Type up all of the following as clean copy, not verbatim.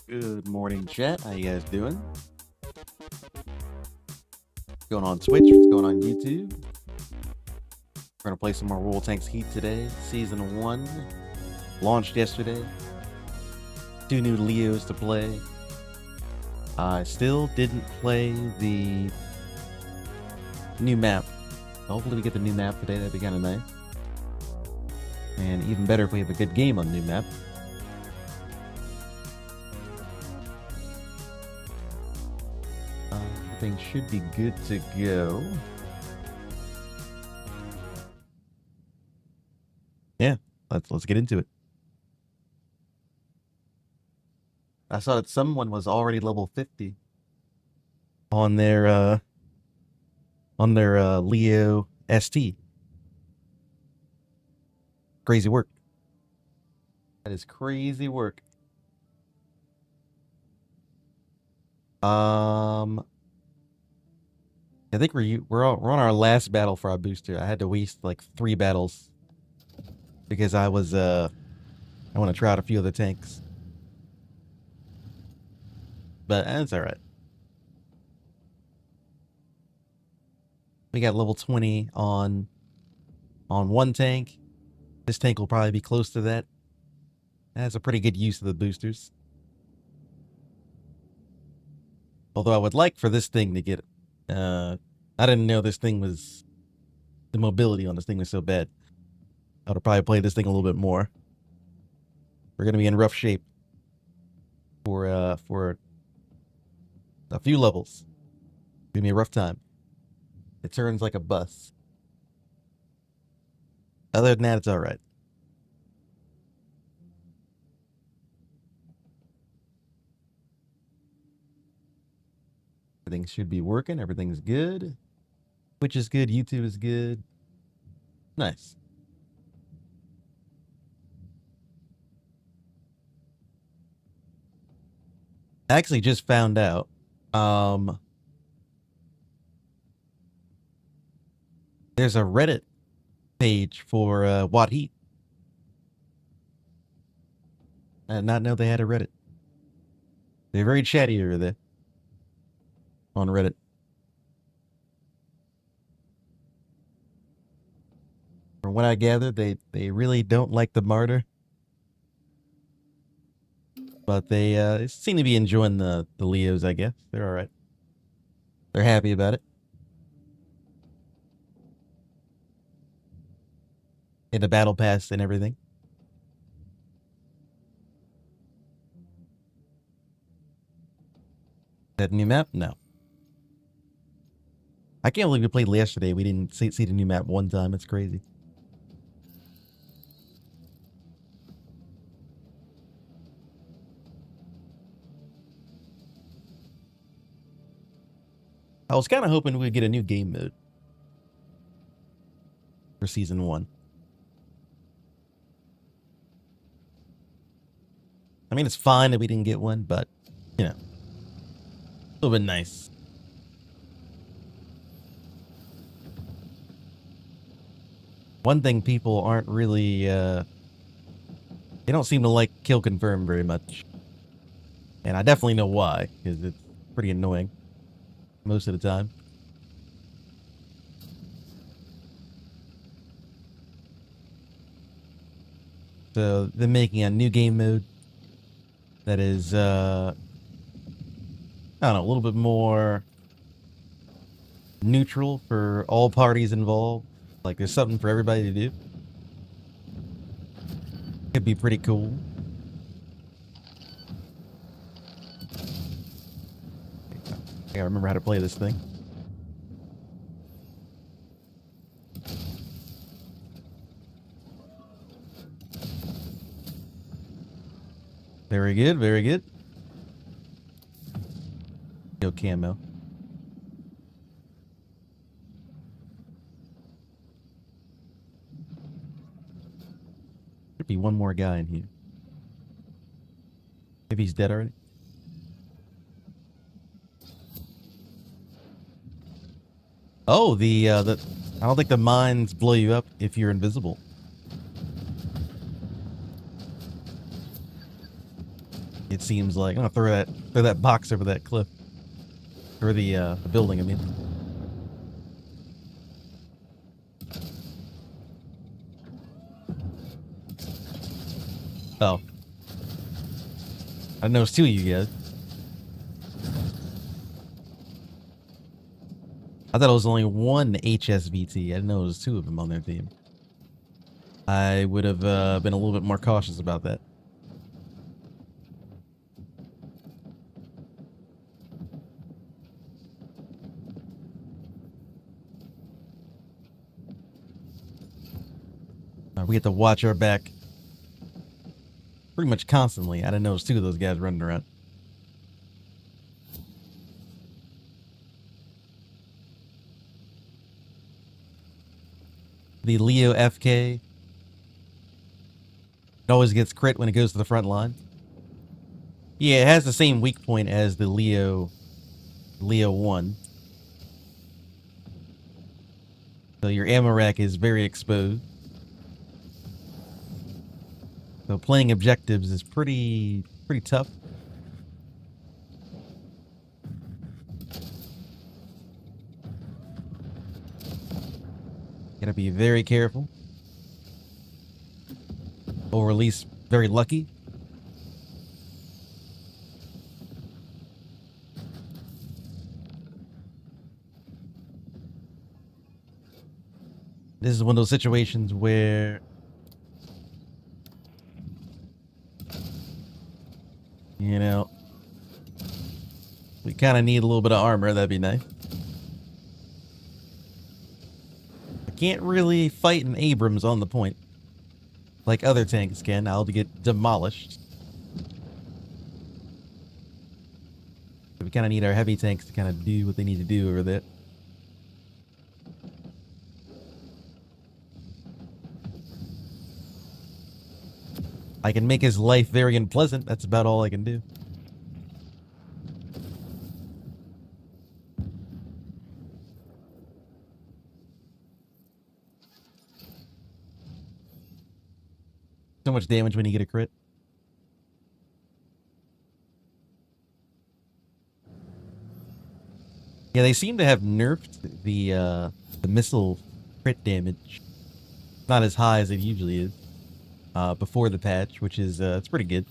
Good morning, chat. How you guys doing? What's going on Twitch? What's going on YouTube? We're gonna play some more World Tanks Heat today. Season 1 launched yesterday. 2 new Leos to play. I still didn't play the new map. Hopefully we get the new map today. That'd be kind of nice. And even better if we have a good game on the new map. Everything should be good to go. Yeah, let's get into it. I saw that someone was already level 50 on their Leo ST. Crazy work. That is crazy work. I think we're on our last battle for our booster. I had to waste like 3 battles because I want to try out a few of the tanks. But that's all right. We got level 20 on one tank. This tank will probably be close to that. That's a pretty good use of the boosters. Although I would like for this thing to get I didn't know this thing was, the mobility on this thing was so bad. I would probably play this thing a little bit more. We're gonna be in rough shape for a few levels. Give me a rough time. It turns like a bus. Other than that, it's all right. Everything should be working. Everything's good. Twitch is good. YouTube is good. Nice. I actually just found out There's a Reddit page for Watt Heat. I did not know they had a Reddit. They're very chatty over there on Reddit. From what I gather, they really don't like the martyr, but they seem to be enjoying the Leos. I guess they're all right. They're happy about it. In the battle pass and everything. That new map? No. I can't believe we played yesterday. We didn't see the new map one time. It's crazy. I was kind of hoping we'd get a new game mode for Season 1. I mean, it's fine that we didn't get one, but, you know, it would have been nice. One thing people aren't really, they don't seem to like kill confirm very much. And I definitely know why, because it's pretty annoying most of the time. So they're making a new game mode that is, I don't know, a little bit more neutral for all parties involved. Like there's something for everybody to do. Could be pretty cool. I gotta remember how to play this thing. Very good, very good. Go camo. Should be one more guy in here. Maybe he's dead already. Oh, I don't think the mines blow you up if you're invisible. It seems like I'm gonna throw that box over that cliff. Or the building, I mean. Oh. I know it's two of you guys. I thought it was only one HSVT. I didn't know it was two of them on their team. I would have been a little bit more cautious about that. We have to watch our back pretty much constantly. I didn't know it was two of those guys running around. The Leo FK. It always gets crit when it goes to the front line. Yeah, it has the same weak point as the Leo 1. So your ammo rack is very exposed. So playing objectives is pretty tough. Gotta be very careful. Or at least very lucky. This is one of those situations where you know, we kind of need a little bit of armor. That'd be nice. I can't really fight an Abrams on the point like other tanks can. I'll get demolished. We kind of need our heavy tanks to kind of do what they need to do over there. I can make his life very unpleasant. That's about all I can do. So much damage when you get a crit. Yeah, they seem to have nerfed the missile crit damage. Not as high as it usually is before the patch, which is it's pretty good.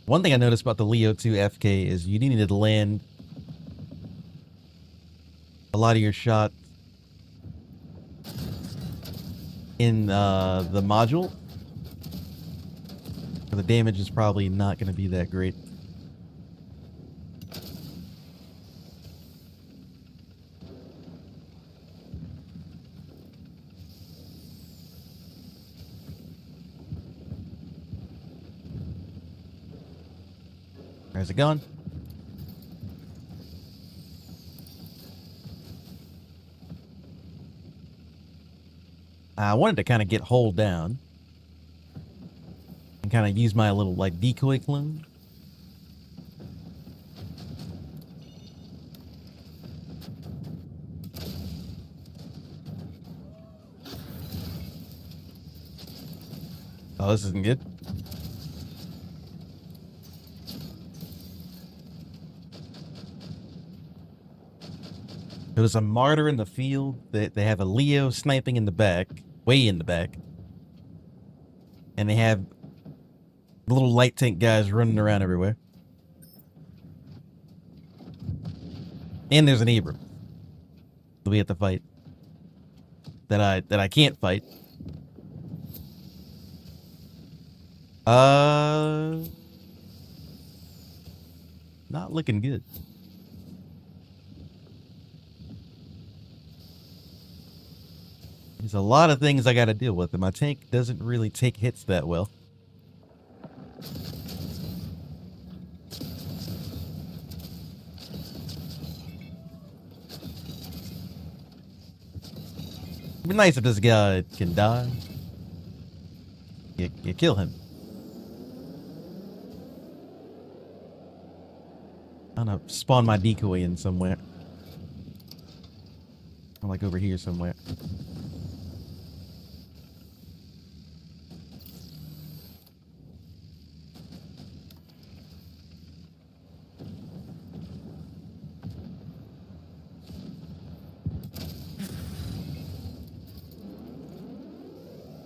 One thing I noticed about the Leo 2 FK is you needed to land a lot of your shots in the module. So the damage is probably not going to be that great. Where's it going? I wanted to kind of get Hole down and kind of use my little like decoy clone. Oh, this isn't good. There's a martyr in the field. They have a Leo sniping in the back, way in the back. And they have the little light tank guys running around everywhere. And there's an Abram that we have to fight. That I can't fight. Not looking good. There's a lot of things I gotta deal with, and my tank doesn't really take hits that well. It'd be nice if this guy can die. You kill him. I'm gonna spawn my decoy in somewhere. I'm like over here somewhere.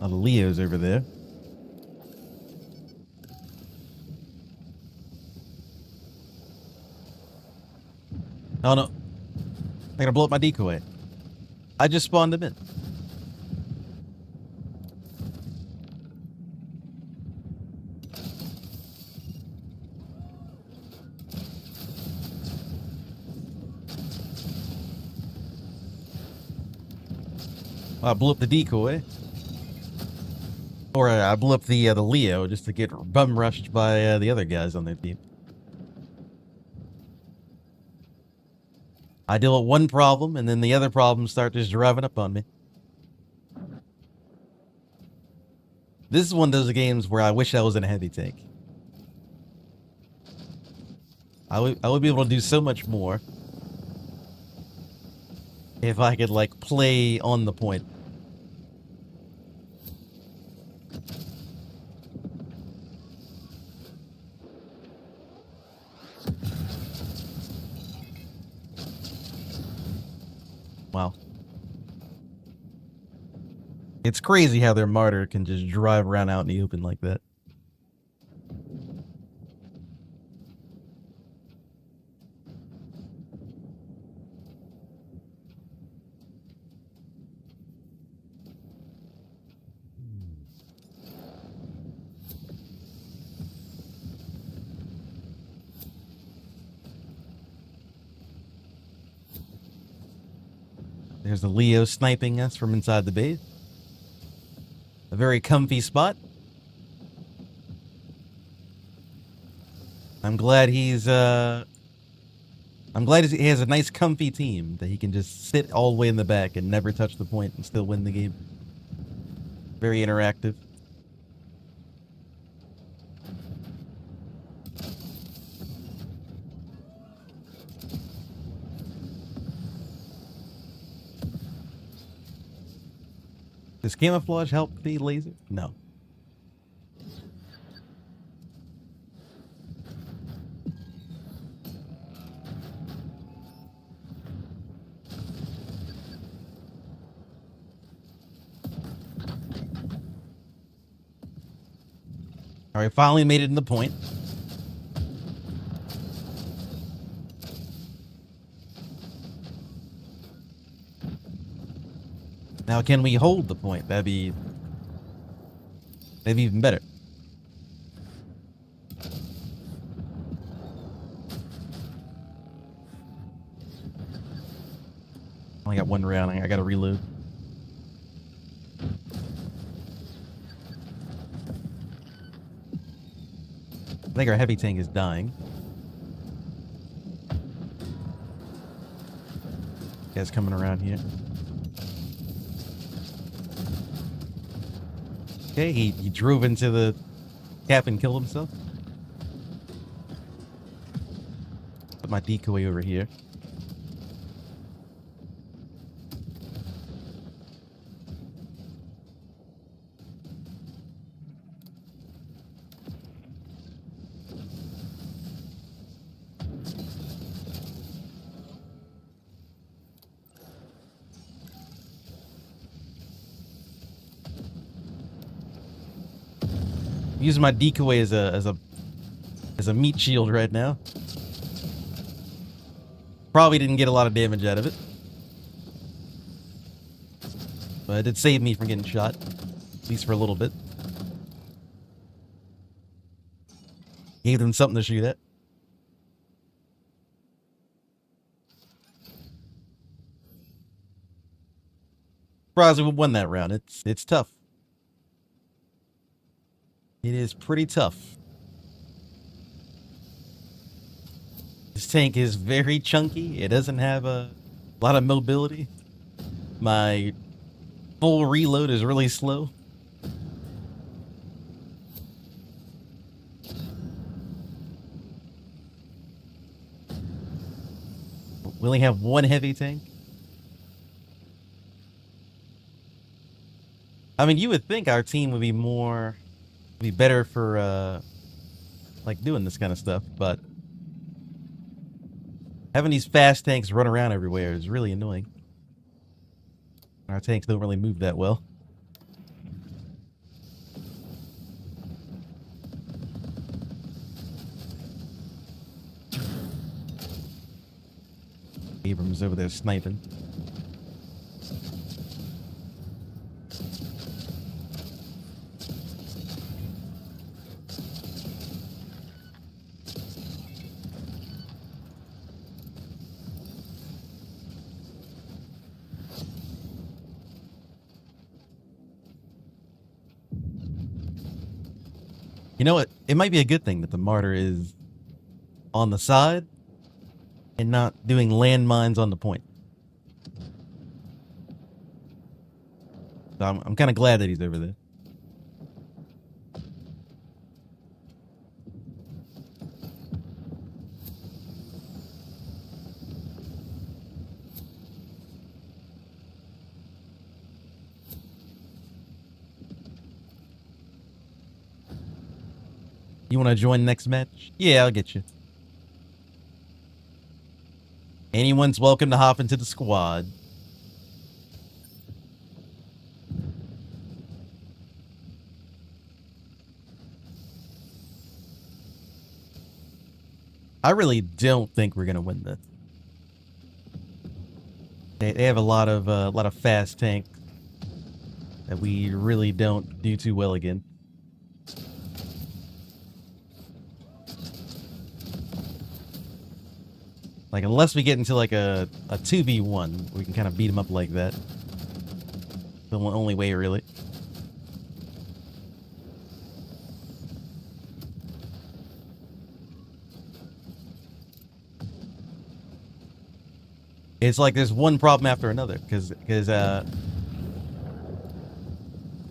Oh, the Leo's over there. Oh no. I'm gonna blow up my decoy. I just spawned him in. I blew up the decoy. Or I blew up the Leo just to get bum rushed by the other guys on their team. I deal with one problem, and then the other problems start just driving up on me. This is one of those games where I wish I was in a heavy tank. I would be able to do so much more if I could, like, play on the point. Wow. It's crazy how their martyr can just drive around out in the open like that. There's the Leo sniping us from inside the base. A very comfy spot. I'm glad he has a nice comfy team that he can just sit all the way in the back and never touch the point and still win the game. Very interactive. Does camouflage help the laser? No. All right, finally made it in the point. Now, can we hold the point? That'd be even better. Only got one round. I gotta reload. I think our heavy tank is dying. Guy's coming around here. Okay, he drove into the cap and killed himself. Put my decoy over here. I'm using my decoy as a meat shield right now. Probably didn't get a lot of damage out of it, but it saved me from getting shot, at least for a little bit. Gave them something to shoot at. Surprised we won that round. It's tough. It is pretty tough. This tank is very chunky. It doesn't have a lot of mobility. My full reload is really slow. We only have one heavy tank. I mean, you would think our team would be better for like doing this kind of stuff, but having these fast tanks run around everywhere is really annoying. Our tanks don't really move that well. Abrams over there sniping. You know what? It might be a good thing that the Martyr is on the side and not doing landmines on the point. So I'm kind of glad that he's over there. You want to join next match? Yeah, I'll get you. Anyone's welcome to hop into the squad. I really don't think we're gonna win this. They have a lot of fast tanks that we really don't do too well against. Like, unless we get into like a 2v1, we can kind of beat them up like that. The only way, really. It's like there's one problem after another, because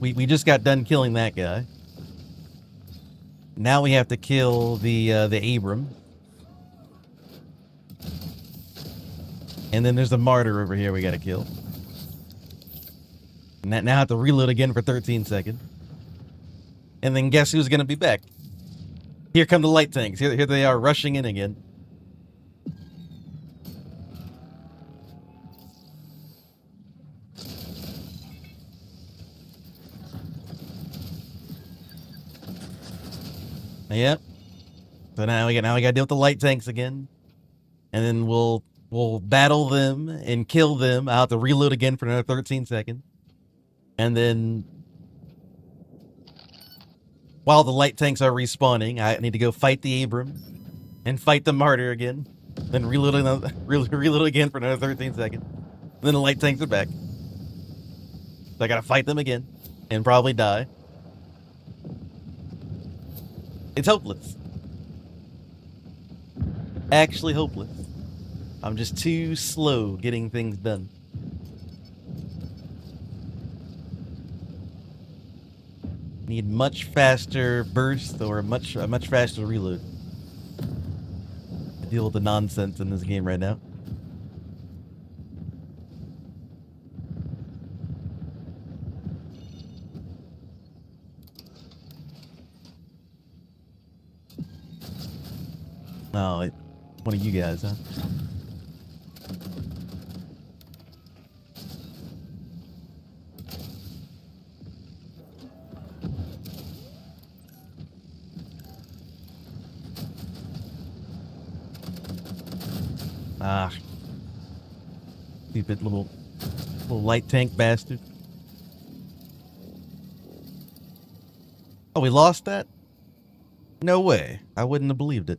we just got done killing that guy. Now we have to kill the Abram. And then there's the Martyr over here we gotta kill. Now I have to reload again for 13 seconds. And then guess who's going to be back? Here come the light tanks. Here they are rushing in again. Yep. So now we got to deal with the light tanks again, and then we'll battle them and kill them. I'll have to reload again for another 13 seconds, and then while the light tanks are respawning, I need to go fight the Abram and fight the Martyr again, then reload again for another 13 seconds. Then the light tanks are back. So I gotta fight them again and probably die. It's hopeless. Actually hopeless. I'm just too slow getting things done. Need much faster burst or a much faster reload to deal with the nonsense in this game right now. Oh, one of you guys, huh? Ah. Stupid little light tank bastard. Oh, we lost that? No way. I wouldn't have believed it.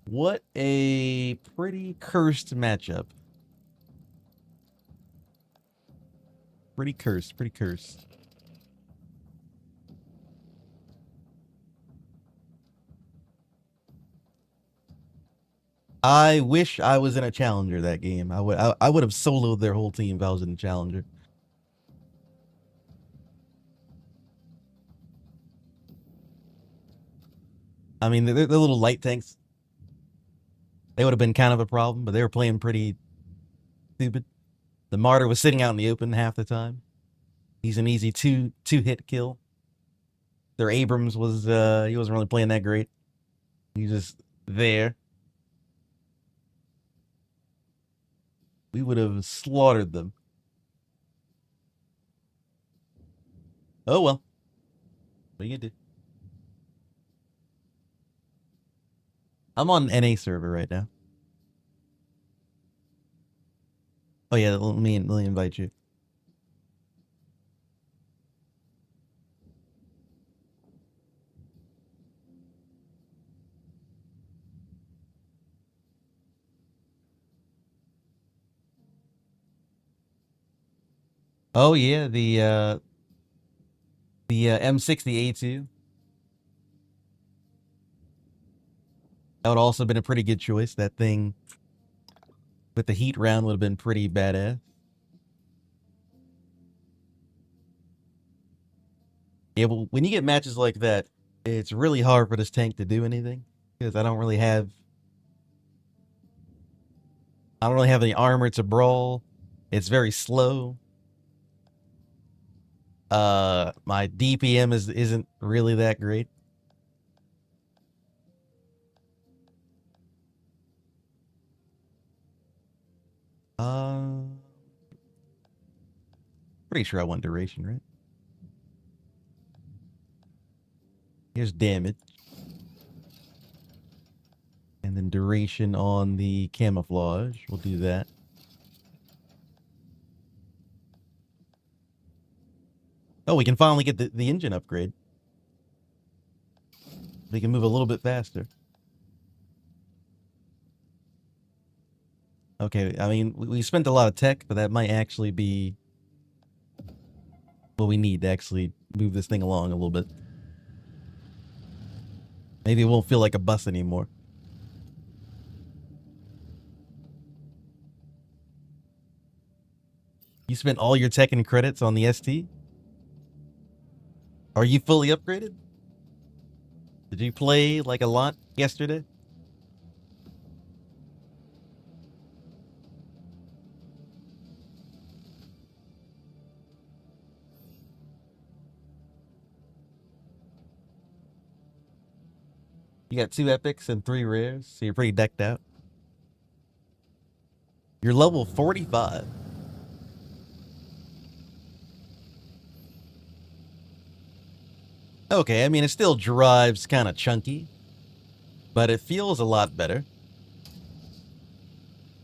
What a pretty cursed matchup. Pretty cursed, pretty cursed. I wish I was in a challenger that game. I would have soloed their whole team if I was in a challenger. I mean, they're little light tanks. They would have been kind of a problem, but they were playing pretty stupid. The Martyr was sitting out in the open half the time. He's an easy two hit kill. Their Abrams was he wasn't really playing that great. He was just there. We would have slaughtered them. Oh well. What are you gonna do? I'm on NA server right now. Oh yeah, let me invite you. Oh yeah, the M60A2. That would also have been a pretty good choice. That thing with the heat round would have been pretty badass. Yeah, but when you get matches like that, it's really hard for this tank to do anything because I don't really have any armor to brawl. It's very slow. My DPM isn't really that great. Pretty sure I want duration, right? Here's damage. And then duration on the camouflage. We'll do that. Oh, we can finally get the engine upgrade. We can move a little bit faster. Okay, I mean, we spent a lot of tech, but that might actually be what we need to actually move this thing along a little bit. Maybe it won't feel like a bus anymore. You spent all your tech and credits on the ST? Are you fully upgraded? Did you play like a lot yesterday? You got 2 epics and 3 rares, so you're pretty decked out. You're level 45. Okay, I mean, it still drives kind of chunky, but it feels a lot better.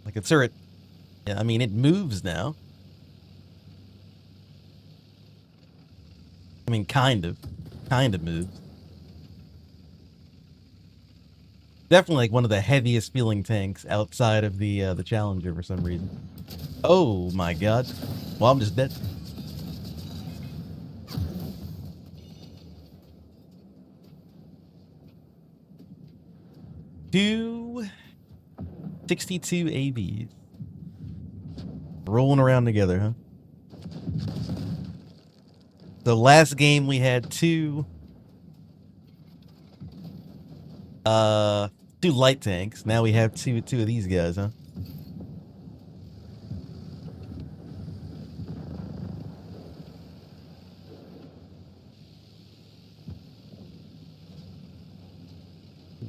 Like a turret, yeah, I mean, it moves now. I mean, kind of moves. Definitely like one of the heaviest feeling tanks outside of the Challenger for some reason. Oh my god. Well, I'm just dead. Two 62 ABs. Rolling around together, huh? The last game we had 2 light tanks. Now we have two of these guys, huh?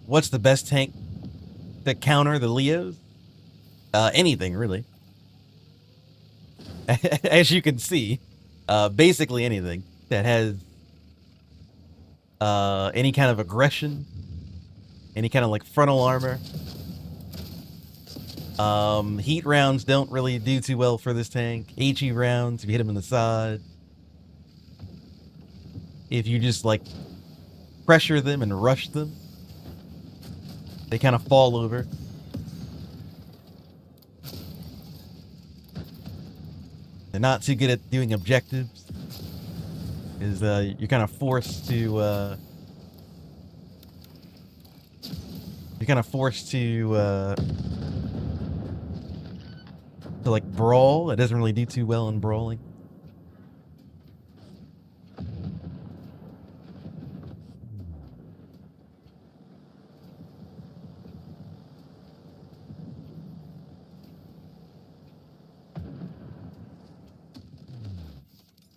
What's the best tank to counter the Leos? Anything, really. As you can see, basically anything that has any kind of aggression, any kind of like frontal armor. Heat rounds don't really do too well for this tank. HE rounds, if you hit them in the side. If you just like pressure them and rush them, they kind of fall over. They're not too good at doing objectives. You're kind of forced to like brawl. It doesn't really do too well in brawling.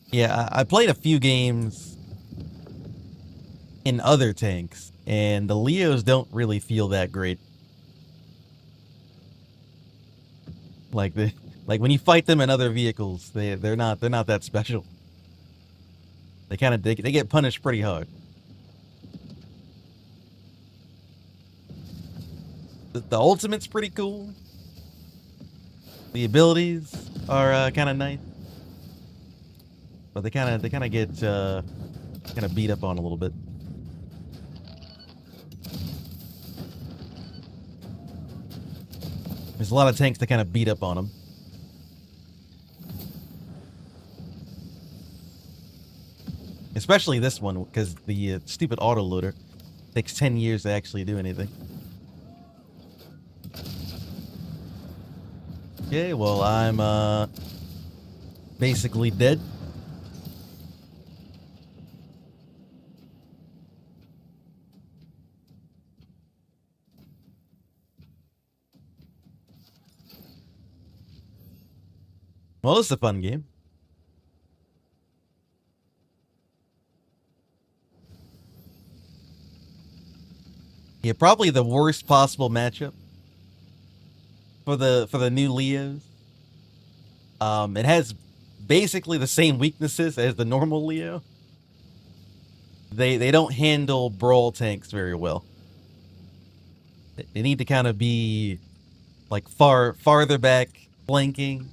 Yeah, I played a few games in other tanks, and the Leos don't really feel that great. Like when you fight them in other vehicles, they're not that special. They get punished pretty hard. The ultimate's pretty cool. The abilities are kind of nice. But they kind of get kind of beat up on a little bit. There's a lot of tanks that kind of beat up on them. Especially this one, because the stupid autoloader takes 10 years to actually do anything. Okay, well, I'm basically dead. Well, it's a fun game. Yeah, probably the worst possible matchup for the new Leos. It has basically the same weaknesses as the normal Leo. They don't handle brawl tanks very well. They need to kind of be like farther back flanking.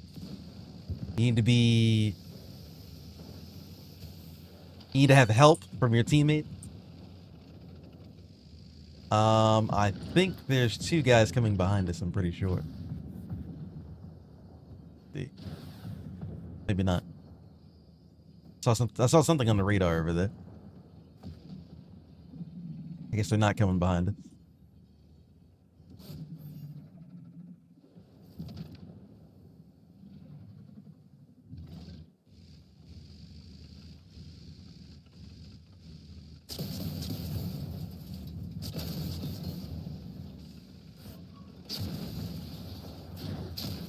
You need to have help from your teammate. I think there's 2 guys coming behind us, I'm pretty sure. Maybe not. I saw something on the radar over there. I guess they're not coming behind us.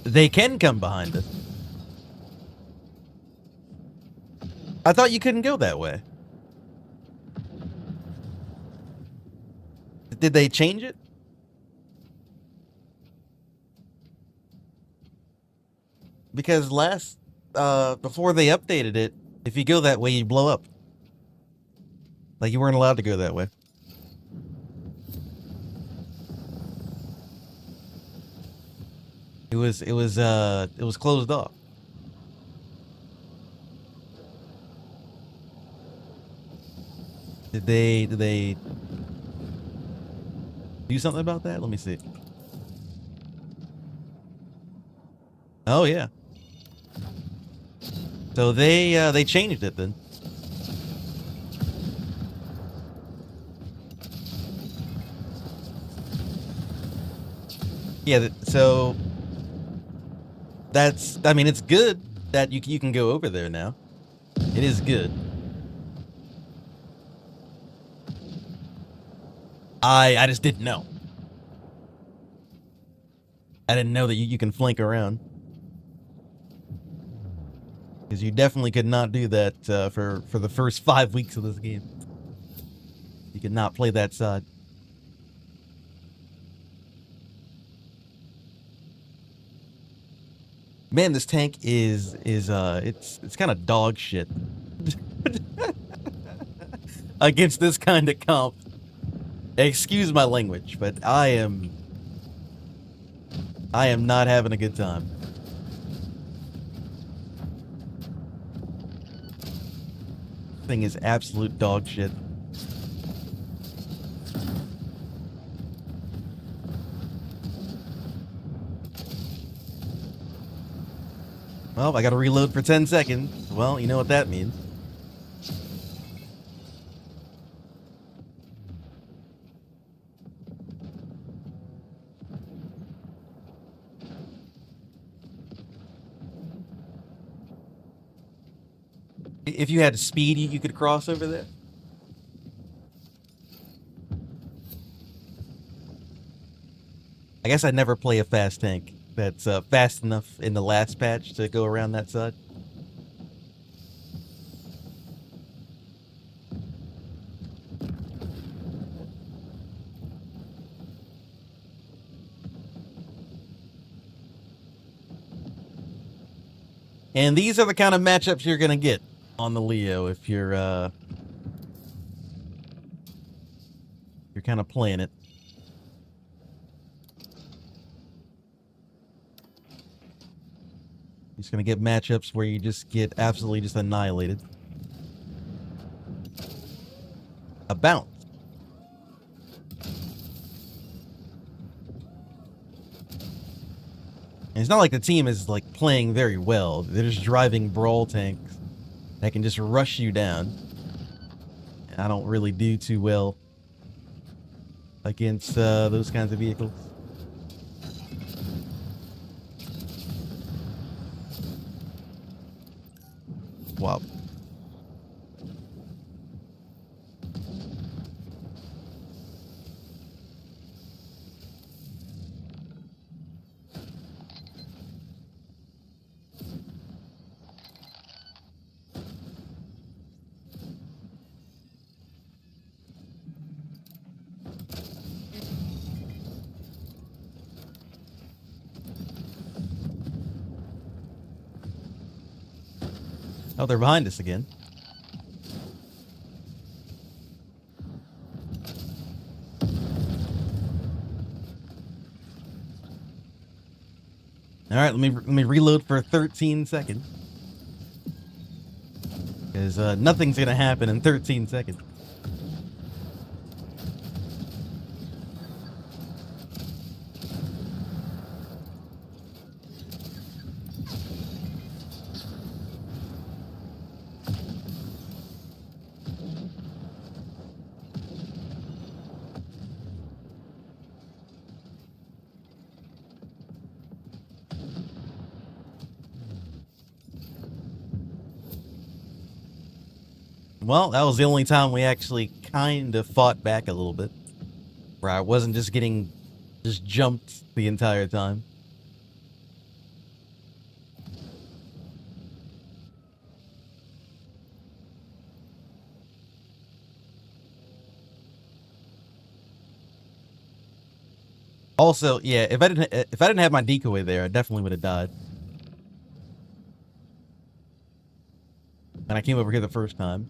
They can come behind us. I thought you couldn't go that way. Did they change it? Because before they updated it, if you go that way, you blow up. Like, you weren't allowed to go that way. It was closed off. Did they do something about that? Let me see. Oh yeah. So they changed it then. Yeah, so I mean, it's good that you can go over there now. It is good. I just didn't know. I didn't know that you can flank around. Because you definitely could not do that for the first 5 weeks of this game. You could not play that side. Man, this tank is it's kind of dog shit against this kind of comp. Excuse my language, but I am not having a good time. Thing is absolute dog shit. Well, I gotta reload for 10 seconds. Well, you know what that means. If you had speed, you could cross over there. I guess I'd never play a fast tank that's fast enough in the last patch to go around that side. And these are the kind of matchups you're gonna get on the Leo if you're kind of playing it. You're just gonna get matchups where you just get absolutely just annihilated. A bounce. And it's not like the team is like playing very well. They're just driving brawl tanks that can just rush you down. And I don't really do too well against those kinds of vehicles. Wow. Oh, they're behind us again. All right, let me reload for 13 seconds. Because nothing's gonna happen in 13 seconds. Well, that was the only time we actually kind of fought back a little bit. Where I wasn't just getting jumped the entire time. Also, yeah, if I didn't have my decoy there, I definitely would have died. And I came over here the first time.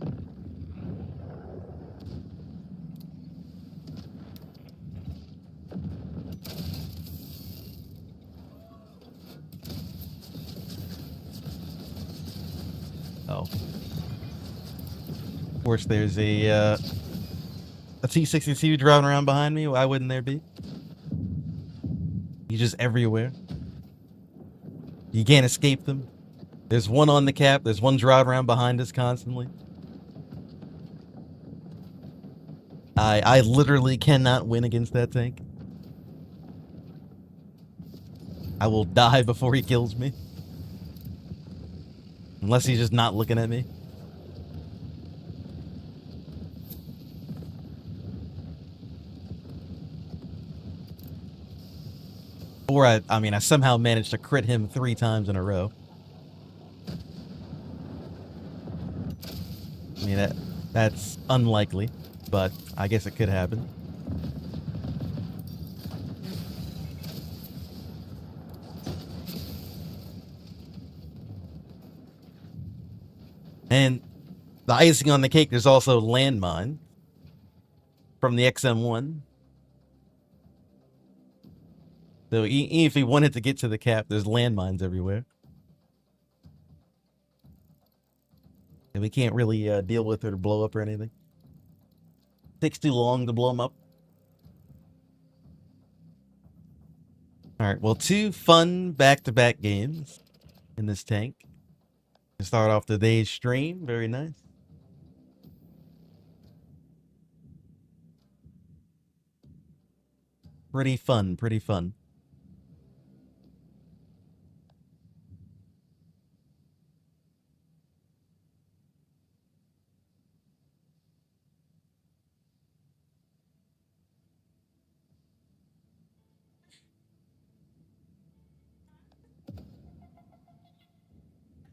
Oh. Of course, there's a T-62 driving around behind me. Why wouldn't there be? He's just everywhere. You can't escape them. There's one on the cap. There's one driving around behind us constantly. I literally cannot win against that tank. I will die before he kills me. Unless he's just not looking at me. Or I mean, I somehow managed to crit him 3 times in a row. I mean, that's unlikely, but I guess it could happen. And the icing on the cake, there's also landmine from the XM1. So even if he wanted to get to the cap, there's landmines everywhere. And we can't really deal with it or blow up or anything. It takes too long to blow them up. Alright, well, 2 fun back-to-back games in this tank. To start off today's stream. Very nice. Pretty fun, pretty fun.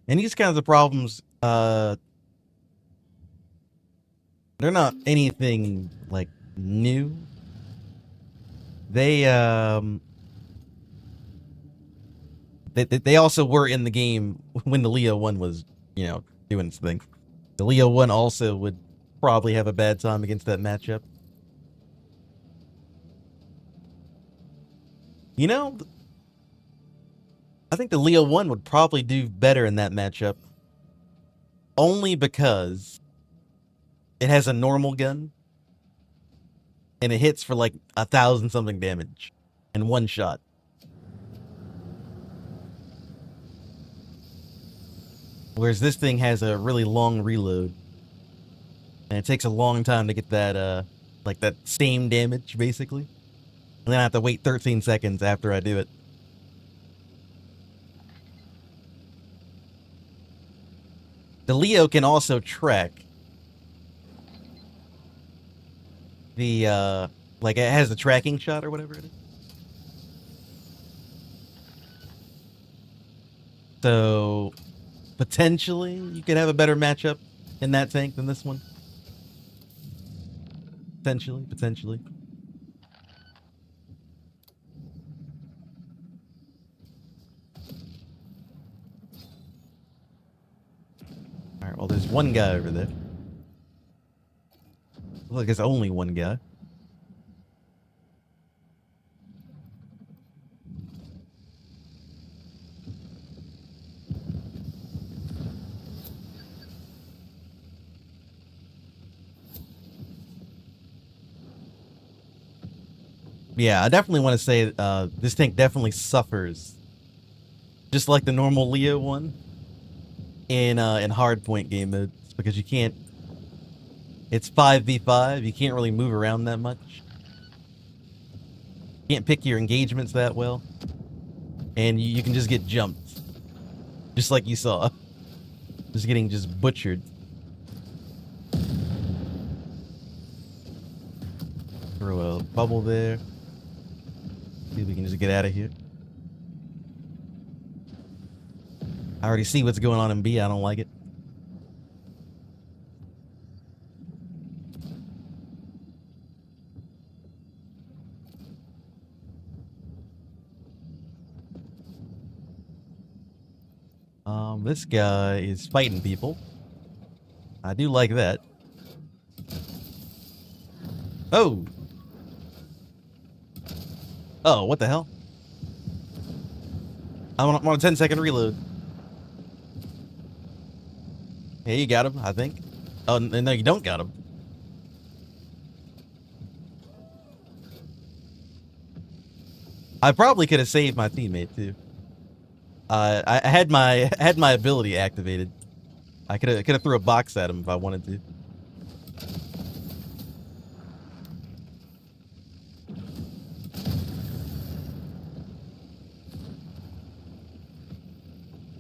And these kinds of problems, they're not anything, like, new. They also were in the game when the Leo 1 was, you know, doing its thing. The Leo 1 also would probably have a bad time against that matchup. You know, I think the Leo 1 would probably do better in that matchup. Only because it has a normal gun. And it hits for like 1,000 something damage in one shot. Whereas this thing has a really long reload. And it takes a long time to get that, like that same damage, basically. And then I have to wait 13 seconds after I do it. The Leo can also track the, like it has the tracking shot or whatever it is. So, potentially, you could have a better matchup in that tank than this one. Potentially. Alright, well, there's one guy over there. Look, there's only one guy. Yeah, I definitely want to say this tank definitely suffers, just like the normal Leo one, in hardpoint game modes, because you can't. It's 5v5. You can't really move around that much. You can't pick your engagements that well, and you can just get jumped, just like you saw, just getting butchered. Throw a bubble there. See if we can just get out of here. I already see what's going on in B. I don't like it. This guy is fighting people. I do like that. Oh! Oh, what the hell? I'm on a 10-second reload. Hey, you got him, I think. Oh, no, you don't got him. I probably could have saved my teammate too. I had my ability activated. I could have threw a box at him if I wanted to.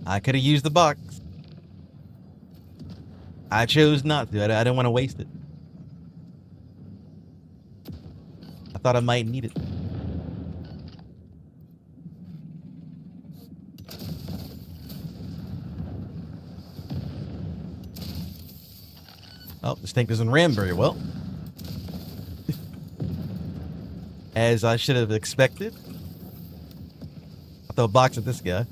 I could have used the box. I chose not to. I didn't want to waste it. I thought I might need it. Oh, this tank doesn't ram very well. As I should have expected. I'll throw a box at this guy.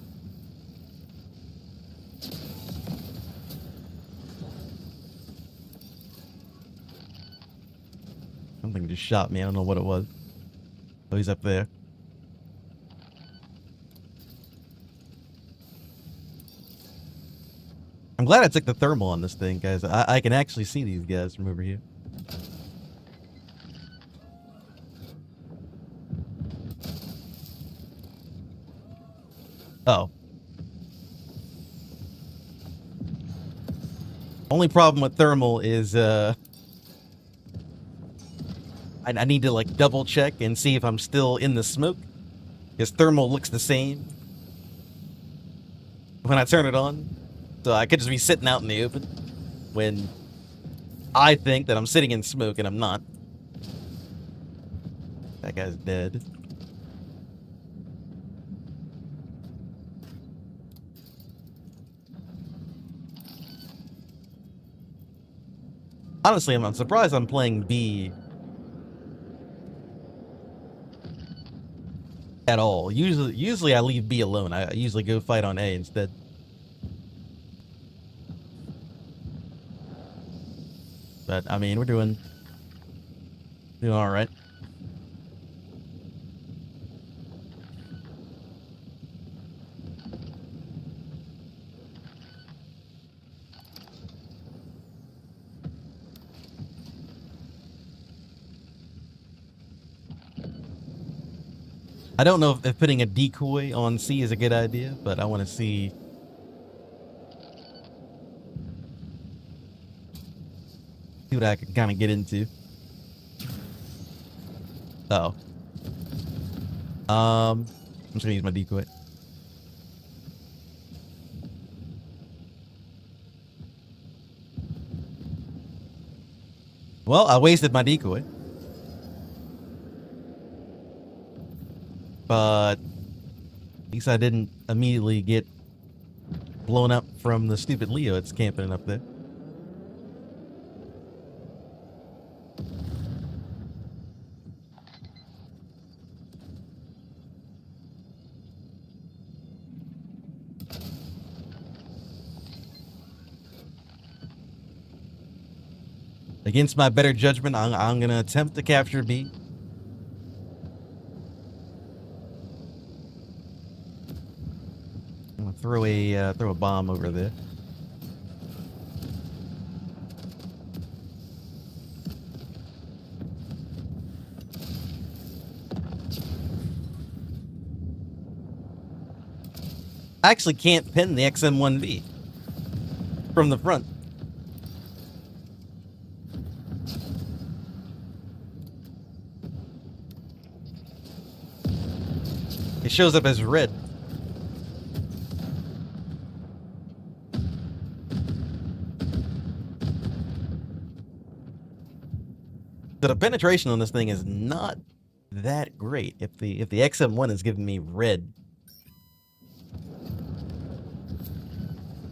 Something just shot me. I don't know what it was. Oh, he's up there. I'm glad I took the thermal on this thing, guys. I can actually see these guys from over here. Oh. Only problem with thermal is, I need to, like, double check and see if I'm still in the smoke. Because thermal looks the same when I turn it on. So I could just be sitting out in the open when I think that I'm sitting in smoke and I'm not. That guy's dead. Honestly, I'm surprised I'm playing B at all. Usually I leave B alone. I usually go fight on A instead. But, I mean, we're doing alright. I don't know if putting a decoy on C is a good idea, but I want to see what I can kind of get into. Uh-oh. I'm just gonna use my decoy. Well, I wasted my decoy. But at least I didn't immediately get blown up from the stupid Leo that's camping up there. Against my better judgment, I'm going to attempt to capture B. I'm going to throw a bomb over there. I actually can't pin the XM1B from the front. It shows up as red. So the penetration on this thing is not that great. If the XM1 is giving me red,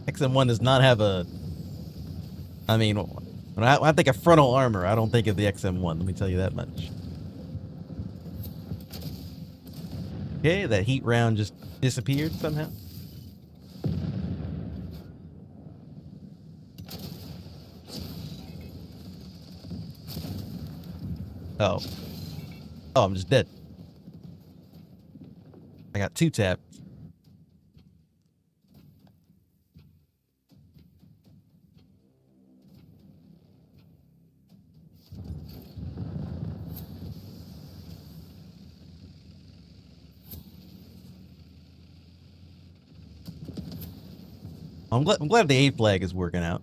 XM1 does not have a. I mean, when I think of frontal armor, I don't think of the XM1. Let me tell you that much. Okay, that heat round just disappeared somehow. Oh. Oh, I'm just dead. I got 2 tapped. I'm glad the A flag is working out.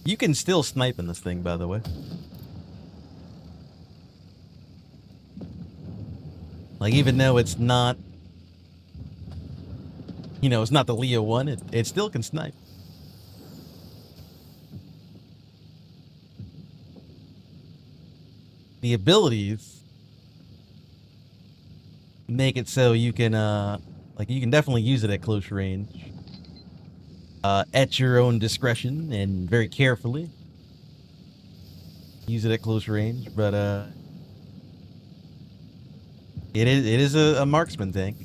You can still snipe in this thing, by the way. Like, even though it's not, you know, it's not the Leo 1, it still can snipe. The abilities make it so you can, like, you can definitely use it at close range. At your own discretion and very carefully. Use it at close range, but, it is a marksman tank.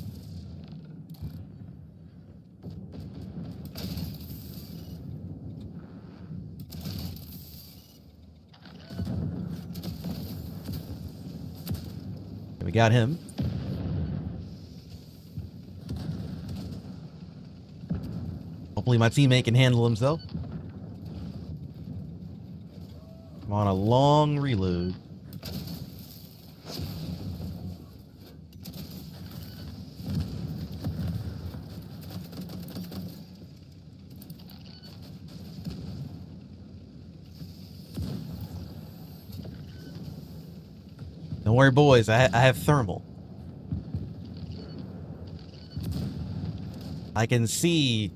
We got him. Hopefully my teammate can handle himself. I'm on a long reload. Don't worry, boys. I have thermal. I can see.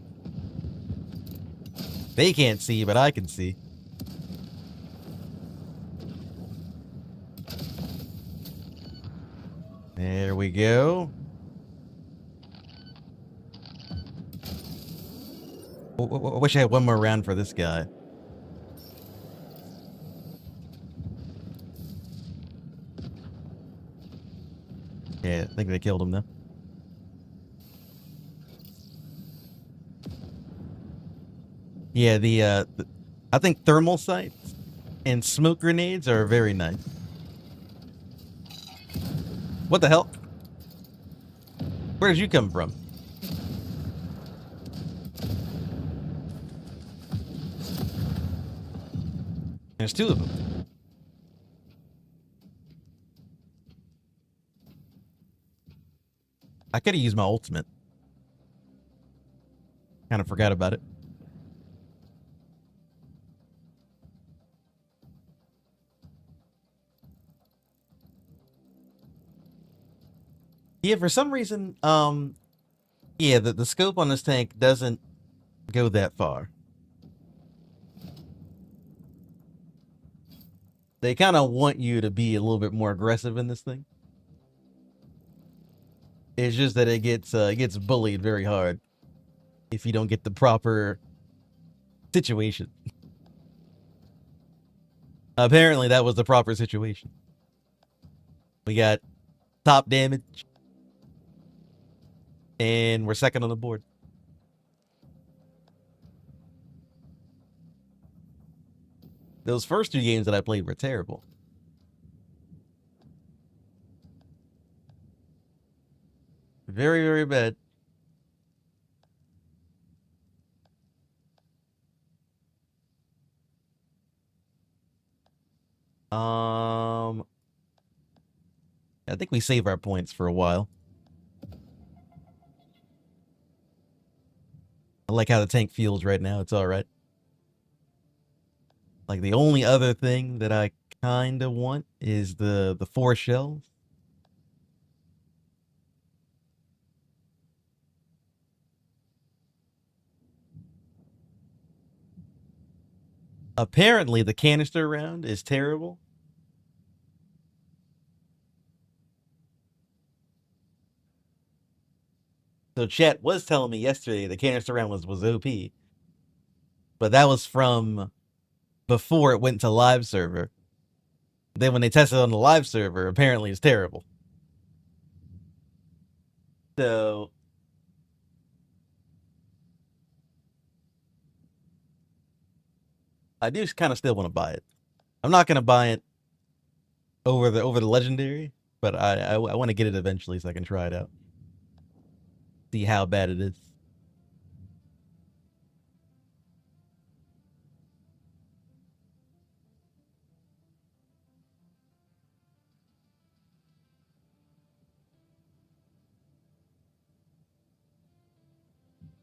They can't see, but I can see. There we go. I wish I had one more round for this guy. Yeah, I think they killed him though. Yeah, I think thermal sights and smoke grenades are very nice. What the hell? Where did you come from? There's 2 of them. I could have used my ultimate. Kind of forgot about it. Yeah, for some reason, yeah, the scope on this tank doesn't go that far. They kind of want you to be a little bit more aggressive in this thing. It's just that it gets bullied very hard if you don't get the proper situation. Apparently, that was the proper situation. We got top damage, and we're second on the board. Those first 2 games that I played were terrible. Very, very bad. I think we save our points for a while. I like how the tank feels right now. It's all right. Like, the only other thing that I kind of want is the 4 shells. Apparently, the canister round is terrible. So chat was telling me yesterday the canister round was OP. But that was from before it went to live server. Then when they test it on the live server, apparently it's terrible. So I do kind of still want to buy it. I'm not gonna buy it over the legendary, but I want to get it eventually so I can try it out, see how bad it is.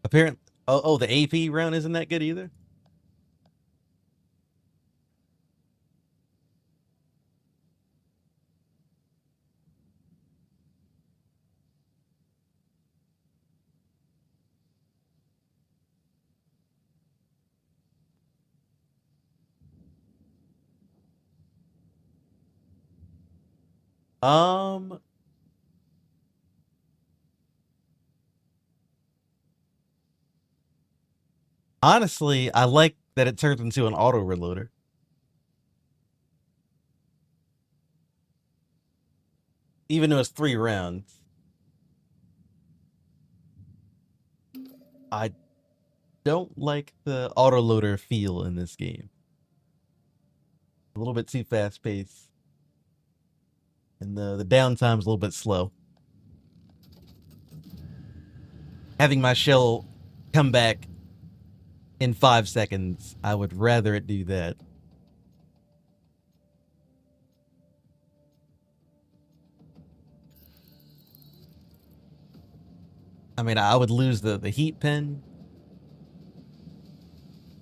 Apparently, oh, the AP round isn't that good either. Um, honestly, I like that it turns into an auto reloader. Even though it's 3 rounds. I don't like the autoloader feel in this game. A little bit too fast paced. And the downtime's a little bit slow. Having my shell come back in 5 seconds, I would rather it do that. I mean, I would lose the heat pen.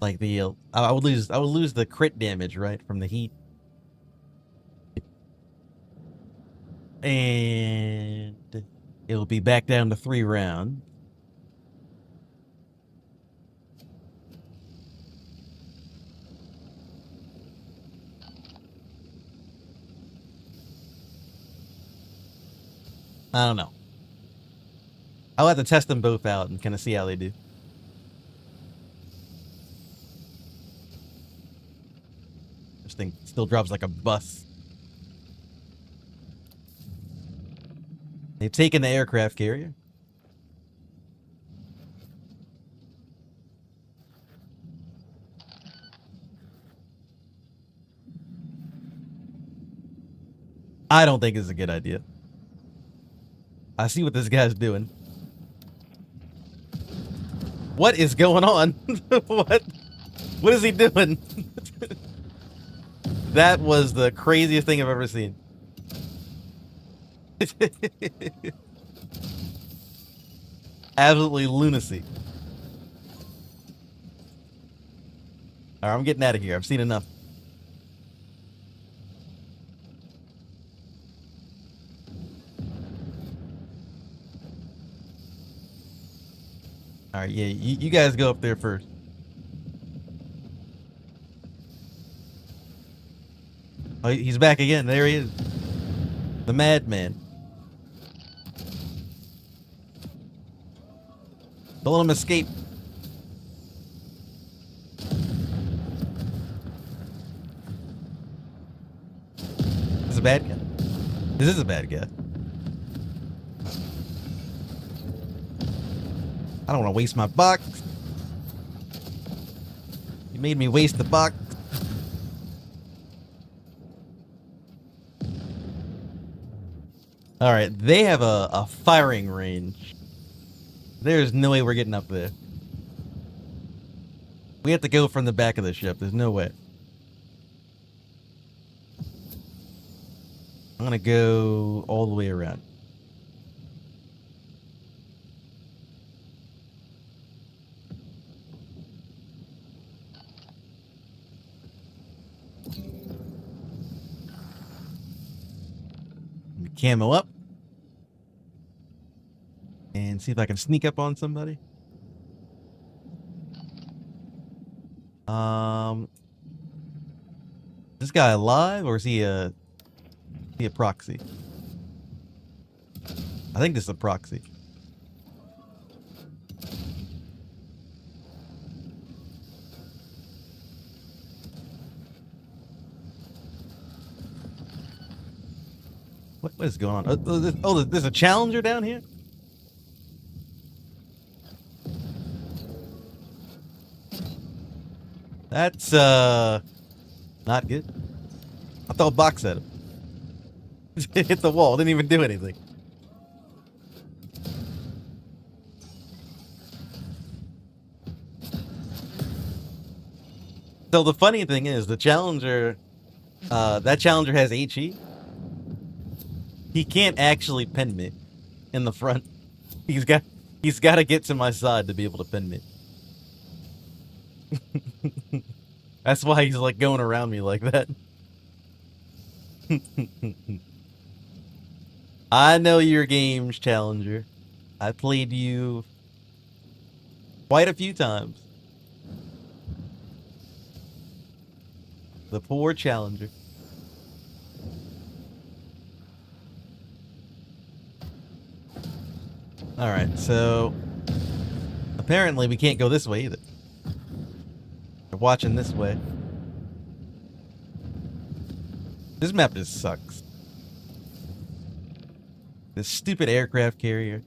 Like I would lose the crit damage, right, from the heat. And it'll be back down to 3 rounds. I don't know. I'll have to test them both out and kind of see how they do. This thing still drops like a bus. They've taken the aircraft carrier. I don't think it's a good idea. I see what this guy's doing. What is going on? What is he doing? That was the craziest thing I've ever seen. Absolutely lunacy. All right, I'm getting out of here. I've seen enough. All right, yeah, you guys go up there first. Oh, he's back again. There he is. The madman. Don't let him escape. This is a bad guy. This is a bad guy. I don't want to waste my box. You made me waste the box. All right, they have a firing range. There's no way we're getting up there. We have to go from the back of the ship. There's no way. I'm gonna go all the way around. Camo up. And see if I can sneak up on somebody. This guy alive or is he a proxy? I think this is a proxy. What is going on? There's a Challenger down here? That's, not good. I throw a box at him. It hit the wall. Didn't even do anything. So the funny thing is, the Challenger, that Challenger has HE. He can't actually pin me in the front. He's got to get to my side to be able to pin me. That's why he's like going around me like that. I know your games, Challenger. I played you quite a few times. The poor Challenger. Alright, so apparently we can't go this way either. We're watching this way. This map just sucks. This stupid aircraft carrier.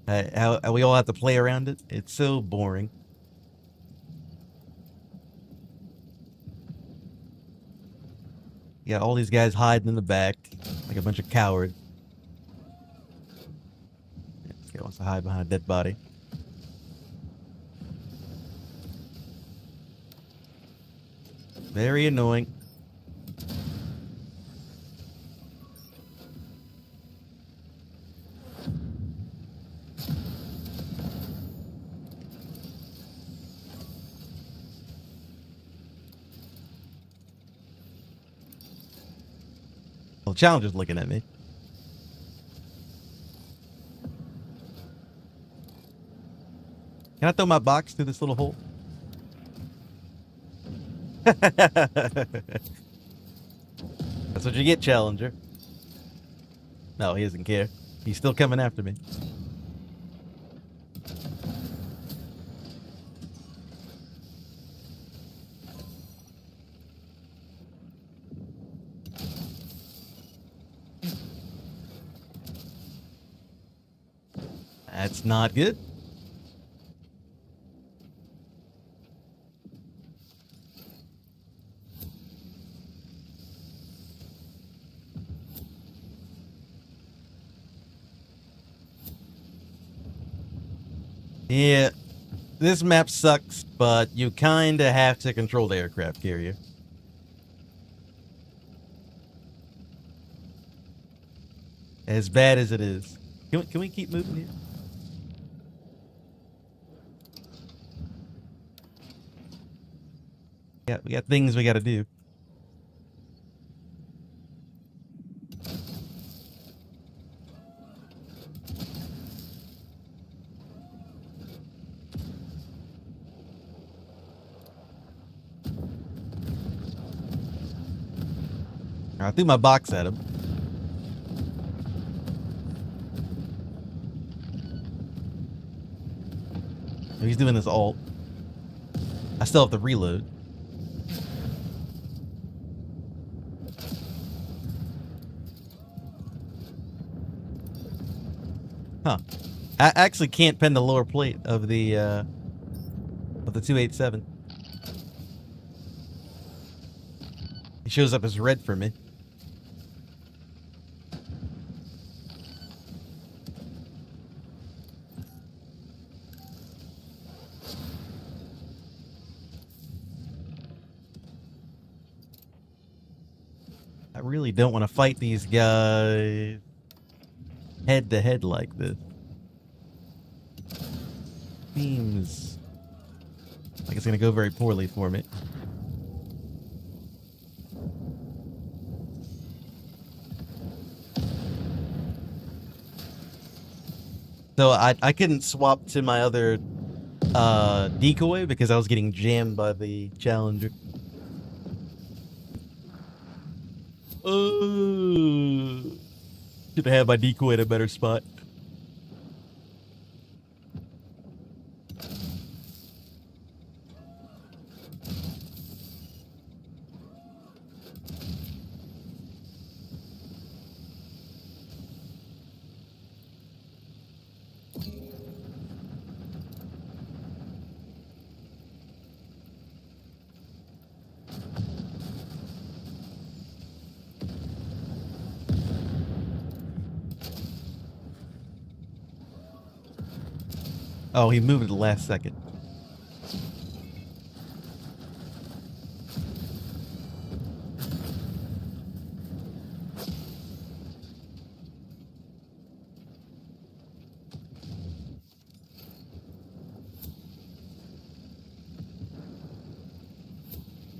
How we all have to play around it. It's so boring. You got all these guys hiding in the back like a bunch of cowards. This guy wants to hide behind a dead body. Very annoying. Well, the Challenger's looking at me. Can I throw my box through this little hole? That's what you get, Challenger. No, he doesn't care. He's still coming after me. That's not good. Yeah, this map sucks, but you kinda have to control the aircraft carrier. As bad as it is. Can we keep moving here? Yeah, we got things we gotta do. I threw my box at him. He's doing this alt. I still have to reload. Huh. I actually can't pin the lower plate of the 287. It shows up as red for me. I really don't want to fight these guys head to head like this. Seems like it's gonna go very poorly for me. So I couldn't swap to my other decoy because I was getting jammed by the Challenger. Should have had my decoy at a better spot. Oh, he moved at the last second.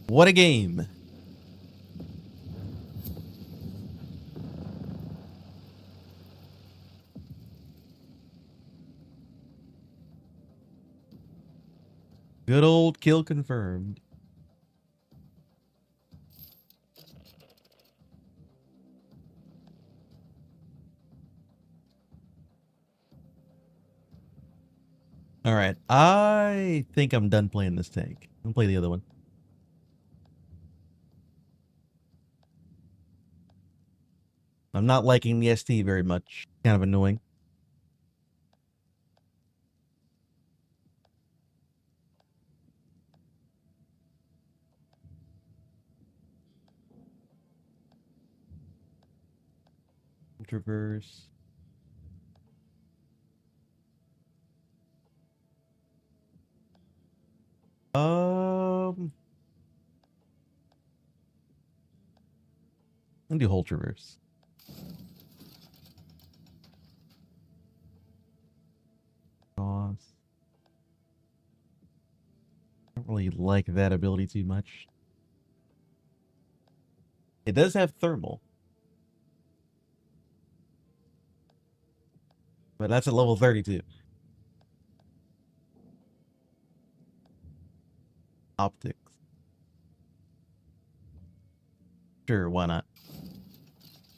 What a game. Good old kill confirmed. All right. I think I'm done playing this tank. I'll play the other one. I'm not liking the ST very much. Kind of annoying. Traverse. I'll do whole traverse. Cross. I don't really like that ability too much. It does have thermal. But that's at level 32. Optics. Sure, why not?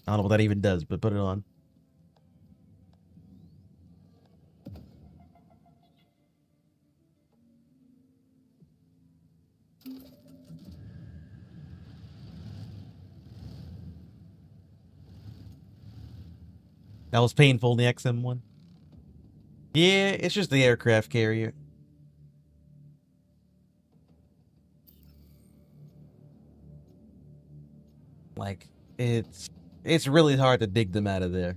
I don't know what that even does, but put it on. That was painful in the XM1. Yeah, it's just the aircraft carrier. Like, it's really hard to dig them out of there.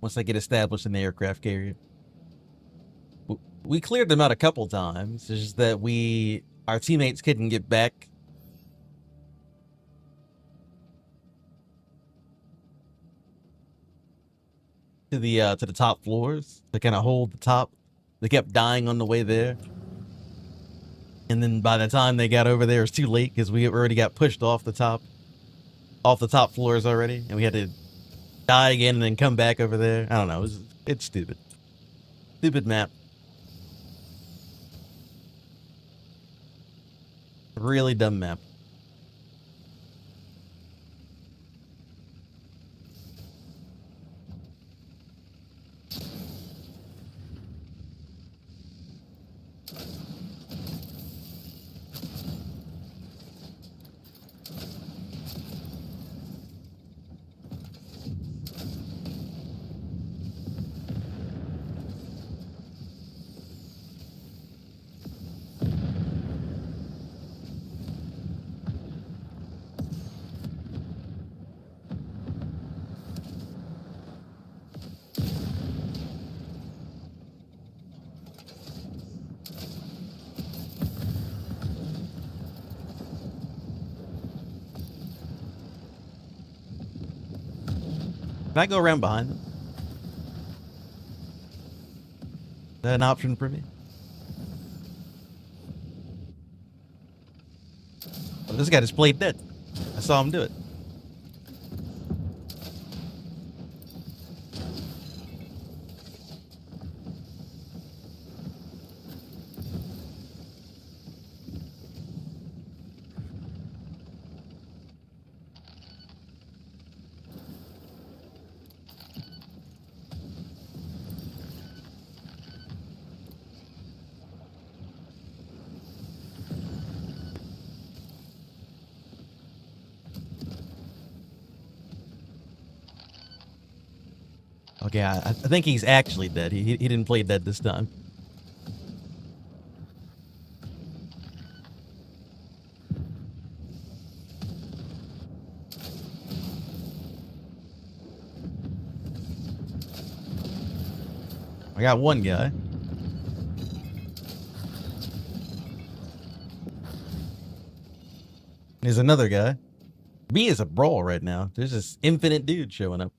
Once they get established in the aircraft carrier. We cleared them out a couple times. It's just that our teammates couldn't get back. To the top floors to kind of hold the top. They kept dying on the way there. And then by the time they got over there, it was too late because we already got pushed off the top floors already, and we had to die again and then come back over there. I don't know. It's stupid. Stupid map. Really dumb map. Can I go around behind them? Is that an option for me? Oh, this guy just played dead. I saw him do it. Okay, I think he's actually dead. He didn't play dead this time. I got one guy. There's another guy. B is a brawl right now. There's this infinite dude showing up.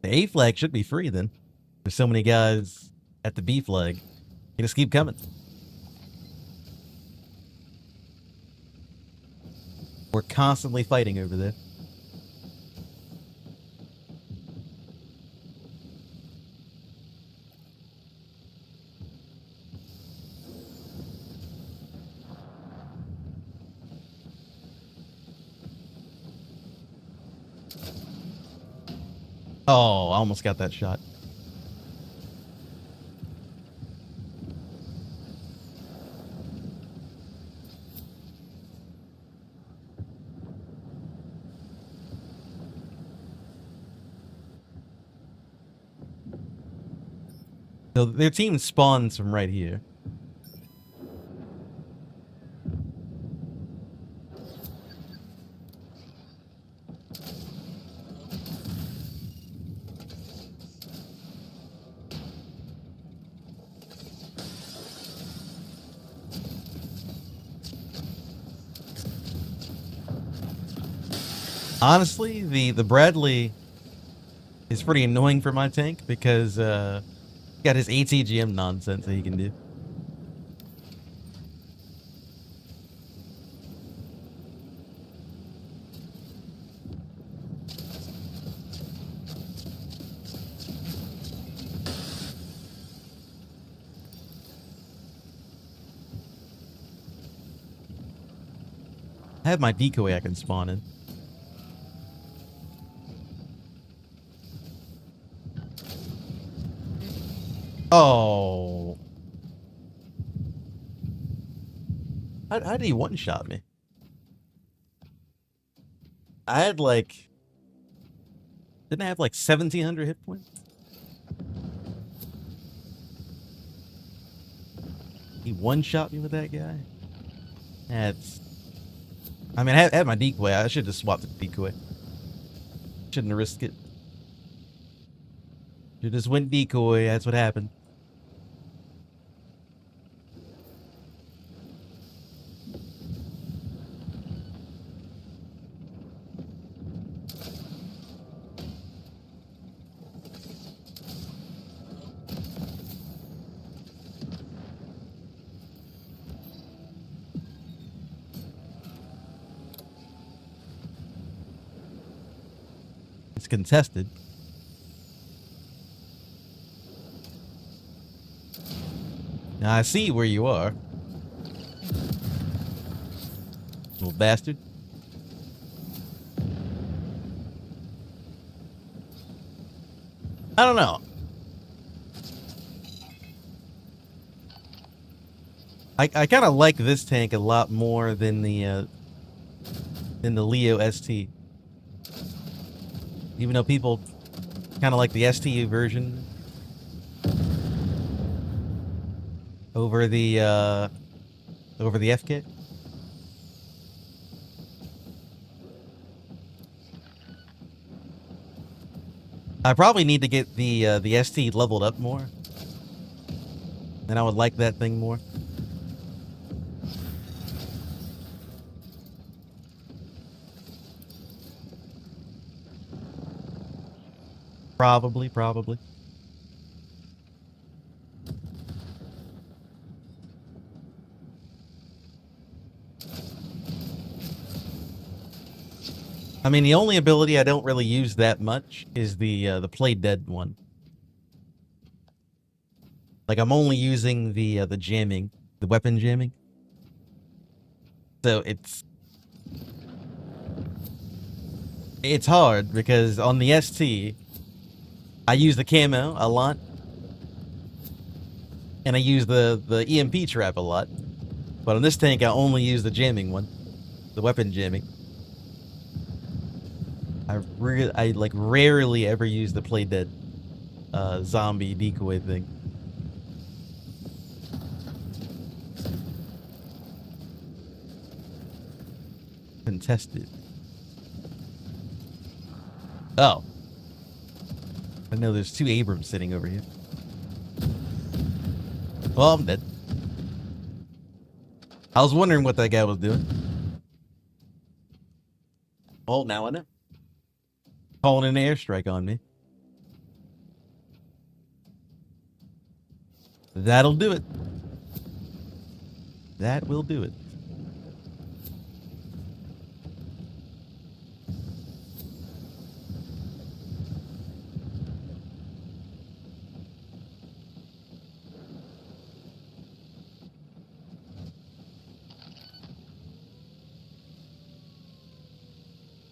The A flag should be free then. There's so many guys at the B flag. You just keep coming. We're constantly fighting over there. Oh, I almost got that shot. So their team spawns from right here. Honestly, the Bradley is pretty annoying for my tank because he got his ATGM nonsense that he can do. I have my decoy I can spawn in. Oh. How did he one-shot me? I had like... Didn't I have like 1,700 hit points? He one-shot me with that guy? That's... I mean, I had my decoy. I should have swapped the decoy. Shouldn't have risked it. You just went decoy. That's what happened. It's contested. Now I see where you are. Little bastard. I don't know. I kind of like this tank a lot more than the Leo ST. Even though people kind of like the STU version over the FK. I probably need to get the ST leveled up more. Then I would like that thing more. Probably. I mean, the only ability I don't really use that much is the play dead one. Like I'm only using the jamming, the weapon jamming. So it's hard because on the ST, I use the camo a lot, and I use the EMP trap a lot. But on this tank, I only use the jamming one, the weapon jamming. I like rarely ever use the play dead zombie decoy thing. Contested. Oh. I know there's 2 Abrams sitting over here. Well, I'm dead. I was wondering what that guy was doing. Oh, now I know. Calling an airstrike on me. That'll do it. That will do it.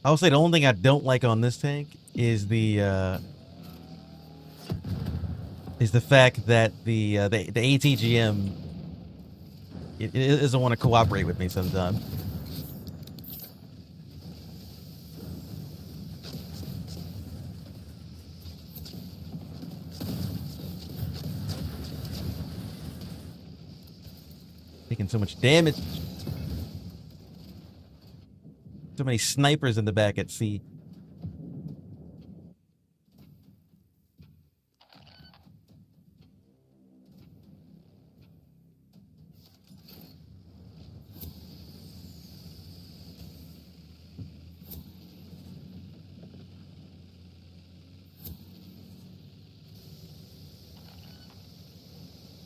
I will say the only thing I don't like on this tank is the fact that the ATGM it doesn't want to cooperate with me sometimes. Taking so much damage. So many snipers in the back at sea.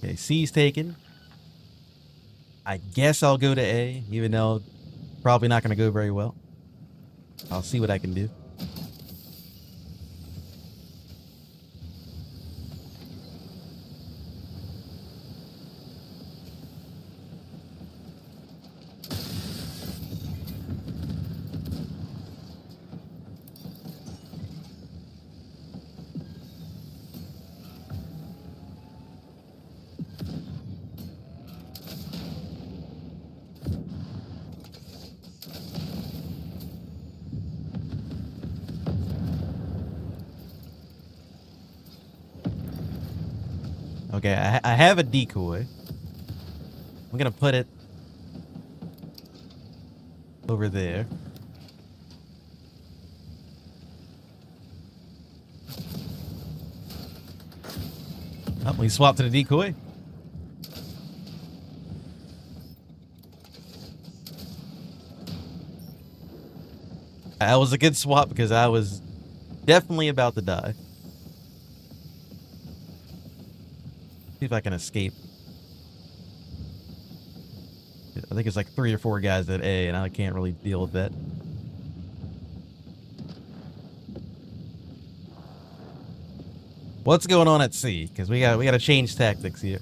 Okay, C's taken. I guess I'll go to A, even though probably not going to go very well. I'll see what I can do. Okay, I have a decoy. I'm gonna put it over there. Oh, we swapped to the decoy. That was a good swap because I was definitely about to die. See if I can escape. I think it's like 3 or 4 guys at A, and I can't really deal with that. What's going on at C? Because we got to change tactics here.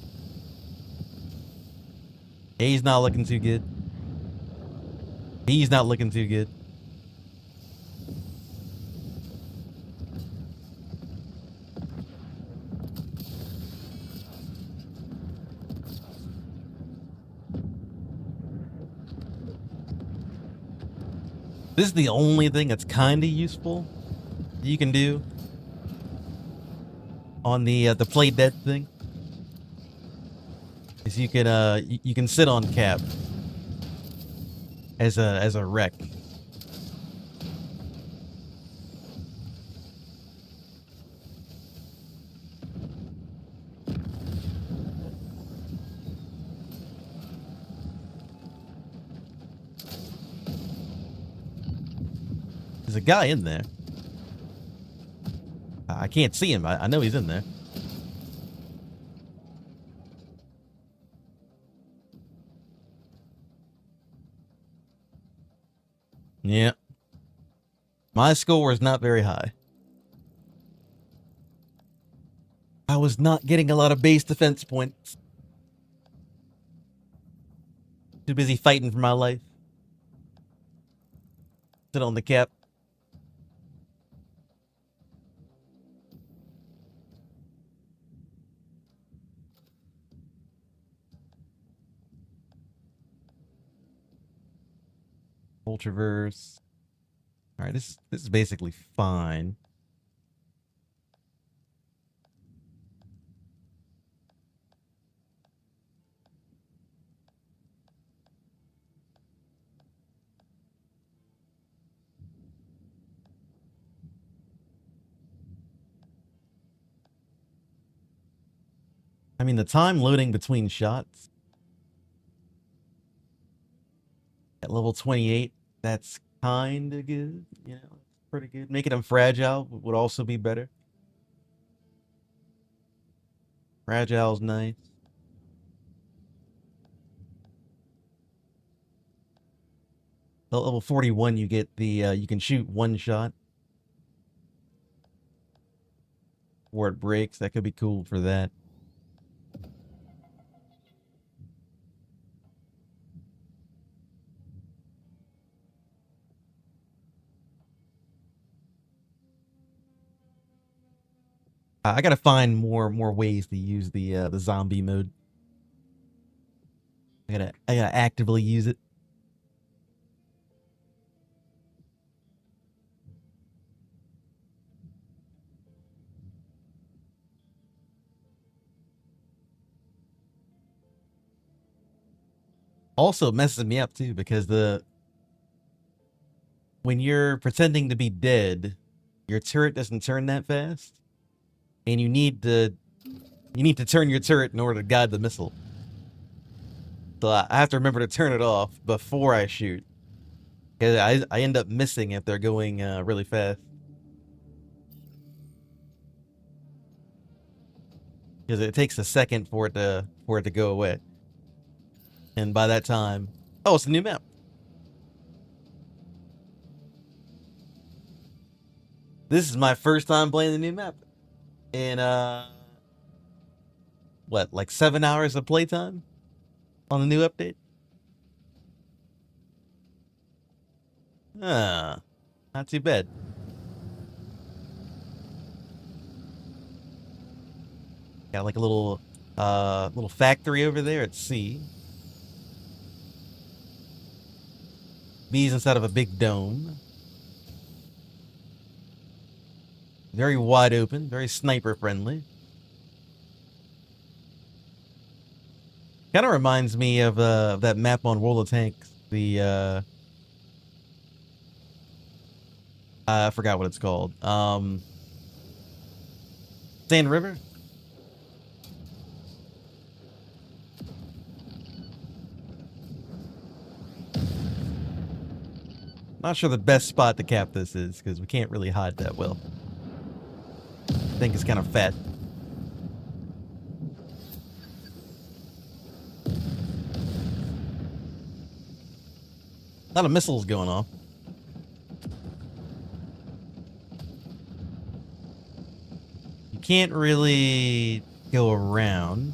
A's not looking too good. B's not looking too good. This is the only thing that's kind of useful you can do on the play dead thing. Is you can sit on cap as a wreck. There's a guy in there. I can't see him. I know he's in there. Yeah. My score is not very high. I was not getting a lot of base defense points. Too busy fighting for my life. Sit on the cap. Ultraverse. All right, this is basically fine. I mean, the time loading between shots at level 28, that's kind of good. You know, pretty good. Making them fragile would also be better. Fragile's nice. At level 41, you get the, you can shoot one shot before it breaks. That could be cool for that. I gotta find more ways to use the zombie mode. I gotta actively use it. Also messes me up too because when you're pretending to be dead, your turret doesn't turn that fast, and you need to turn your turret in order to guide the missile. So I have to remember to turn it off before I shoot, because I end up missing if they're going really fast. Because it takes a second for it to go away, and by that time, oh, it's a new map. This is my first time playing the new map, in what, like 7 hours of playtime on the new update. Ah, not too bad. Got like a little factory over there at C. Bees inside of a big dome. Very wide open, very sniper friendly. Kind of reminds me of that map on World of Tanks. The I forgot what it's called. Sand River. Not sure the best spot to cap this is because we can't really hide that well. I think it's kind of fat. A lot of missiles going off. You can't really go around.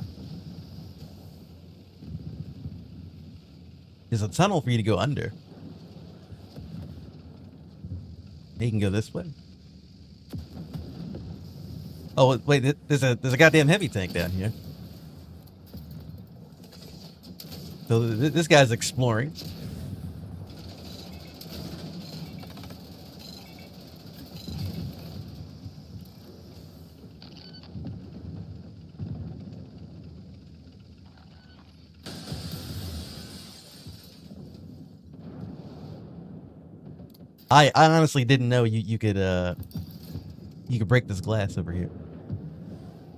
There's a tunnel for you to go under. You can go this way. Oh wait, there's a goddamn heavy tank down here. So this guy's exploring. I honestly didn't know you could break this glass over here.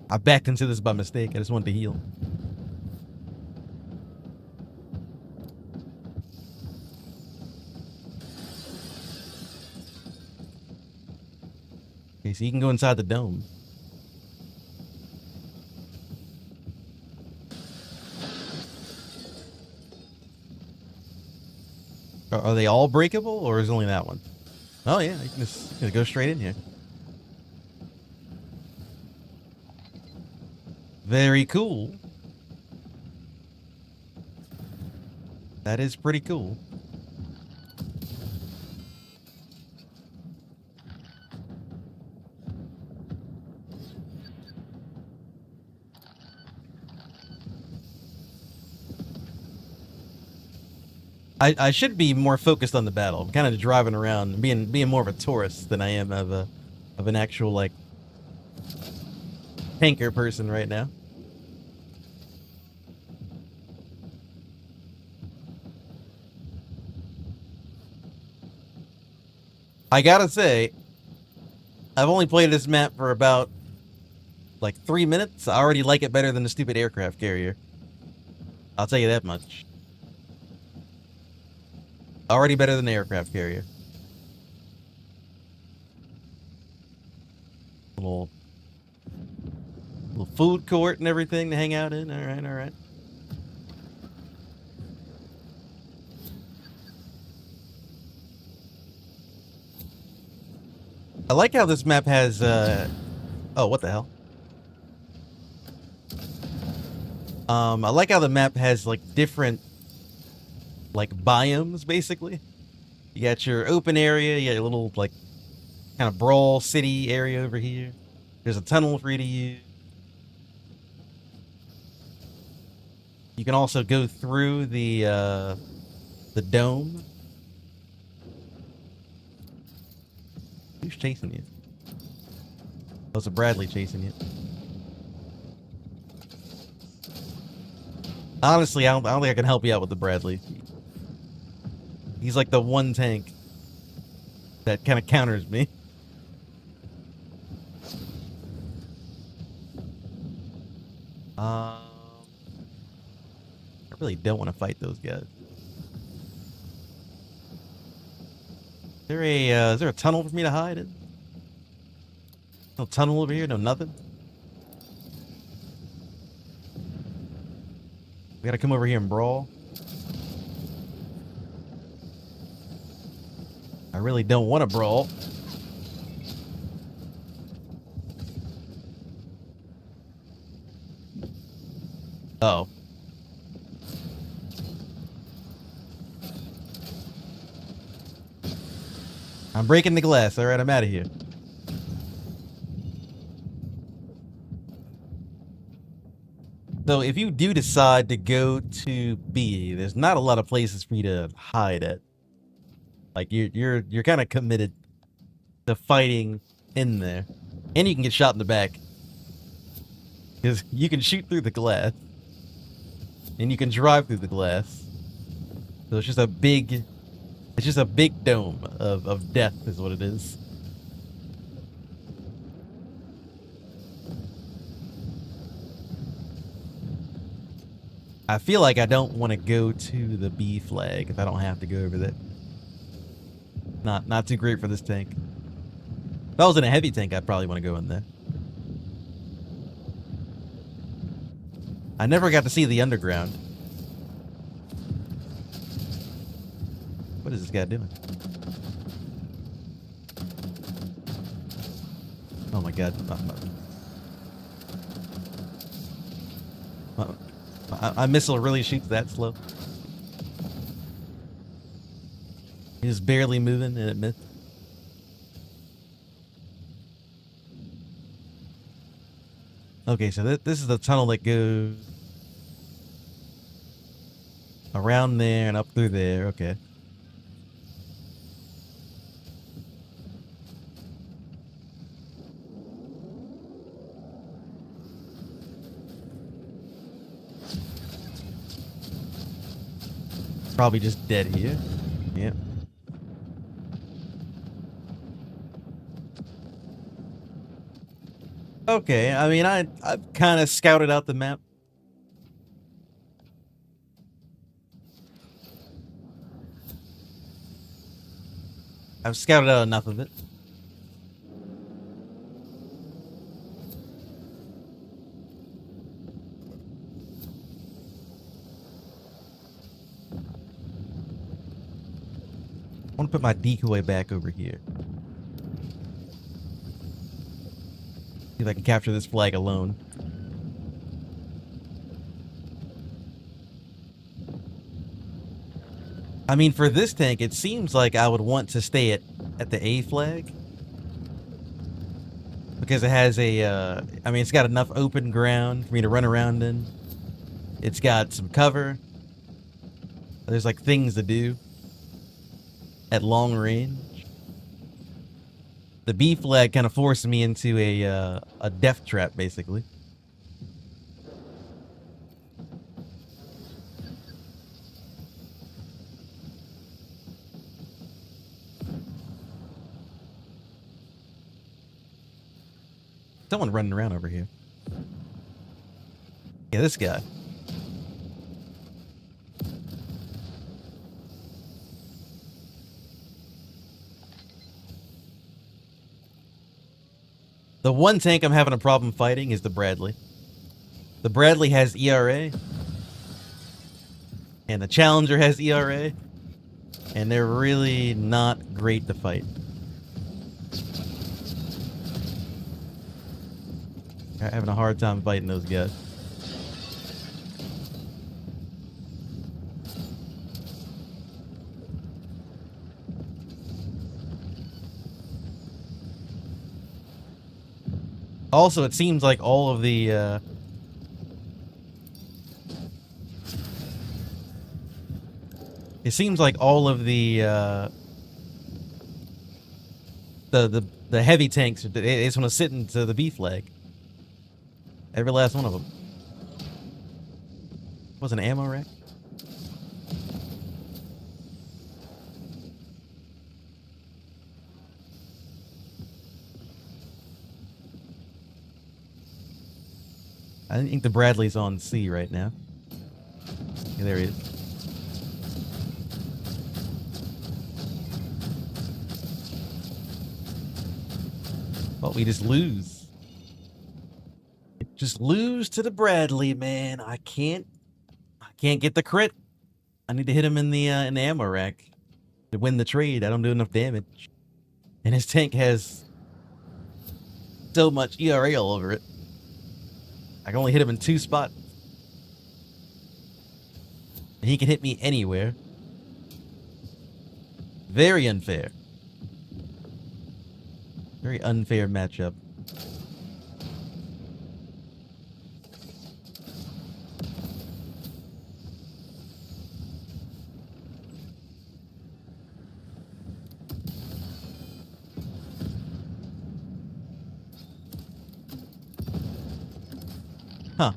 I backed into this by mistake. I just wanted to heal. Okay, so you can go inside the dome. Are they all breakable, or is only that one? Oh yeah, you can just go straight in here. Very cool. That is pretty cool. I should be more focused on the battle. I'm kind of driving around, being more of a tourist than I am of an actual like tanker person right now. I gotta say, I've only played this map for about like 3 minutes, I already like it better than the stupid aircraft carrier. I'll tell you that much. Already better than the aircraft carrier. Little food court and everything to hang out in. All right, all right. I like how this map has, oh, what the hell? I like how the map has, like, different, like, biomes, basically. You got your open area, you got your little, like, kind of brawl city area over here. There's a tunnel for you to use. You can also go through the dome. Who's chasing you? Oh, it's a Bradley chasing you. Honestly, I don't think I can help you out with the Bradley. He's like the one tank that kind of counters me. I really don't want to fight those guys. Is there a tunnel for me to hide in? No tunnel over here, no nothing. We gotta come over here and brawl. I really don't want to brawl. Oh. I'm breaking the glass. All right, I'm out of here. So if you do decide to go to B, there's not a lot of places for you to hide at. Like you're kind of committed to fighting in there, and you can get shot in the back because you can shoot through the glass, and you can drive through the glass. So it's just a big dome of death, is what it is. I feel like I don't want to go to the B flag if I don't have to go over there. Not too great for this tank. If I was in a heavy tank, I'd probably want to go in there. I never got to see the underground. What is this guy doing? Oh my god. My missile really shoots that slow. He's barely moving and it missed. Okay, so this is the tunnel that goes around there and up through there. Okay. Probably just dead here. Yep. Okay, I mean, I've kind of scouted out the map. I've scouted out enough of it. I want to put my decoy back over here. See if I can capture this flag alone. I mean, for this tank, it seems like I would want to stay at the A flag. Because it has a, I mean, it's got enough open ground for me to run around in. It's got some cover. There's like things to do at long range. The B flag kind of forced me into a death trap, basically. Someone running around over here. Yeah, this guy. The one tank I'm having a problem fighting is the Bradley. The Bradley has ERA. And the Challenger has ERA. And they're really not great to fight. I'm having a hard time fighting those guys. Also, it seems like all of the it seems like all of the heavy tanks they just want to sit into the B flag. Every last one of them. Was an ammo rack? I think the Bradley's on C right now. Yeah, there he is. Well, we just lose. Just lose to the Bradley, man. I can't get the crit. I need to hit him in the ammo rack to win the trade. I don't do enough damage. And his tank has so much ERA all over it. I can only hit him in 2 spots. And he can hit me anywhere. Very unfair. Very unfair matchup. Huh.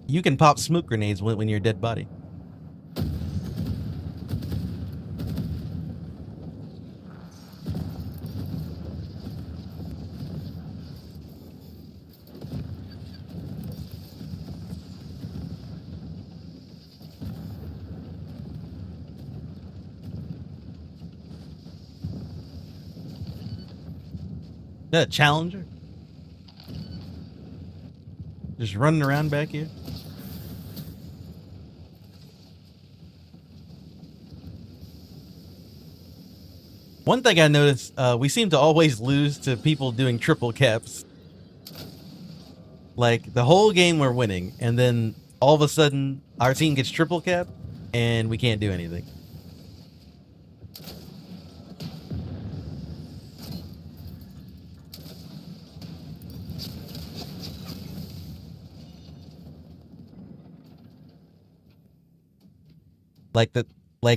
You can pop smoke grenades when you're a dead body. That Challenger? Just running around back here. One thing I noticed, we seem to always lose to people doing triple caps. Like, the whole game we're winning, and then all of a sudden, our team gets triple cap, and we can't do anything.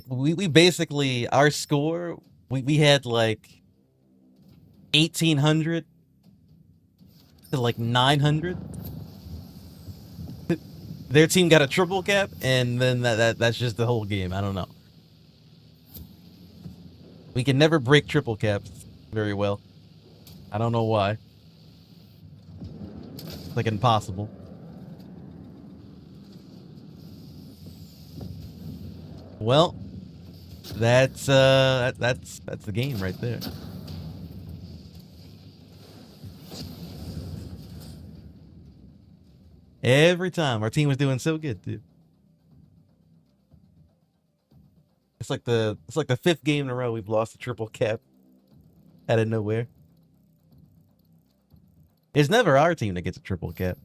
We basically, our score, we had like 1,800 to like 900. Their team got a triple cap, and then that's just the whole game. I don't know. We can never break triple caps very well. I don't know why. It's like impossible. Well, that's the game right there. Every time our team was doing so good, dude. It's like the 5th game in a row we've lost a triple cap out of nowhere. It's never our team that gets a triple cap.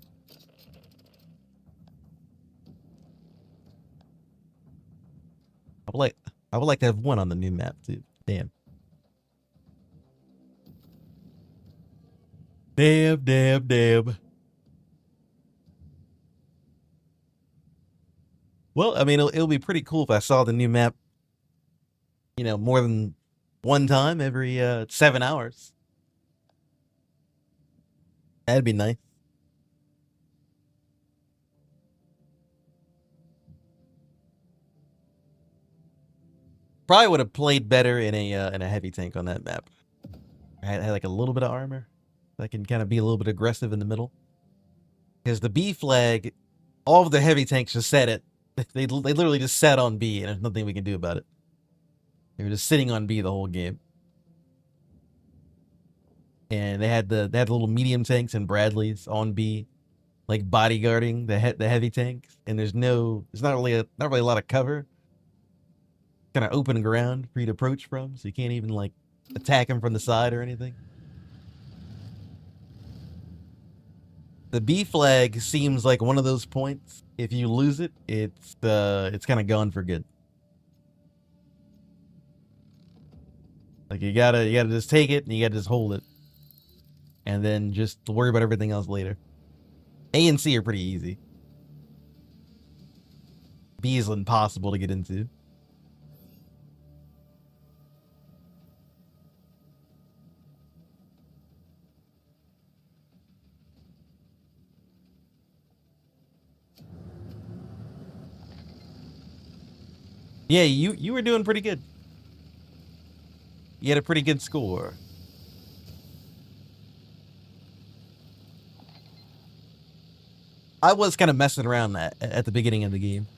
I would like to have one on the new map too. Damn. Damn. Well, I mean, it'll be pretty cool if I saw the new map, you know, more than one time every 7 hours. That'd be nice. Probably would have played better in a heavy tank on that map. I had like a little bit of armor. I can kind of be a little bit aggressive in the middle. Because the B flag, all of the heavy tanks just set it. They literally just sat on B, and there's nothing we can do about it. They were just sitting on B the whole game. And they had the little medium tanks and Bradleys on B, like bodyguarding the heavy tanks. And there's not really a lot of cover, kind of open ground for you to approach from, so you can't even like attack them from the side or anything. The B flag seems like one of those points. If you lose it, it's kind of gone for good. Like you gotta just take it and you gotta just hold it, and then just worry about everything else later. A and C are pretty easy. B is impossible to get into. Yeah, you were doing pretty good. You had a pretty good score. I was kind of messing around at the beginning of the game.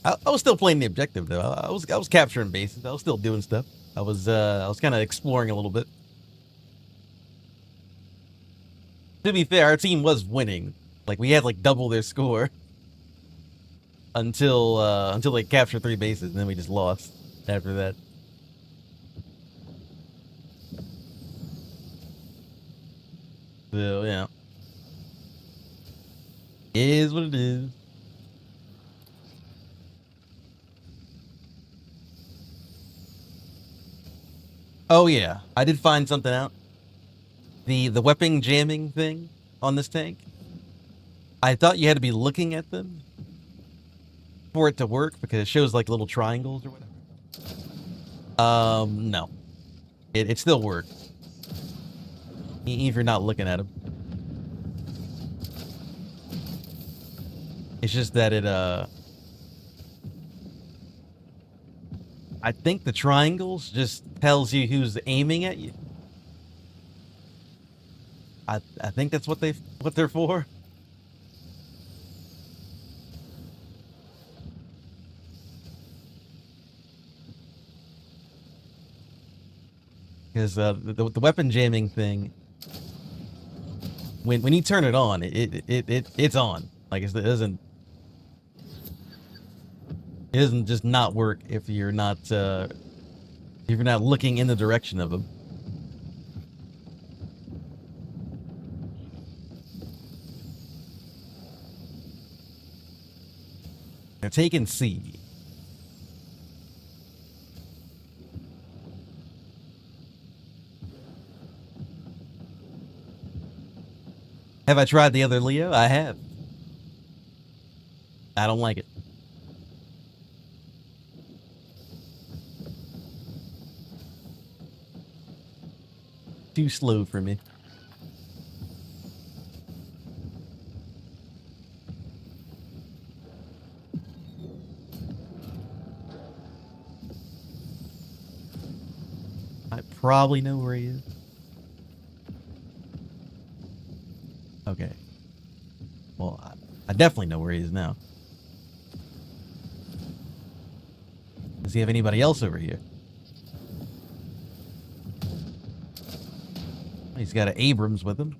I was still playing the objective though. I was capturing bases. I was still doing stuff. I was kind of exploring a little bit. To be fair, our team was winning. Like we had like double their score until they captured 3 bases, and then we just lost after that. So yeah, it is what it is. Oh yeah, I did find something out. The weapon jamming thing on this tank. I thought you had to be looking at them for it to work because it shows like little triangles or whatever. No, it still works if you're not looking at them. It's just that I think the triangles just tells you who's aiming at you. I think that's what they're for. Because the weapon jamming thing, when you turn it on, it's on. Like it doesn't just not work if you're not looking in the direction of them. They're taking C. Have I tried the other Leo? I have. I don't like it. Too slow for me. I probably know where he is. Okay. Well, I definitely know where he is now. Does he have anybody else over here? He's got an Abrams with him.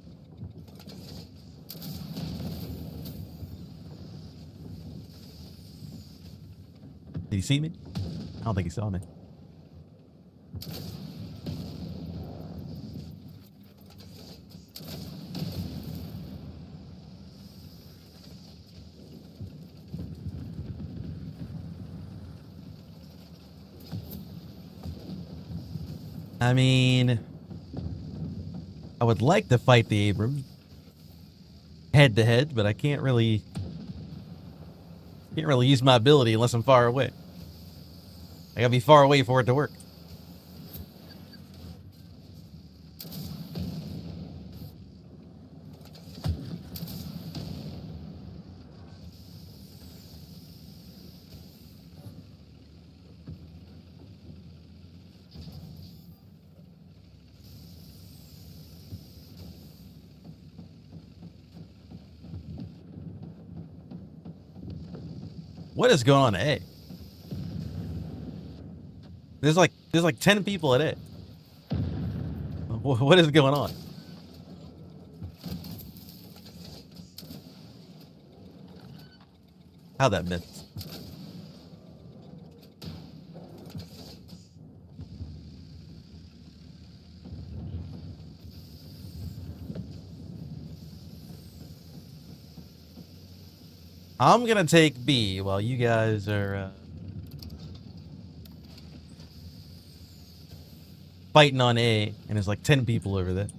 Did he see me? I don't think he saw me. I mean, I would like to fight the Abrams head to head, but I can't really use my ability unless I'm far away. I gotta be far away for it to work. What is going on at A? There's like 10 people at A. What is going on? How'd that miss? I'm gonna take B while you guys are fighting on A, and there's like 10 people over there.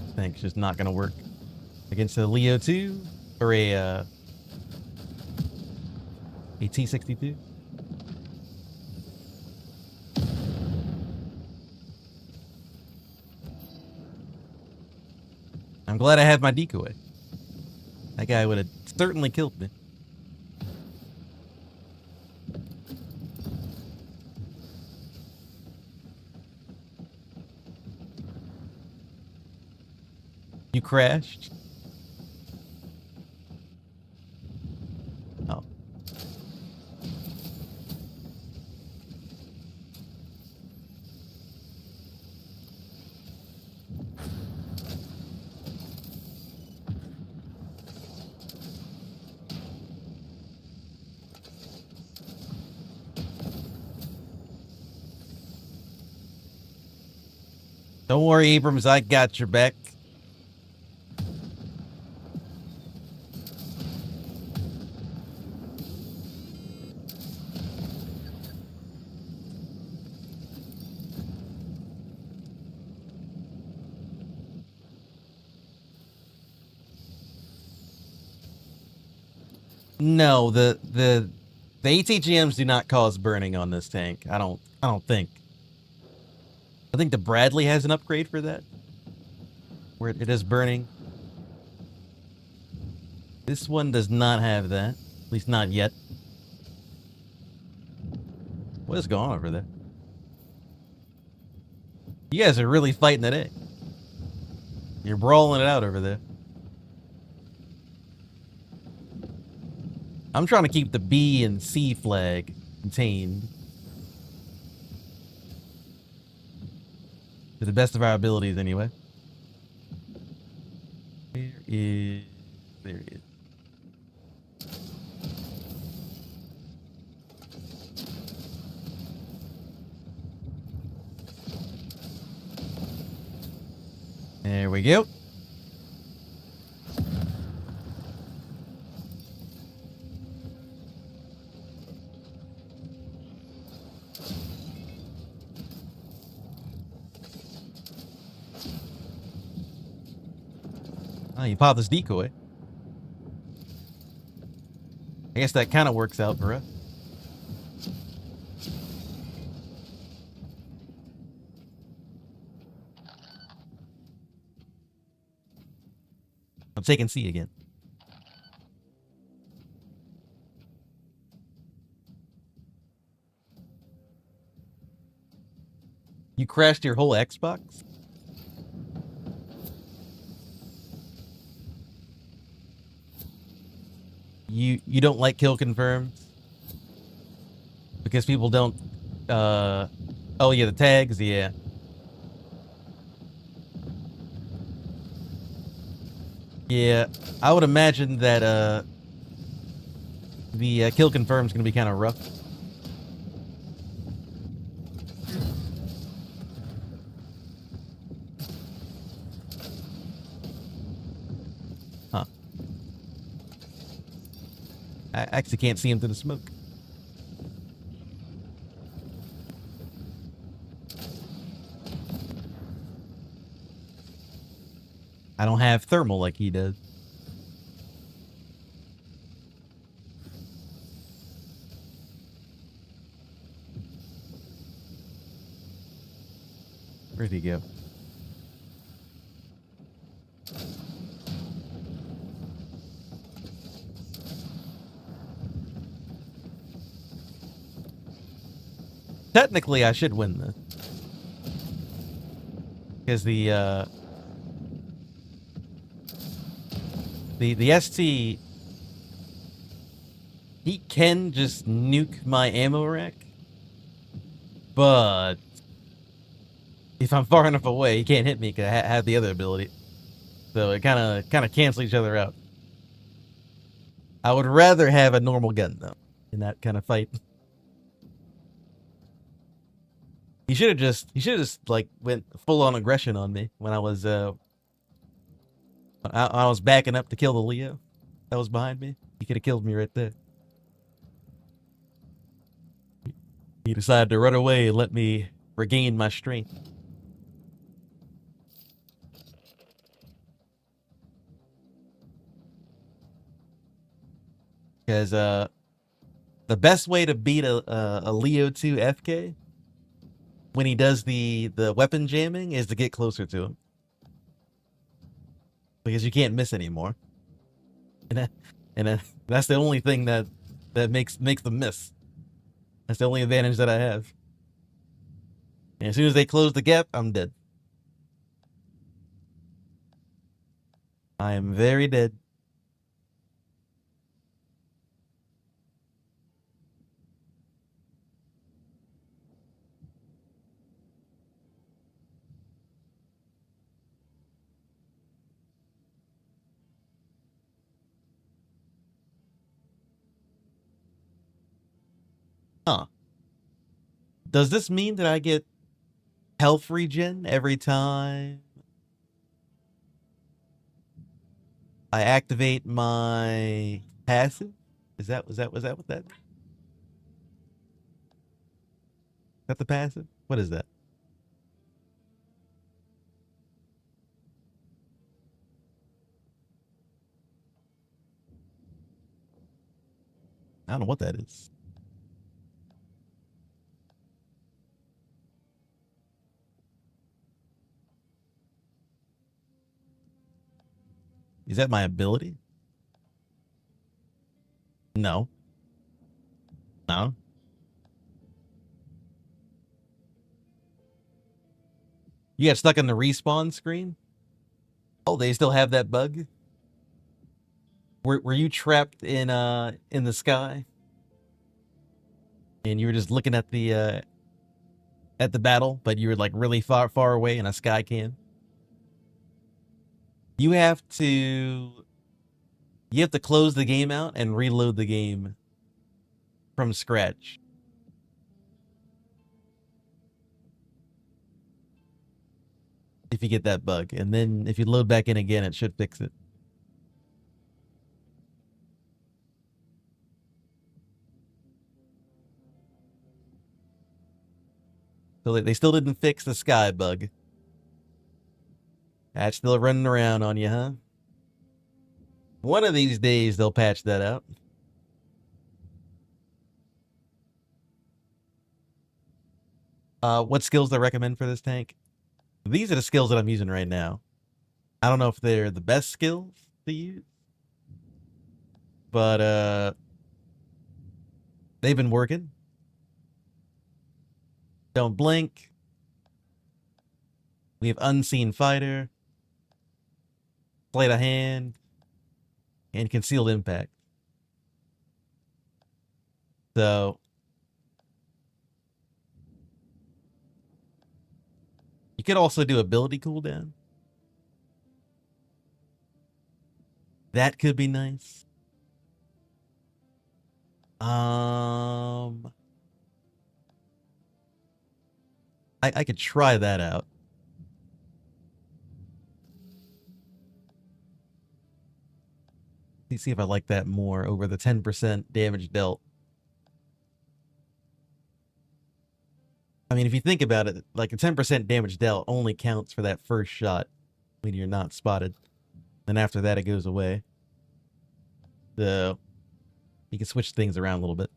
I think it's just not gonna work against a Leo 2 or a T-62. I'm glad I had my decoy. That guy would have certainly killed me. You crashed? Oh. Don't worry, Abrams, I got your back. No, the ATGMs do not cause burning on this tank. I don't think. I think the Bradley has an upgrade for that, where it is burning. This one does not have that, at least not yet. What is going on over there? You guys are really fighting it, eh? You're brawling it out over there. I'm trying to keep the B and C flag contained to the best of our abilities, anyway. There it is. There we go. Oh, you pop this decoy. I guess that kind of works out for us. I'm taking C again. You crashed your whole Xbox? You don't like kill confirms? Because people don't oh yeah, the tags, yeah. Yeah, I would imagine that the kill confirm is gonna be kind of rough. Huh. I actually can't see him through the smoke. I don't have thermal like he does. Where'd he go? Technically, I should win this. Because the The ST, he can just nuke my ammo rack, but if I'm far enough away, he can't hit me because I have the other ability. So it kind of cancel each other out. I would rather have a normal gun though in that kind of fight. He should have just like went full on aggression on me when I was backing up to kill the Leo that was behind me. He could have killed me right there. He decided to run away and let me regain my strength. Because the best way to beat a Leo 2 FK when he does the weapon jamming is to get closer to him. Because you can't miss anymore. And that's the only thing that makes them miss. That's the only advantage that I have. And as soon as they close the gap, I'm dead. I am very dead. Huh. Does this mean that I get health regen every time I activate my passive? Was that what that? Is that the passive? What is that? I don't know what that is. Is that my ability? No. No. You got stuck in the respawn screen? Oh, they still have that bug? Were you trapped in the sky? And you were just looking at the battle, but you were like really far away in a sky cam? You have to close the game out and reload the game from scratch. If you get that bug. And then if you load back in again, it should fix it. So they still didn't fix the sky bug. That's still running around on you, huh? One of these days they'll patch that out. What skills do I recommend for this tank? These are the skills that I'm using right now. I don't know if they're the best skills to use, but they've been working. Don't blink. We have Unseen Fighter, Sleight of Hand, and Concealed Impact. So you could also do ability cooldown. That could be nice. I could try that out. Let's see if I like that more over the 10% damage dealt. I mean, if you think about it, like a 10% damage dealt only counts for that first shot when you're not spotted. Then after that, it goes away. So you can switch things around a little bit.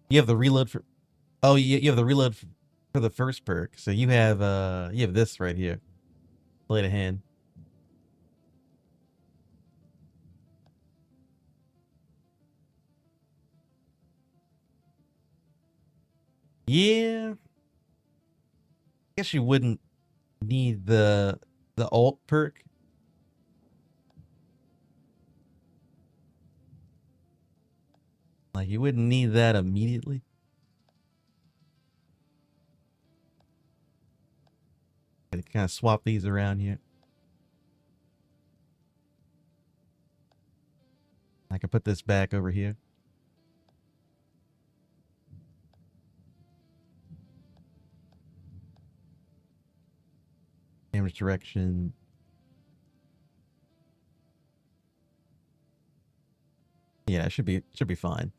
You have the reload for... Oh, you have the reload for the first perk. So you have this right here. Sleight of Hand. Yeah. I guess you wouldn't need the alt perk. Like, you wouldn't need that immediately. Kind of swap these around here. I can put this back over here. Damage direction. Yeah, it should be fine.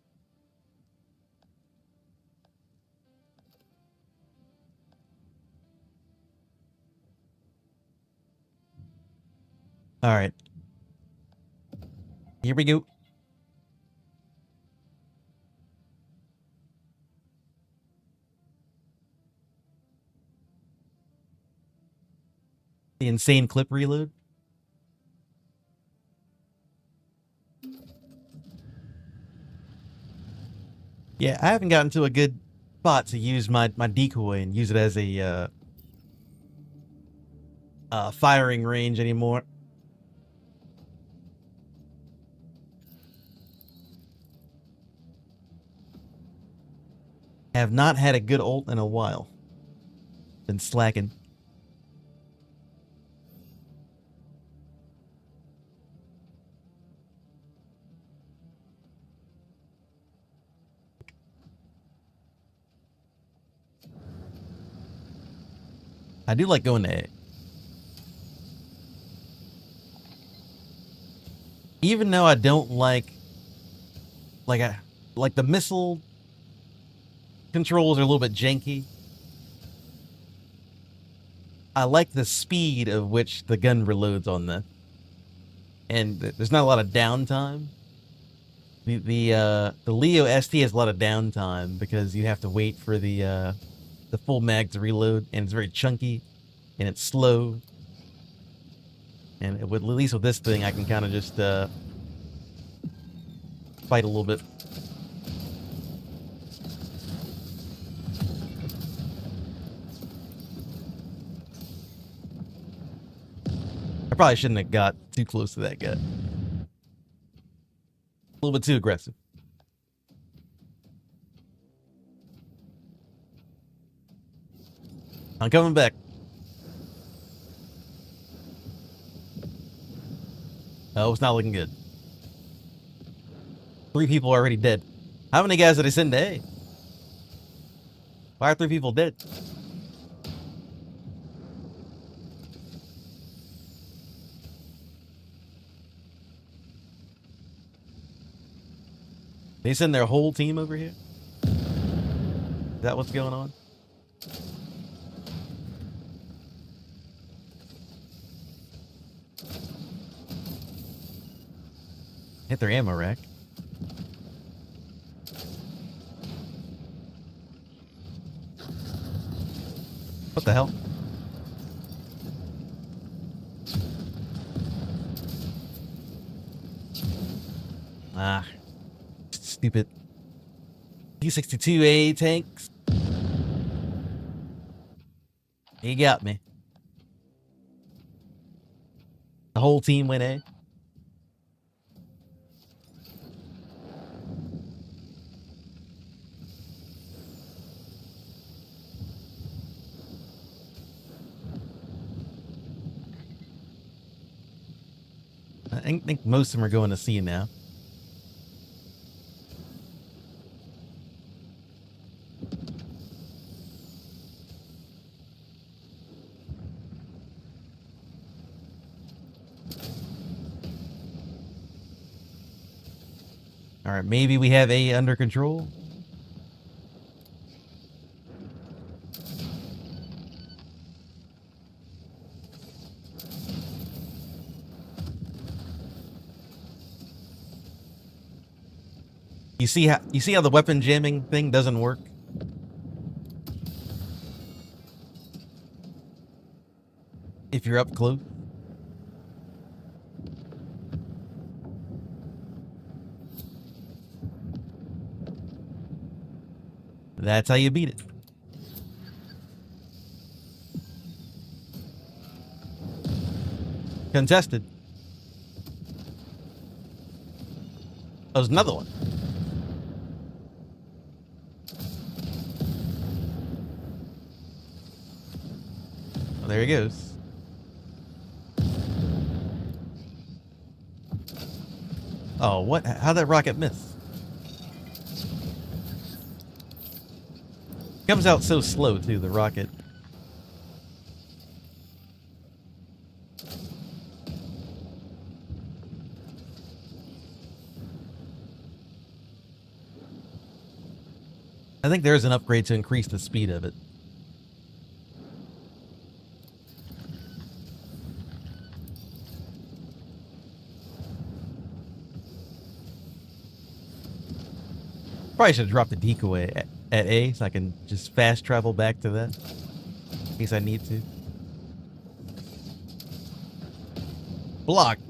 All right. Here we go. The insane clip reload. Yeah, I haven't gotten to a good spot to use my decoy and use it as a firing range anymore. Have not had a good ult in a while. Been slacking. I do like going to A. Even though I don't like the missile controls are a little bit janky. I like the speed of which the gun reloads on this. And there's not a lot of downtime. The Leo ST has a lot of downtime because you have to wait for the full mag to reload, and it's very chunky and it's slow. And at least with this thing, I can kind of just fight a little bit. I probably shouldn't have got too close to that guy. A little bit too aggressive. I'm coming back. Oh, it's not looking good. 3 people are already dead. How many guys did I send to A? Why are 3 people dead? They send their whole team over here? Is that what's going on? Hit their ammo rack. What the hell? Ah. Stupid. T-62A tanks. He got me. The whole team went A. I think most of them are going to C now. All right, maybe we have A under control. You see how the weapon jamming thing doesn't work? If you're up close. That's how you beat it. Contested. Oh, there's another one. Well, there he goes. Oh, what? How'd that rocket miss? Comes out so slow, too, the rocket. I think there's an upgrade to increase the speed of it. Probably should have dropped the decoy at A so I can just fast travel back to that in case I need to. Blocked.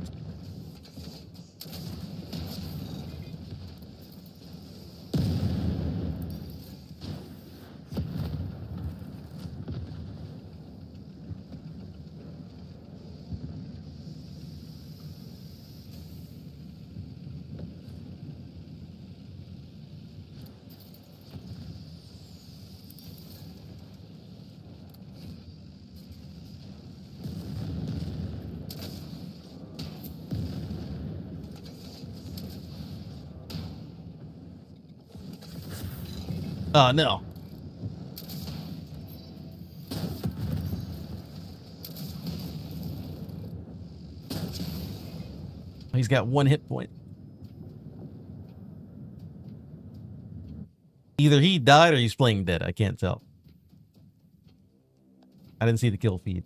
Oh, no. He's got 1 hit point. Either he died or he's playing dead. I can't tell. I didn't see the kill feed.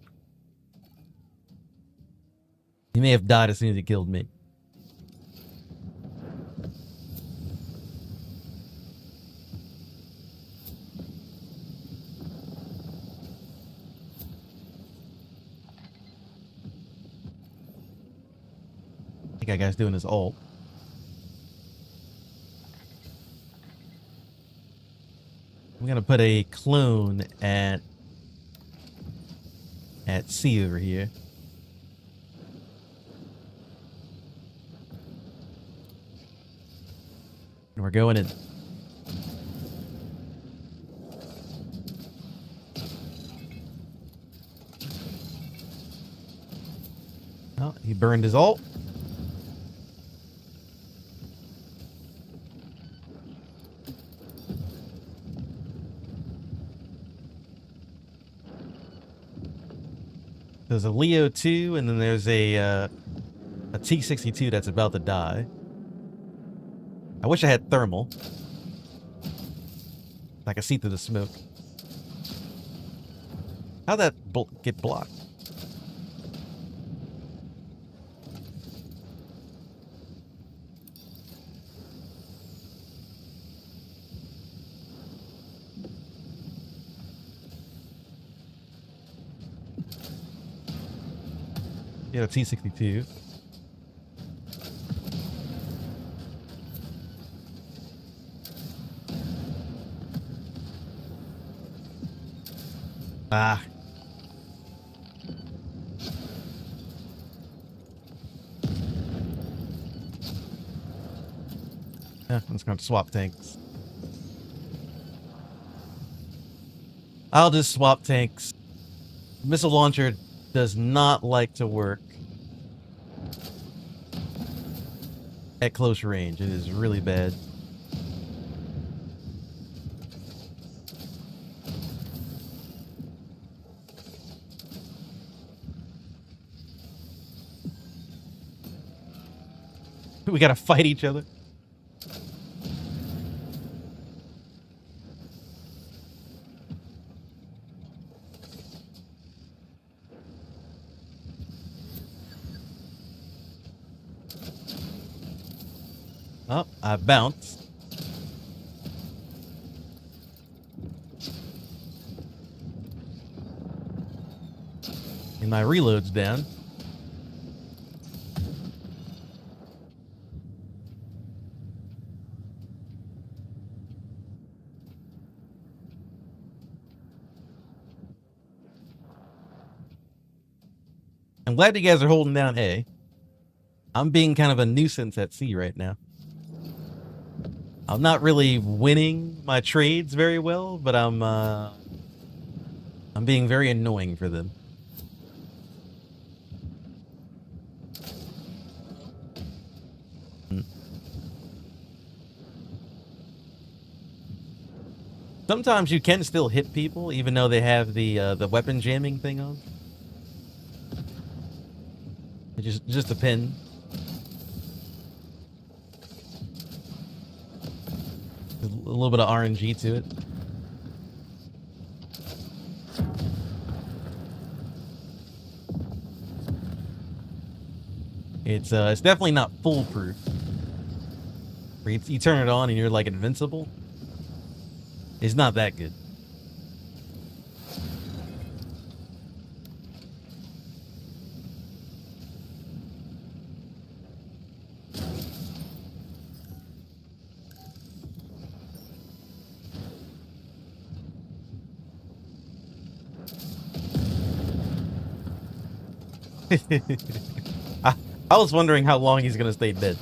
He may have died as soon as he killed me. I think that guy's doing his ult. I'm gonna put a clone at C over here. And we're going in. Oh, he burned his ult. There's a Leo 2, and then there's a T-62 that's about to die. I wish I had thermal. I can see through the smoke. How'd that get blocked? Yeah, T-62. Ah. Yeah, I'm just going to swap tanks. I'll just swap tanks. Missile launcher does not like to work at close range. It is really bad. We gotta fight each other. Oh, I bounced. And my reload's down. I'm glad you guys are holding down A. I'm being kind of a nuisance at C right now. I'm not really winning my trades very well, but I'm being very annoying for them. Sometimes you can still hit people, even though they have the weapon jamming thing on. It just depends. There's a little bit of RNG to it. It's definitely not foolproof. You turn it on and you're like invincible. It's not that good. I was wondering how long he's gonna stay dead.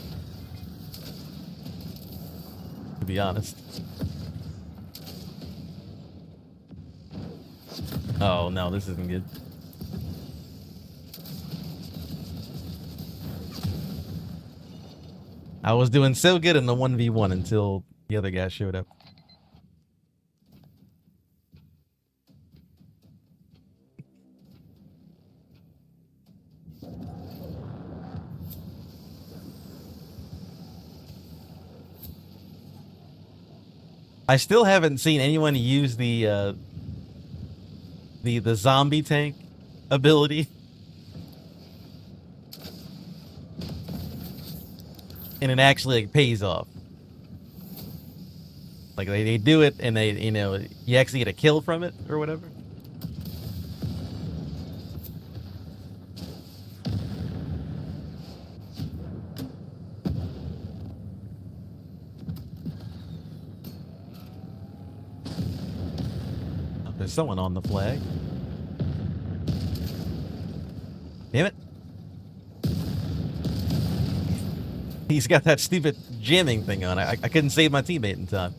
To be honest. Oh no, this isn't good. I was doing so good in the 1v1 until the other guy showed up. I still haven't seen anyone use the zombie tank ability. And it actually like pays off. Like they do it and they, you know, you actually get a kill from it or whatever. Oh, there's someone on the flag. Damn it. He's got that stupid jamming thing on. I couldn't save my teammate in time.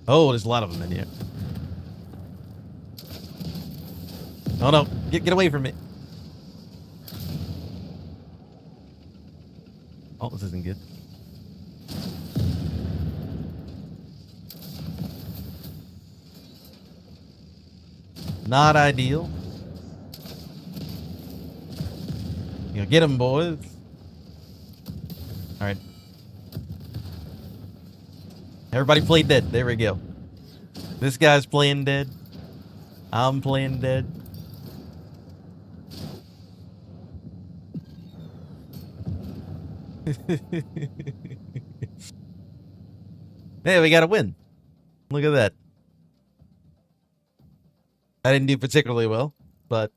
Oh, there's a lot of them in here. Oh no, get away from me. Oh, this isn't good. Not ideal. You know, get them, boys. All right. Everybody play dead. There we go. This guy's playing dead. I'm playing dead. Hey, we got a win. Look at that. I didn't do particularly well, but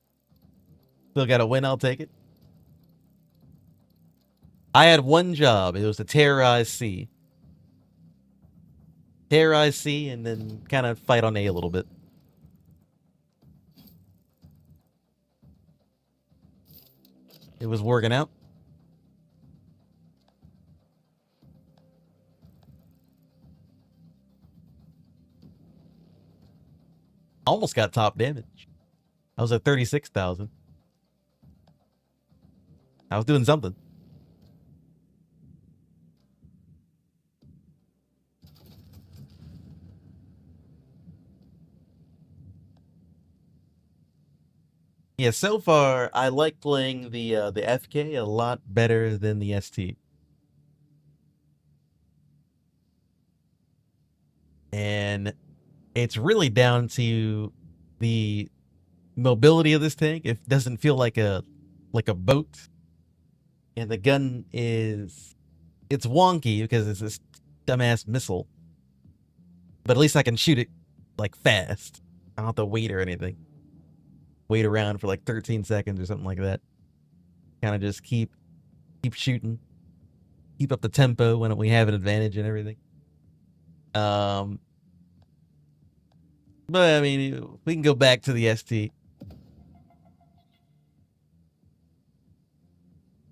still got a win. I'll take it. I had one job. It was to terrorize C. Terrorize C and then kind of fight on A a little bit. It was working out. Almost got top damage. I was at 36,000. I was doing something. Yeah, so far I like playing the FK a lot better than the ST. And it's really down to the mobility of this tank. It doesn't feel like a boat. And the gun it's wonky because it's this dumbass missile. But at least I can shoot it like fast. I don't have to wait or anything. Wait around for like 13 seconds or something like that. Kind of just keep shooting. Keep up the tempo when we have an advantage and everything. But I mean, we can go back to the ST.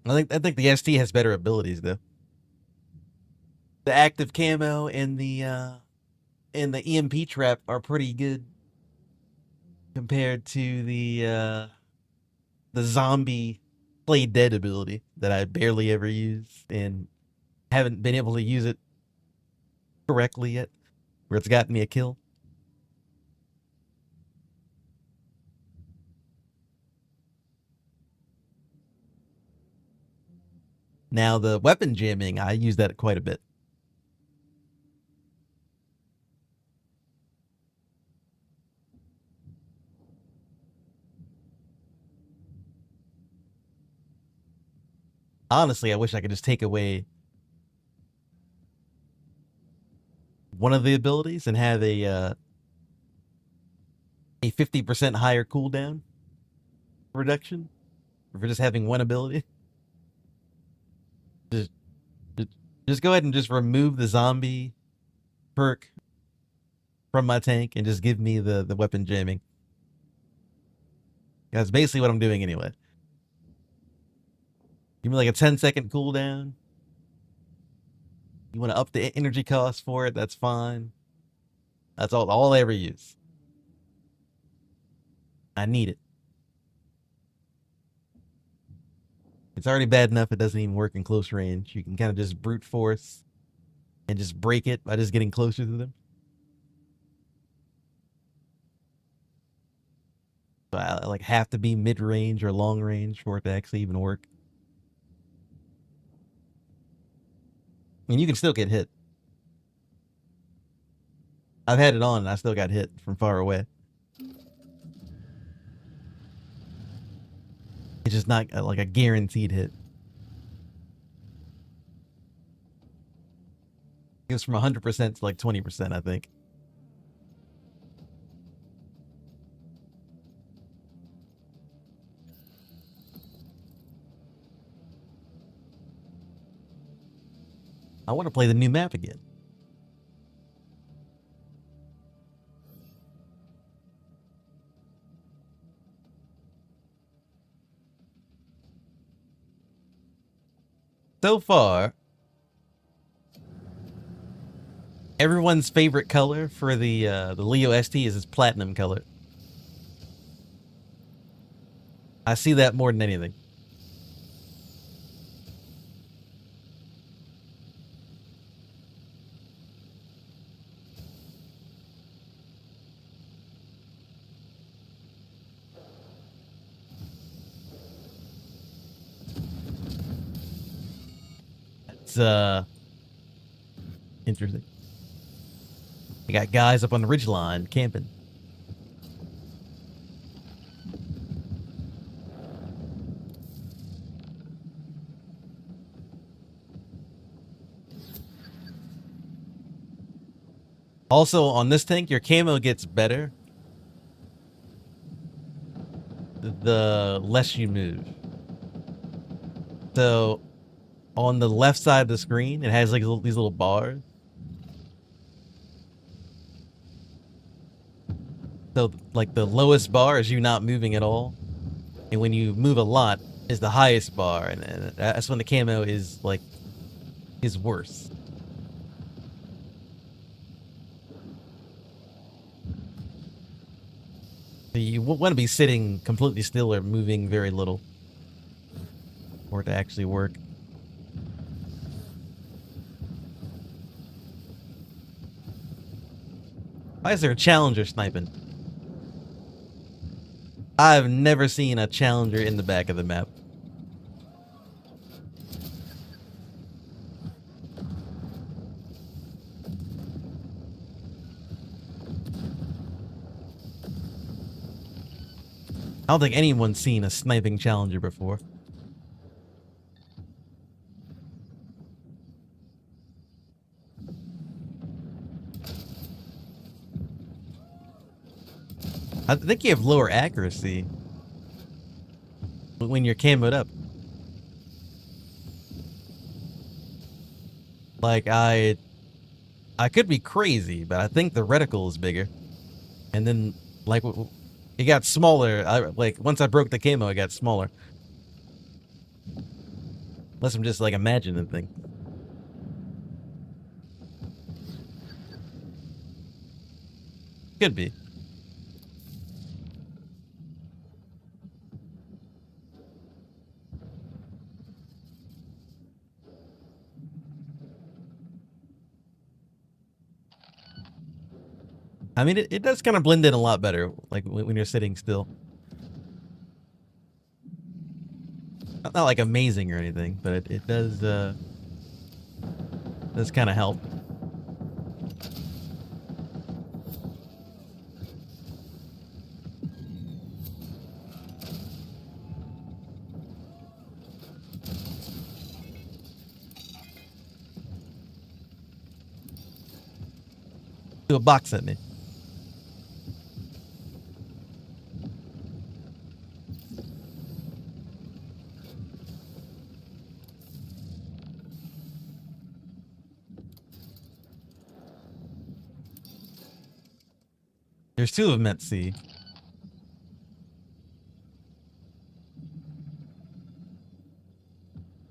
I think the ST has better abilities though. The active camo and the EMP trap are pretty good compared to the zombie play dead ability that I barely ever use and haven't been able to use it correctly yet, where it's gotten me a kill. Now the weapon jamming, I use that quite a bit. Honestly, I wish I could just take away one of the abilities and have a 50% higher cooldown reduction for just having one ability. Just, just go ahead and just remove the zombie perk from my tank and just give me the weapon jamming. That's basically what I'm doing anyway. Give me like a 10-second cooldown. You want to up the energy cost for it? That's fine. That's all I ever use. I need it. It's already bad enough it doesn't even work in close range. You can kind of just brute force and just break it by just getting closer to them. So I like have to be mid-range or long range for it to actually even work. I mean, you can still get hit. I've had it on and I still got hit from far away. It's just not like a guaranteed hit. It goes from 100% to like 20%, I think. I want to play the new map again. So far, everyone's favorite color for the Leo ST is its platinum color. I see that more than anything. It's interesting. You got guys up on the ridgeline camping. Also, on this tank, your camo gets better the less you move. So, on the left side of the screen, it has like these little bars. So, like the lowest bar is you not moving at all, and when you move a lot, is the highest bar, and that's when the camo is like is worse. So you want to be sitting completely still or moving very little for it to actually work. Why is there a challenger sniping? I've never seen a challenger in the back of the map. I don't think anyone's seen a sniping challenger before. I think you have lower accuracy when you're camoed up. Like I could be crazy, but I think the reticle is bigger. And then, like, it got smaller. Like, once I broke the camo, it got smaller. Unless I'm just, like, imagining things. Could be. I mean, it does kind of blend in a lot better, like, when you're sitting still. Not like amazing or anything, but it does kind of help. Do a box at me. There's two of them at sea.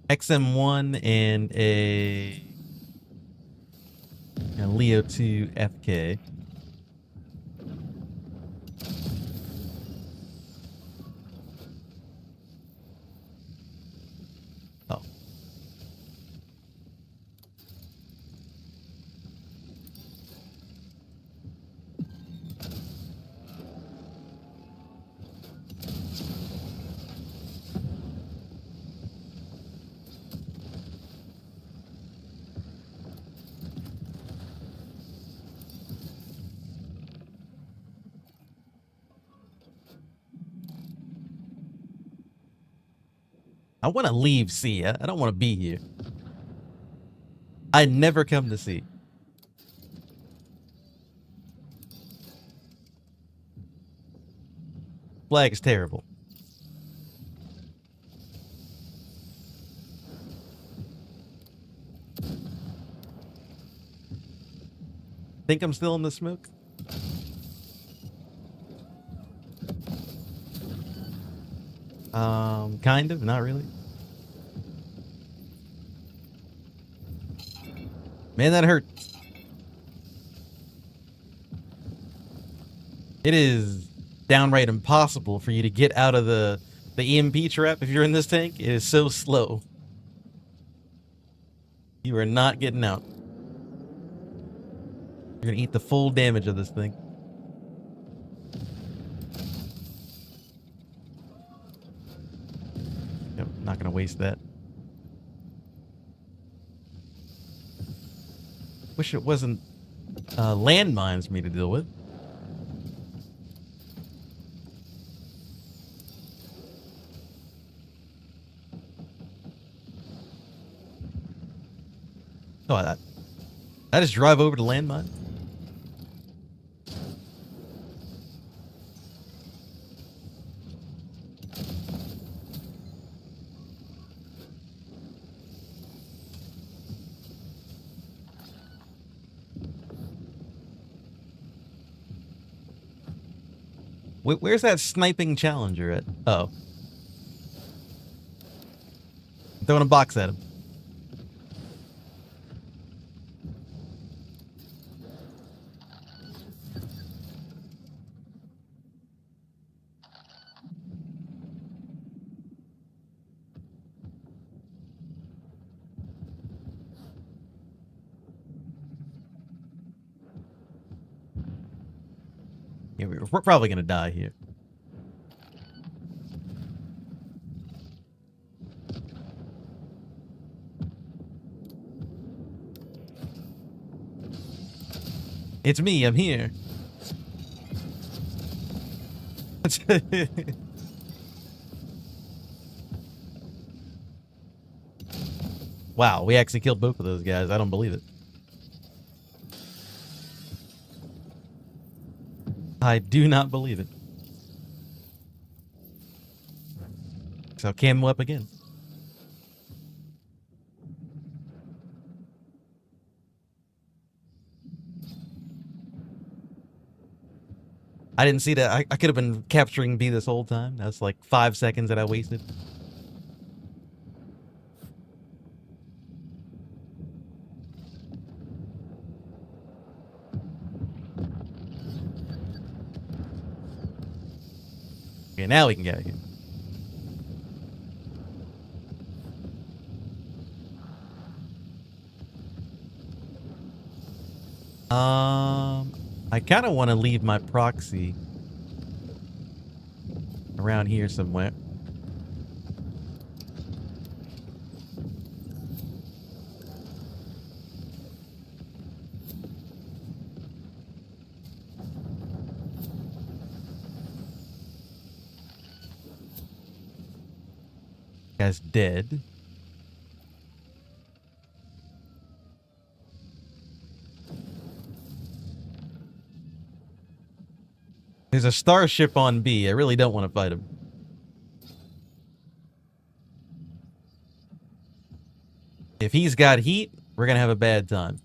XM1 and a Leo 2 FK. Oh. I want to leave sea. I don't want to be here. I never come to sea. Flag is terrible. Think I'm still in the smoke? Kind of, not really. Man, that hurt. It is downright impossible for you to get out of the EMP trap if you're in this tank. It is so slow. You are not getting out. You're gonna eat the full damage of this thing. Yep, not gonna waste that. Wish it wasn't landmines for me to deal with. Oh, I just drive over to landmine. Where's that sniping challenger at? Oh. I'm throwing a box at him. Yeah, we're probably gonna die here. It's me, I'm here. Wow, we actually killed both of those guys. I don't believe it. I do not believe it. So camo up again. I didn't see that. I could have been capturing B this whole time. That's like 5 seconds that I wasted. Okay, now we can get out of here. I kind of want to leave my proxy around here somewhere. Guy's dead. There's a starship on B. I really don't want to fight him. If he's got heat, we're going to have a bad time.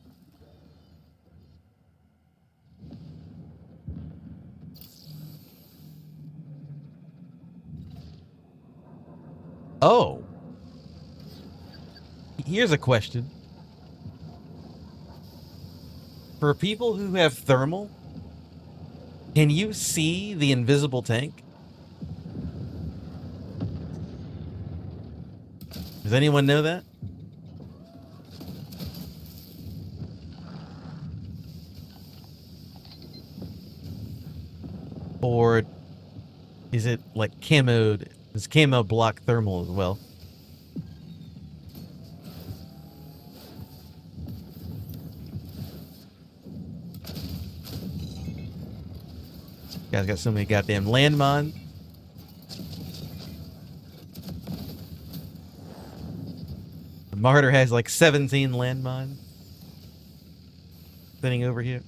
Oh. Here's a question. For people who have thermal, can you see the invisible tank? Does anyone know that? Or is it like camoed? Does camo block thermal as well? Guys got so many goddamn landmines. The Martyr has like 17 landmines sitting over here.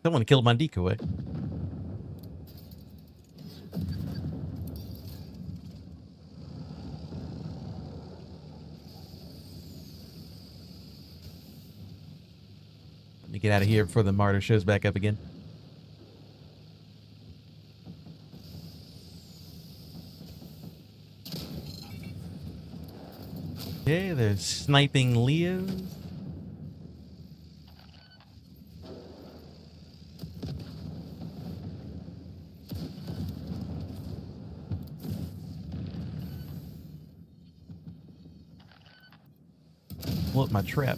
Someone killed my decoy. Let me get out of here before the Martyr shows back up again. Okay, there's sniping Leos. Blow up my trap.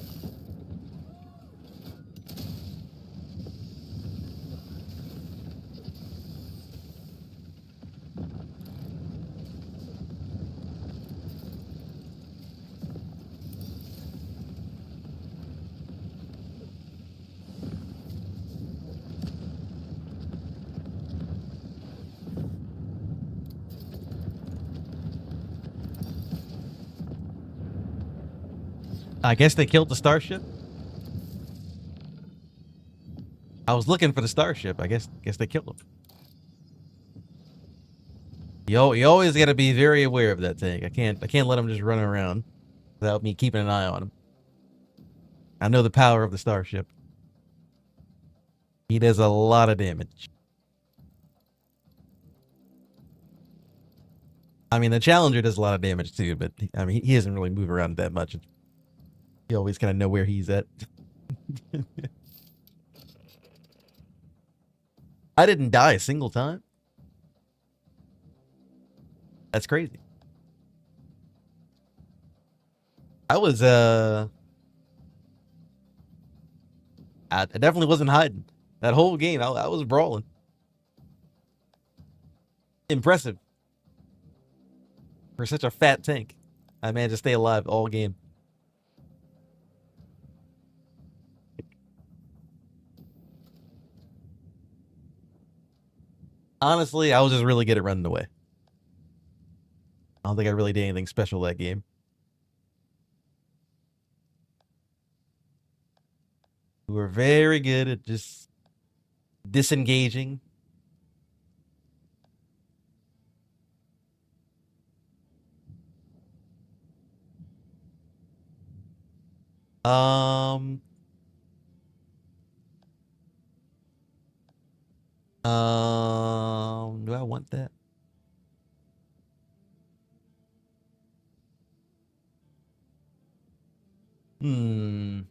I guess they killed the starship. I was looking for the starship. I guess they killed him. You always got to be very aware of that thing. I can't let him just run around without me keeping an eye on him. I know the power of the starship. He does a lot of damage. I mean, the Challenger does a lot of damage too, but I mean, he doesn't really move around that much. You always kind of know where he's at. I didn't die a single time. That's crazy. I was, I definitely wasn't hiding. That whole game, I was brawling. Impressive. For such a fat tank, I managed to stay alive all game. Honestly, I was just really good at running away. I don't think I really did anything special that game. We were very good at just disengaging. Um, do I want that? Hmm.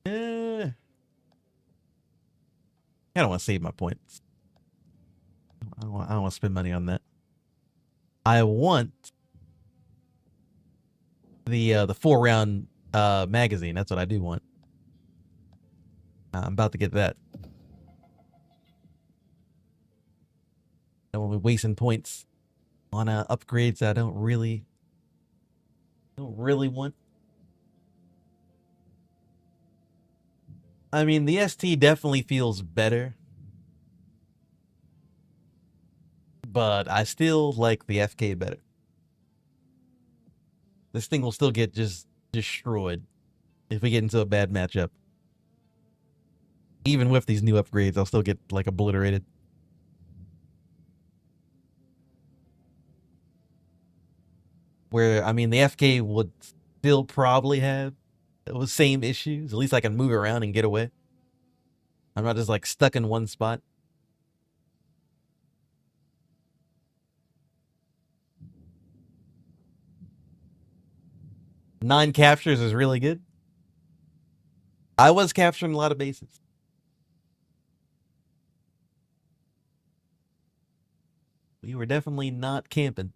Eh, I don't want to save my points. I don't want to spend money on that. I want the 4-round magazine. That's what I do want. I'm about to get that. I don't want to be wasting points on upgrades that I don't really want. I mean, the ST definitely feels better, but I still like the FK better. This thing will still get just destroyed if we get into a bad matchup. Even with these new upgrades, I'll still get like obliterated. Where, I mean, the FK would still probably have those same issues. At least I can move around and get away. I'm not just like stuck in one spot. 9 captures is really good. I was capturing a lot of bases. We were definitely not camping.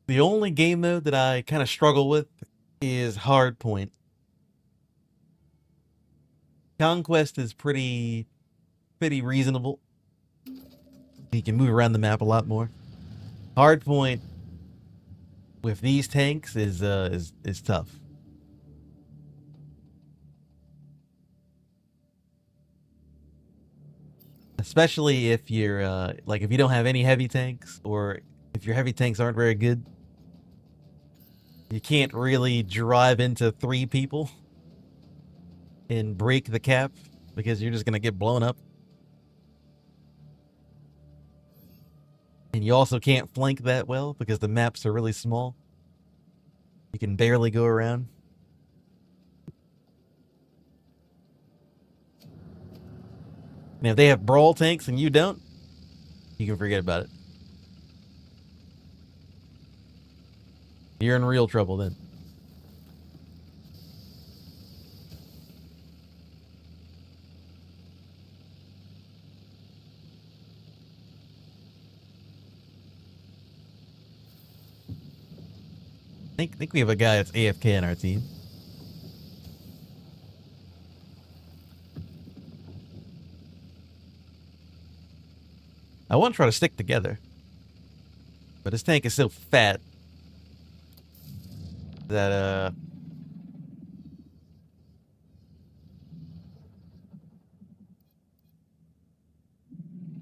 The only game mode that I kind of struggle with is Hardpoint. Conquest is pretty reasonable. You can move around the map a lot more. Hardpoint with these tanks is tough. Especially if you're like if you don't have any heavy tanks, or if your heavy tanks aren't very good. You can't really drive into 3 people and break the cap because you're just gonna get blown up. And you also can't flank that well because the maps are really small. You can barely go around. And if they have brawl tanks and you don't, you can forget about it. You're in real trouble then. I think we have a guy that's AFK on our team. I want to try to stick together, but this tank is so fat that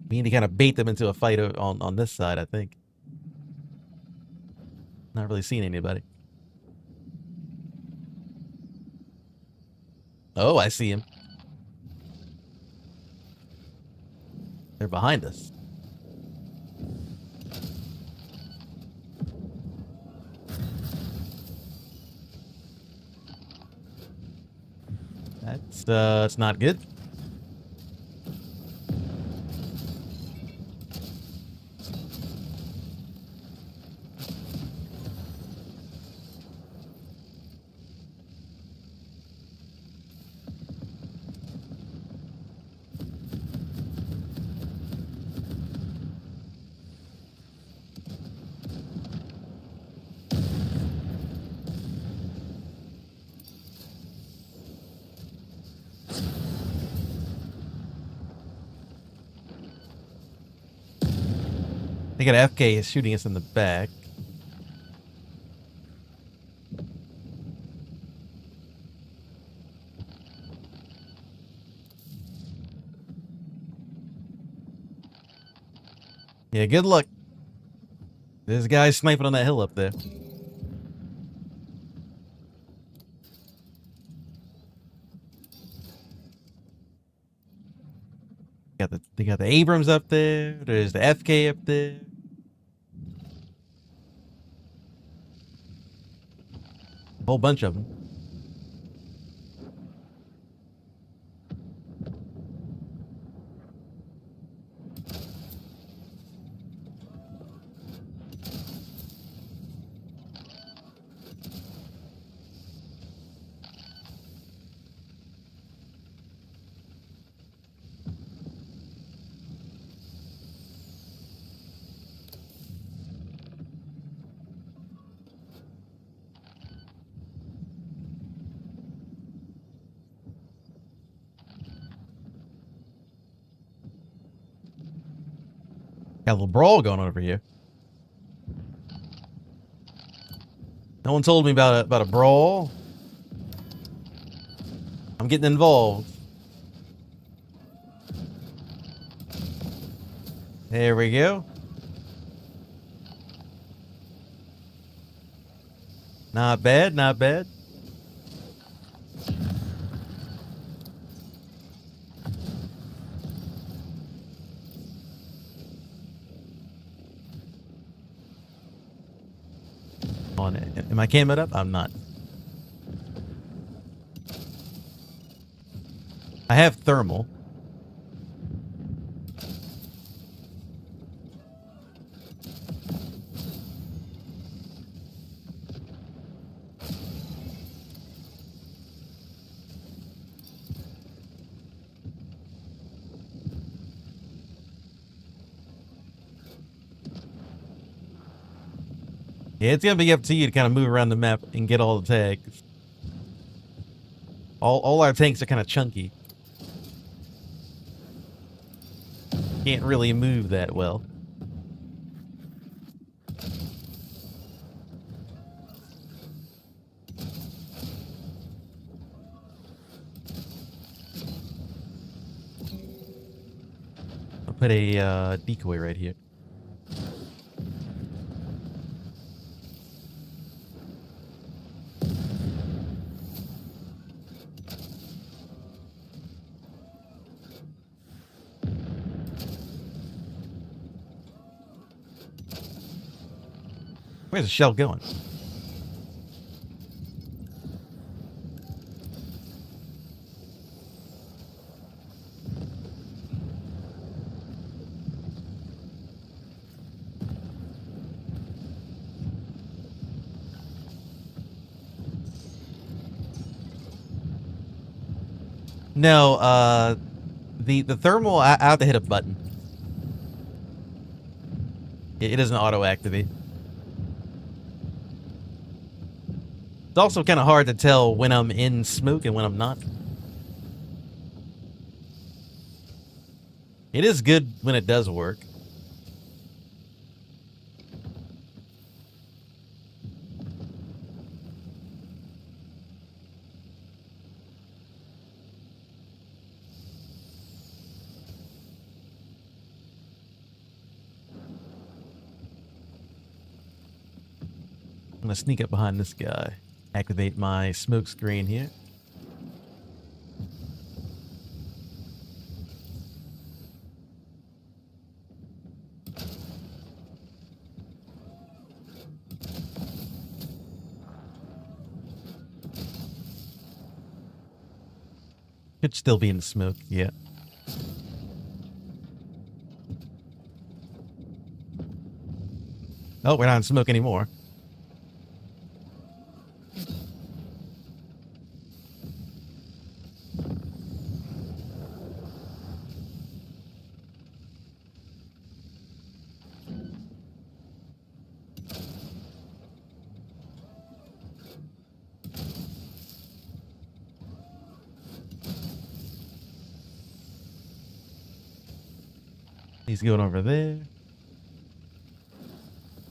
we need to kind of bait them into a fight on this side, I think. Not really seeing anybody. Oh, I see him. They're behind us. That's not good. They got FK is shooting us in the back. Yeah, good luck. This guy's sniping on that hill up there. They got the Abrams up there. There's the FK up there. A whole bunch of them. Got a little brawl going on over here. No one told me about a brawl. I'm getting involved. There we go. Not bad, not bad. On it. Am I camming up? I'm not. I have thermal. Yeah, it's gonna be up to you to kind of move around the map and get all the tags. All our tanks are kind of chunky. Can't really move that well. I'll put a decoy right here. Where's the shell going? No, the thermal, I have to hit a button. It doesn't auto-activate. It's also kind of hard to tell when I'm in smoke and when I'm not. It is good when it does work. I'm gonna sneak up behind this guy. Activate my smoke screen here. Could still be in the smoke, yeah. Oh, we're not in smoke anymore. He's going over there.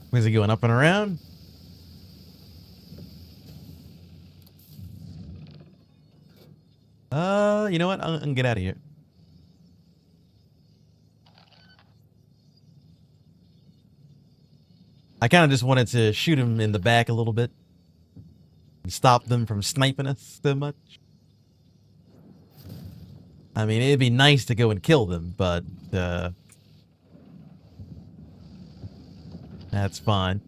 Where's he going? Up and around? You know what? I'm gonna get out of here. I kind of just wanted to shoot him in the back a little bit and stop them from sniping us so much. I mean, it'd be nice to go and kill them, but that's fine.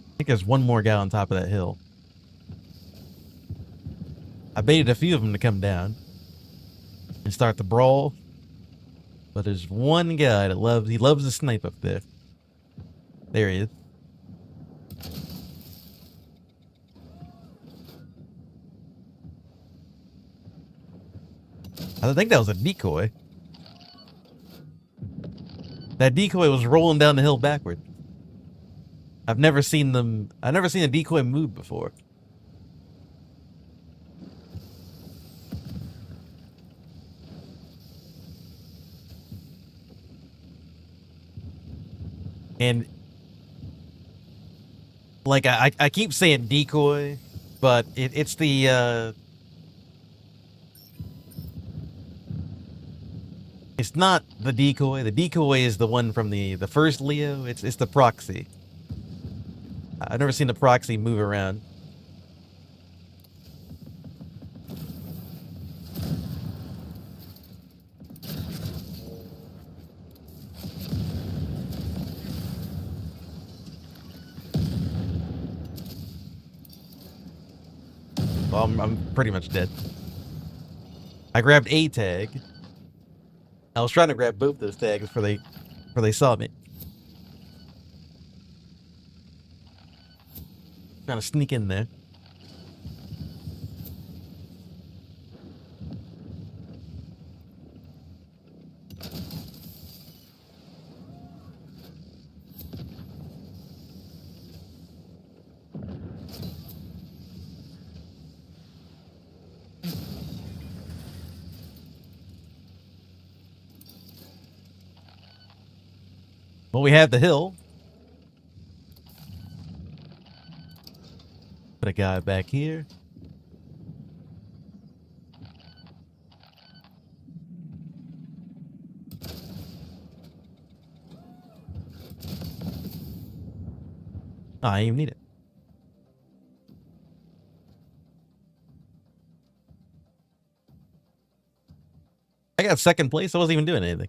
I think there's one more guy on top of that hill. I baited a few of them to come down and start the brawl, but there's one guy that loves to snipe up there. There he is. I think that was a decoy. That decoy was rolling down the hill backward. I've never seen a decoy move before. And like I keep saying decoy, but it's the it's not the decoy. The decoy is the one from the first Leo. It's the proxy. I've never seen the proxy move around. Well, I'm pretty much dead. I grabbed a tag. I was trying to grab both those tags before they saw me. Trying to sneak in there. Well, we have the hill. Put a guy back here. Oh, I didn't even need it. I got second place. I wasn't even doing anything.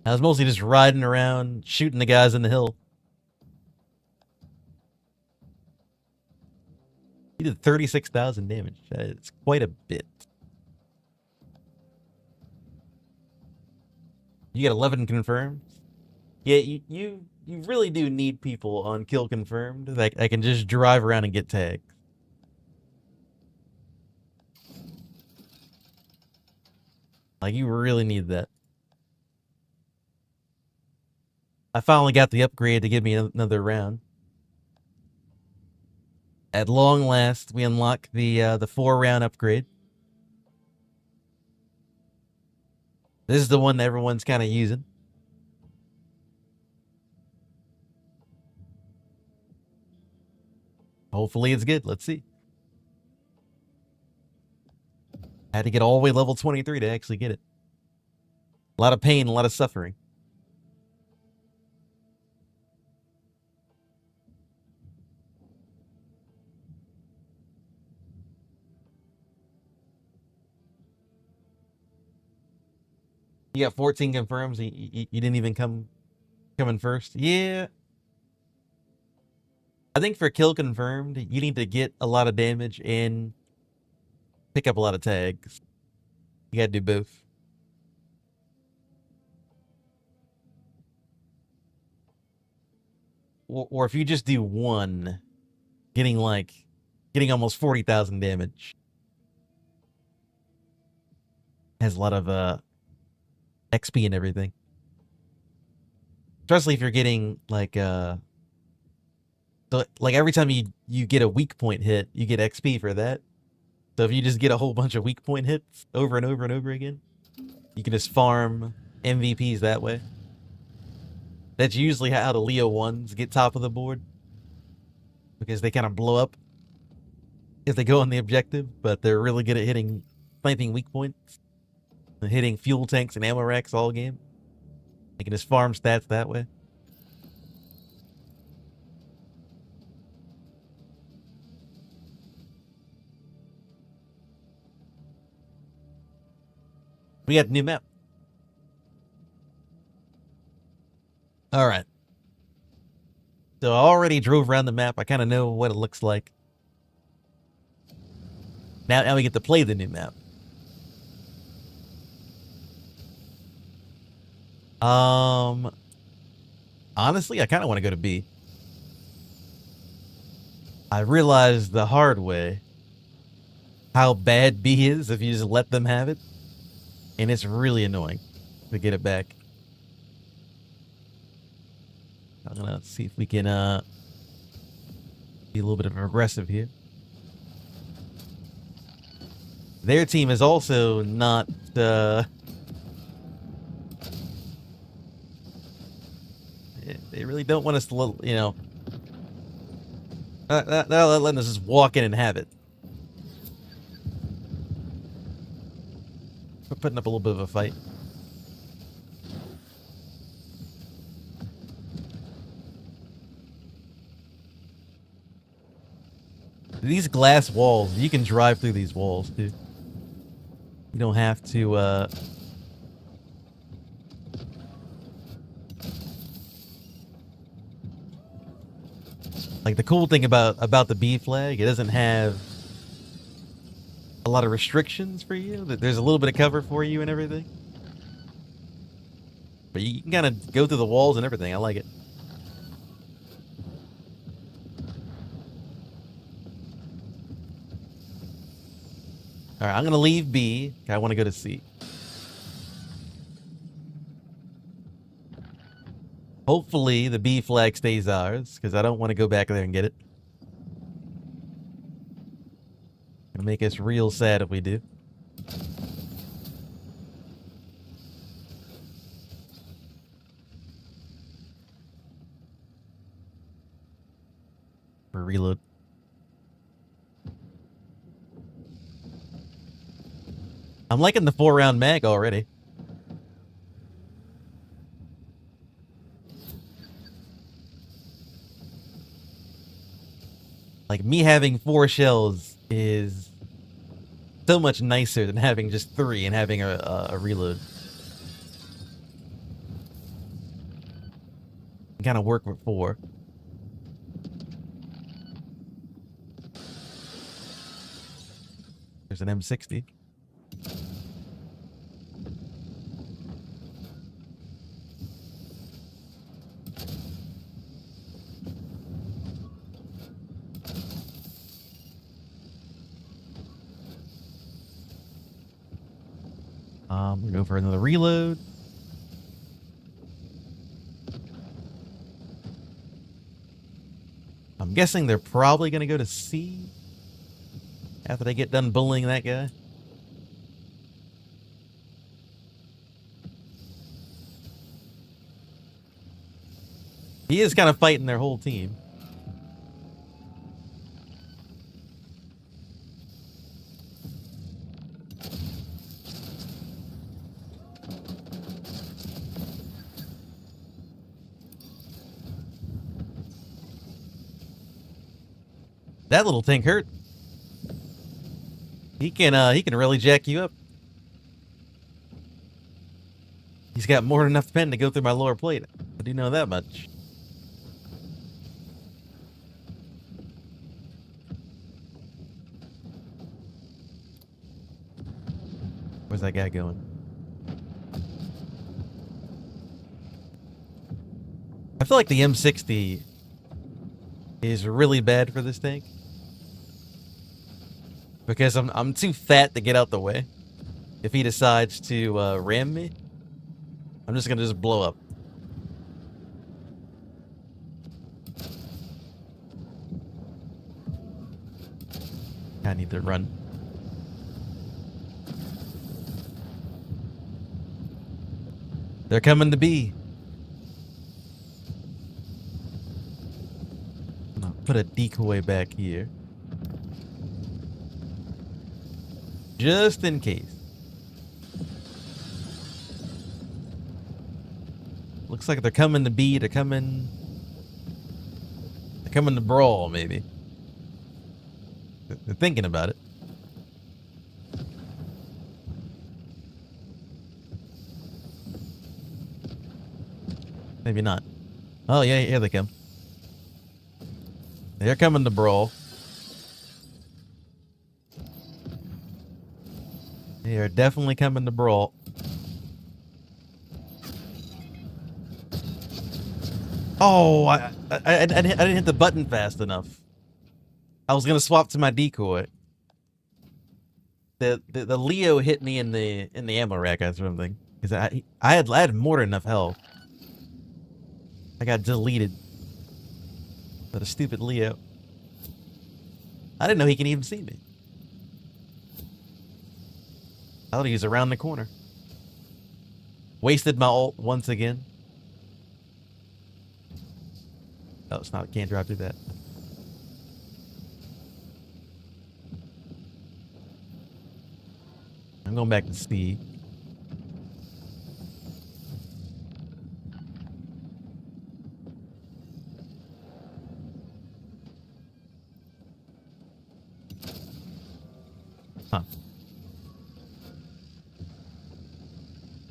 I was mostly just riding around, shooting the guys in the hill. He did 36,000 damage. It's quite a bit. You get 11 confirmed. Yeah, you really do need people on kill confirmed that I can just drive around and get tagged. Like, you really need that. I finally got the upgrade to give me another round. At long last, we unlock the 4-round upgrade. This is the one that everyone's kind of using. Hopefully it's good. Let's see. I had to get all the way level 23 to actually get it. A lot of pain, a lot of suffering. You got 14 confirms. You didn't even come in first. Yeah. I think for kill confirmed, you need to get a lot of damage and pick up a lot of tags. You gotta do both. Or if you just do one, getting almost 40,000 damage has a lot of XP and everything. Especially if you're getting like every time you get a weak point hit, you get XP for that. So if you just get a whole bunch of weak point hits over and over and over again, you can just farm MVPs that way. That's usually how the Leo 1s get top of the board, because they kind of blow up if they go on the objective, but they're really good at hitting, sniping weak points, and hitting fuel tanks and ammo racks all game. They can just farm stats that way. We got a new map. All right. So I already drove around the map. I kind of know what it looks like. Now we get to play the new map. Honestly, I kind of want to go to B. I realized the hard way how bad B is if you just let them have it. And it's really annoying to get it back. I'm gonna see if we can be a little bit of aggressive here. Their team is also not they really don't want us to, you know, they're letting us just walk in and have it. We're putting up a little bit of a fight. These glass walls, you can drive through these walls, too. You don't have to, like, the cool thing about the B flag, it doesn't have a lot of restrictions for you. There's a little bit of cover for you and everything. But you can kind of go through the walls and everything. I like it. All right, I'm going to leave B. I want to go to C. Hopefully the B flag stays ours, because I don't want to go back there and get it. It'll make us real sad if we do. For reload. I'm liking the 4-round mag already. Like, me having 4 shells is so much nicer than having just 3 and having a reload. Kind of work with 4. There's an M60. We're going for another reload. I'm guessing they're probably going to go to C after they get done bullying that guy. He is kind of fighting their whole team. That little tank hurt. He can really jack you up. He's got more than enough pen to go through my lower plate. I do know that much. Where's that guy going? I feel like the M60 is really bad for this tank. Because I'm too fat to get out the way. If he decides to ram me, I'm just gonna blow up. I need to run. They're coming to B. I'm gonna put a decoy back here. Just in case. Looks like they're coming to B. They're coming to brawl, maybe. They're thinking about it. Maybe not. Oh, yeah, here they come. They're coming to brawl. They are definitely coming to brawl. Oh, I didn't hit the button fast enough. I was gonna swap to my decoy. The Leo hit me in the ammo rack or something. Because I had more than enough health. I got deleted. But a stupid Leo. I didn't know he can even see me. I thought he was around the corner. Wasted my ult once again. Oh, it's not. Can't drive through that. I'm going back to C. Huh.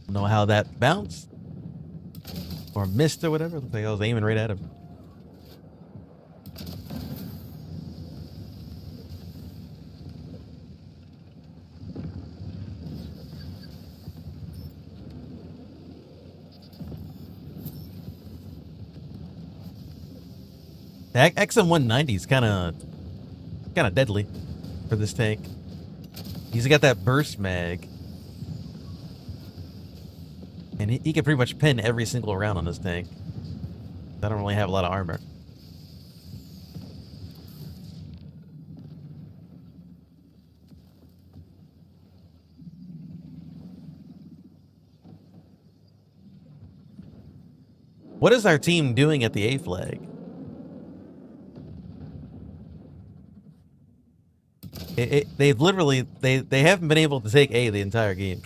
Don't know how that bounced. Or missed or whatever. Looks like I was aiming right at him. The XM190 is kind of deadly for this tank. He's got that burst mag. And he can pretty much pin every single round on this tank. I don't really have a lot of armor. What is our team doing at the A flag? They've literally, they haven't been able to take A the entire game.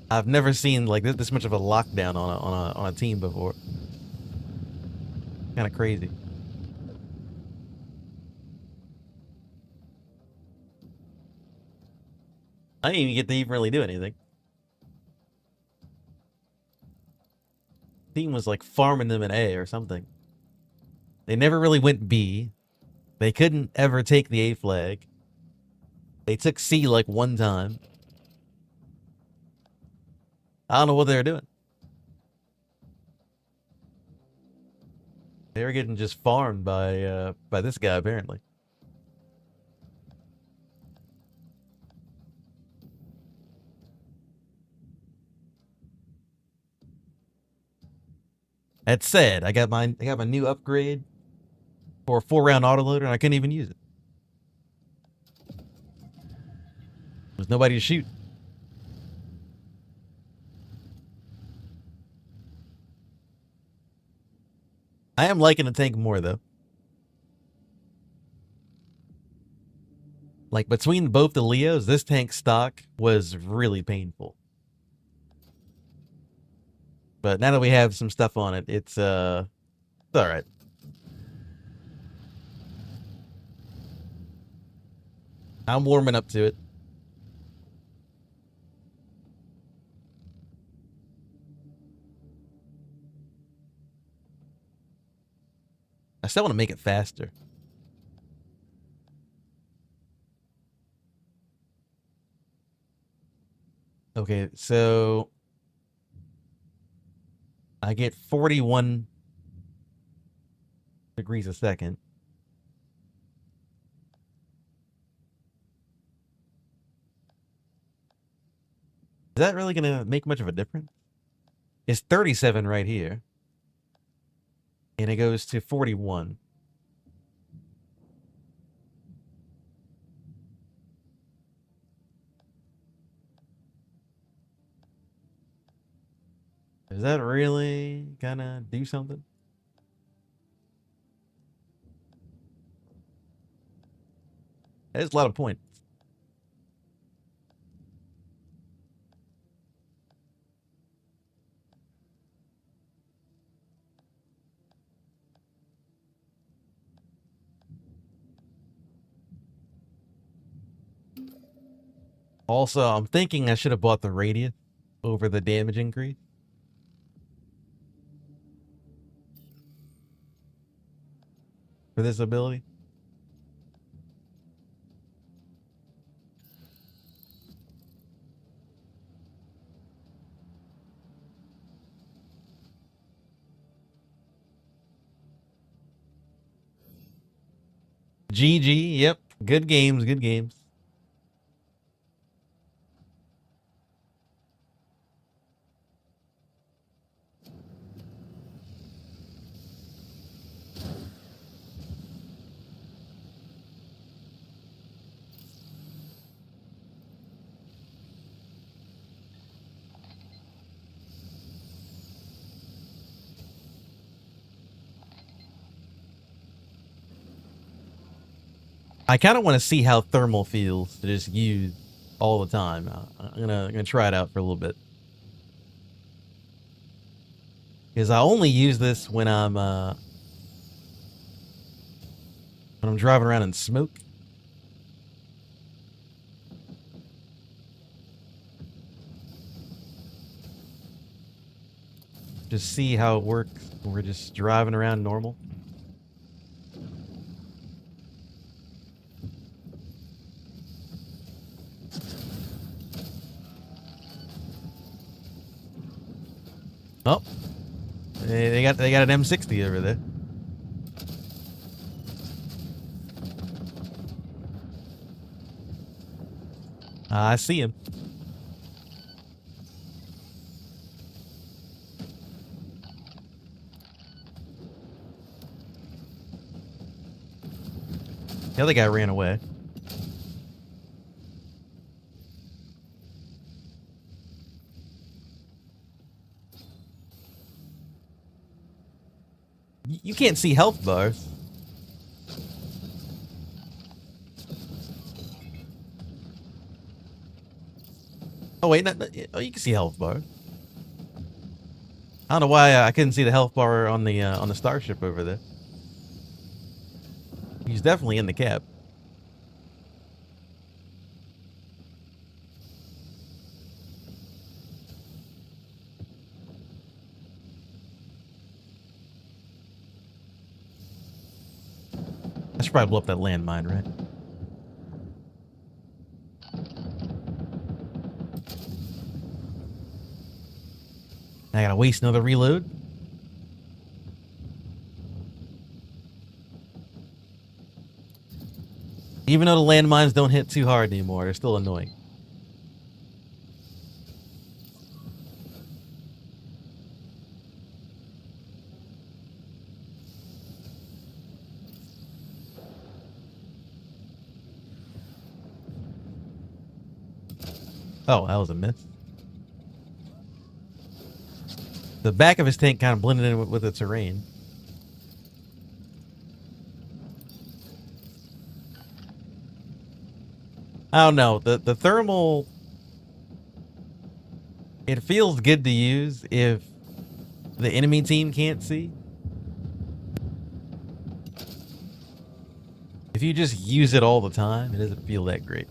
I've never seen like this much of a lockdown on a team before. Kind of crazy. I didn't even get to even really do anything. Team was like farming them in A or something. They never really went B. They couldn't ever take the A flag. They took C like one time. I don't know what they were doing. They were getting just farmed by this guy apparently. That said, I got my new upgrade for a 4-round autoloader and I couldn't even use it. There's nobody to shoot. I am liking the tank more though. Like between both the Leos, this tank stock was really painful. But now that we have some stuff on it, it's all right. I'm warming up to it. I still want to make it faster. Okay, so I get 41 degrees a second. Is that really going to make much of a difference? It's 37 right here. And it goes to 41. Does that really kind of do something? That's a lot of points. Also, I'm thinking I should have bought the radius over the damage increase. For this ability. GG, yep. Good games, good games. I kind of want to see how thermal feels to just use all the time. I'm gonna try it out for a little bit. Because I only use this when I'm driving around in smoke. Just see how it works when we're just driving around normal. Oh, they got an M60 over there. I see him. The other guy ran away. You can't see health bars. Oh wait, oh, you can see health bar. I don't know why I couldn't see the health bar on the starship over there. He's definitely in the cab. I should probably blow up that landmine, right? I gotta waste another reload. Even though the landmines don't hit too hard anymore, they're still annoying. Oh, that was a miss. The back of his tank kind of blended in with the terrain. I don't know. The thermal, it feels good to use if the enemy team can't see. If you just use it all the time, it doesn't feel that great.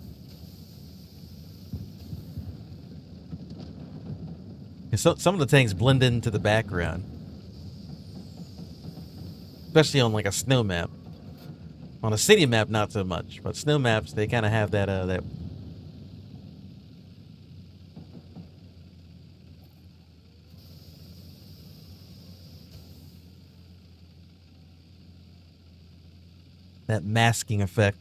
Some of the tanks blend into the background. Especially on like a snow map. On a city map, not so much. But snow maps, they kind of have that that masking effect.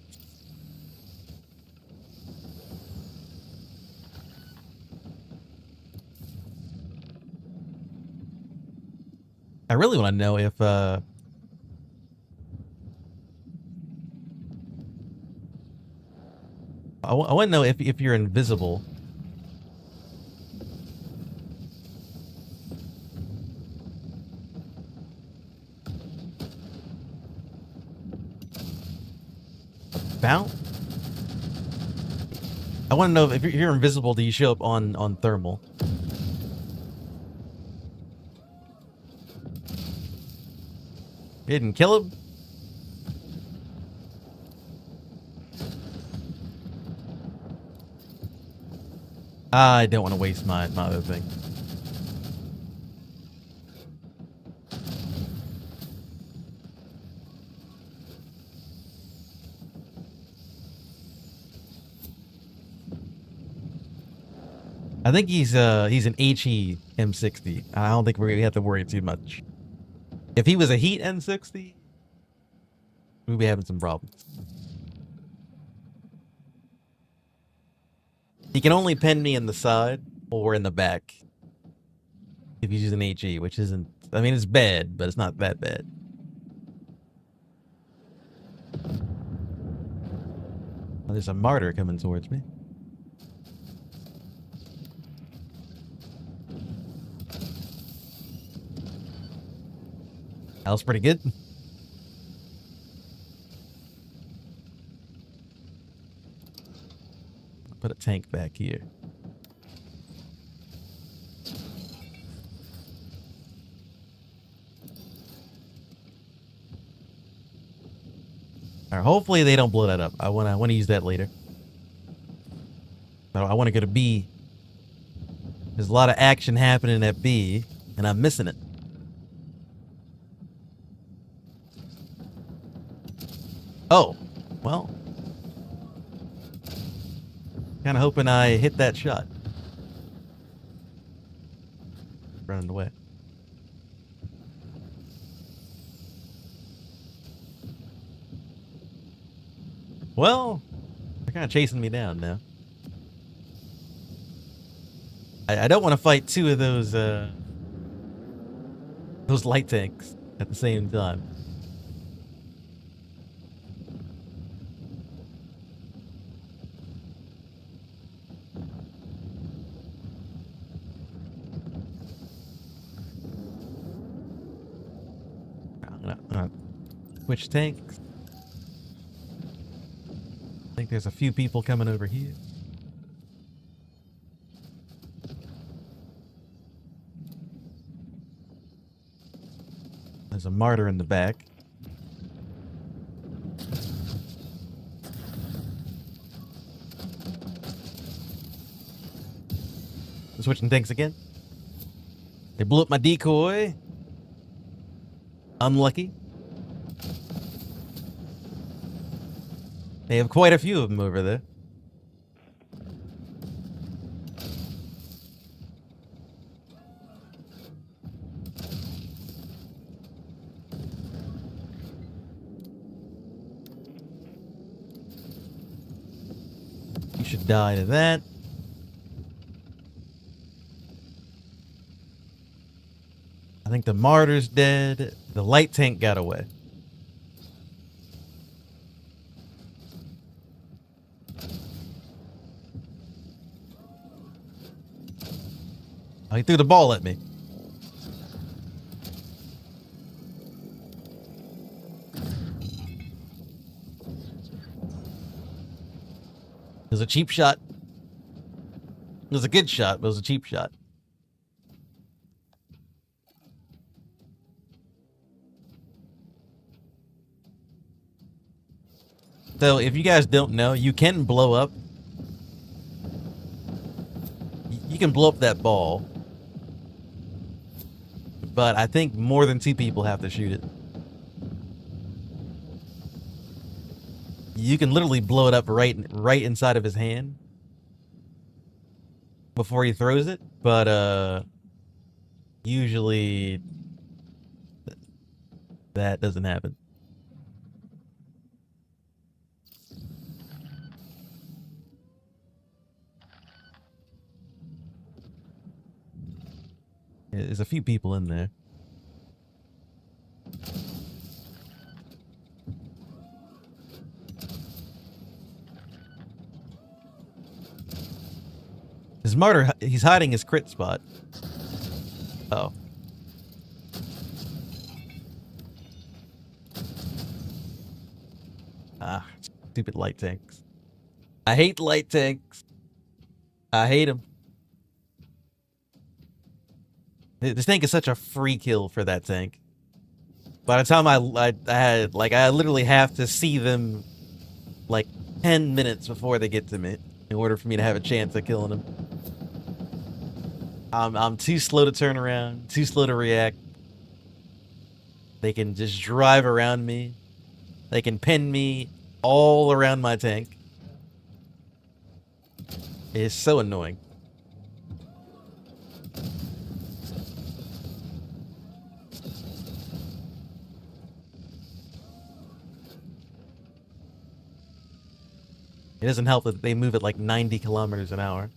I really want to know if I want to know if you're invisible. bounce? I want to know if you're invisible, do you show up on thermal? Didn't kill him? I don't want to waste my other thing. I think he's an HE M60. I don't think we have to worry too much. If he was a heat M60, we'd be having some problems. He can only pen me in the side or in the back if he's using HE, which isn't... I mean, it's bad, but it's not that bad. Oh, there's a martyr coming towards me. That was pretty good. Put a tank back here. All right, hopefully they don't blow that up. I wanna use that later. I want to go to B. There's a lot of action happening at B, and I'm missing it. Oh, well. Kind of hoping I hit that shot. Running away. Well, they're kind of chasing me down now. I don't want to fight two of those light tanks at the same time. Switch tanks. I think there's a few people coming over here. There's a martyr in the back. Switching tanks again. They blew up my decoy. Unlucky. They have quite a few of them over there. You should die to that. I think the martyr's dead. The light tank got away. Oh, he threw the ball at me. It was a cheap shot. It was a good shot, but it was a cheap shot. So, if you guys don't know, you can blow up. You can blow up that ball. But I think more than 2 people have to shoot it. You can literally blow it up right inside of his hand before he throws it, but usually that doesn't happen. There's a few people in there. His martyr, he's hiding his crit spot. Oh. Ah. Stupid light tanks. I hate light tanks. I hate them. This tank is such a free kill for that tank. By the time I had, like, I literally have to see them, like, 10 minutes before they get to me in order for me to have a chance at killing them. I'm too slow to turn around, too slow to react. They can just drive around me. They can pin me all around my tank. It's so annoying. It doesn't help that they move at like 90 kilometers an hour.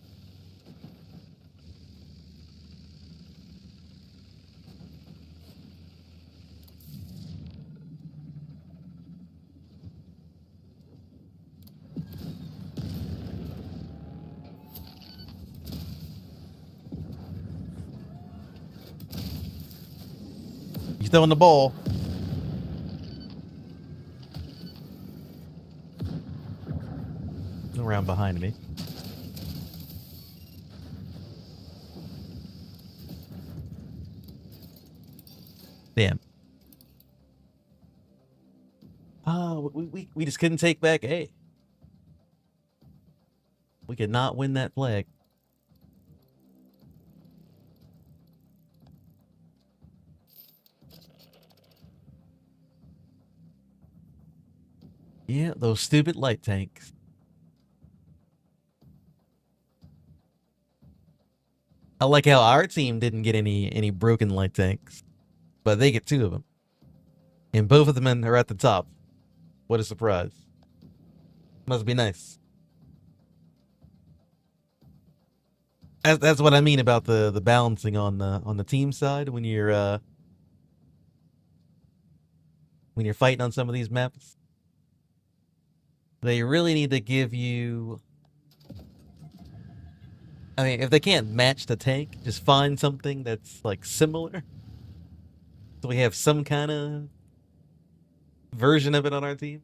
He's throwing the ball. Around behind me. Damn. Oh, we just couldn't take back A. We could not win that flag. Yeah, those stupid light tanks. I like how our team didn't get any broken light tanks, but they get 2 of them. And both of them are at the top. What a surprise. Must be nice. That's what I mean about the balancing on the team side when you're fighting on some of these maps. They really need to give you, I mean, if they can't match the tank, just find something that's like similar. So we have some kind of version of it on our team.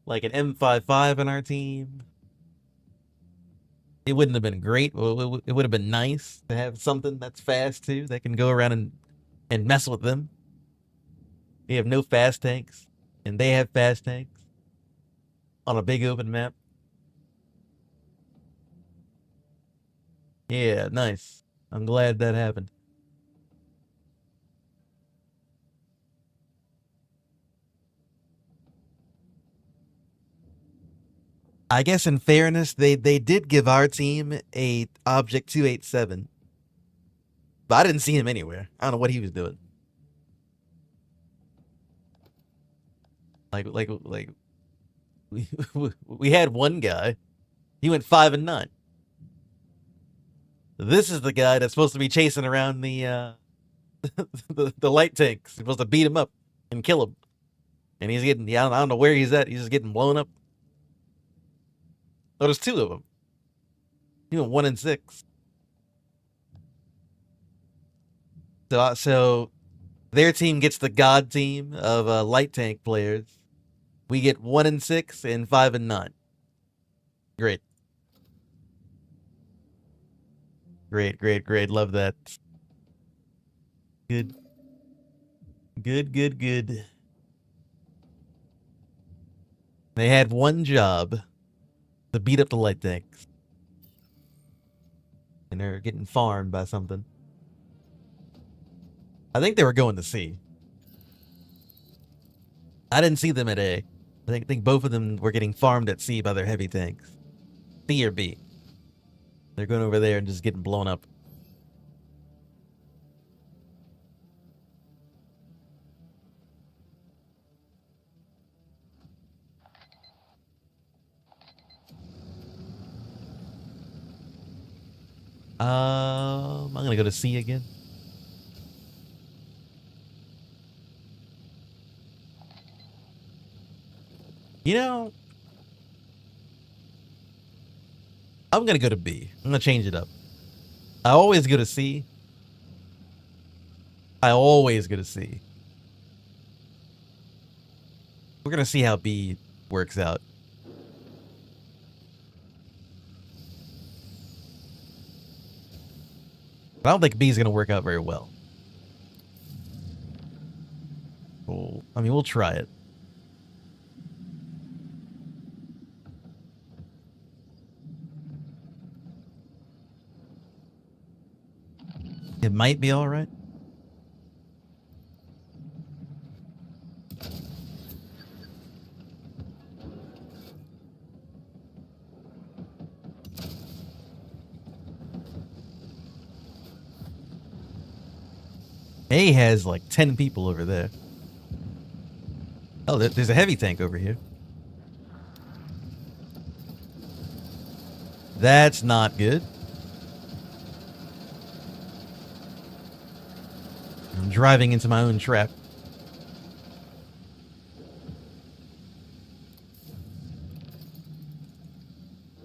Like an M55 on our team. It wouldn't have been great. It would have been nice to have something that's fast too, that can go around and mess with them. We have no fast tanks, and they have fast tanks on a big open map. Yeah, nice. I'm glad that happened. I guess in fairness, they did give our team a Object 287. But I didn't see him anywhere. I don't know what he was doing. Like we had one guy. He went 5 and 9. This is the guy that's supposed to be chasing around the the light tanks. He's supposed to beat him up and kill him. And he's getting, I don't know where he's at. He's just getting blown up. Oh, there's 2 of them. He went 1 and 6. So their team gets the god team of light tank players. We get 1 and 6 and 5 and 9. Great. Great. Love that. Good. They had one job to beat up the light tanks. And they're getting farmed by something. I think they were going to C. I didn't see them at A. I think both of them were getting farmed at C by their heavy tanks. C or B. They're going over there and just getting blown up. I'm gonna go to C again. You know, I'm gonna go to B. I'm gonna change it up. I always go to C. We're gonna see how B works out. But I don't think B is going to work out very well. I mean, we'll try it. It might be all right. A has like 10 people over there. Oh, there's a heavy tank over here. That's not good. I'm driving into my own trap.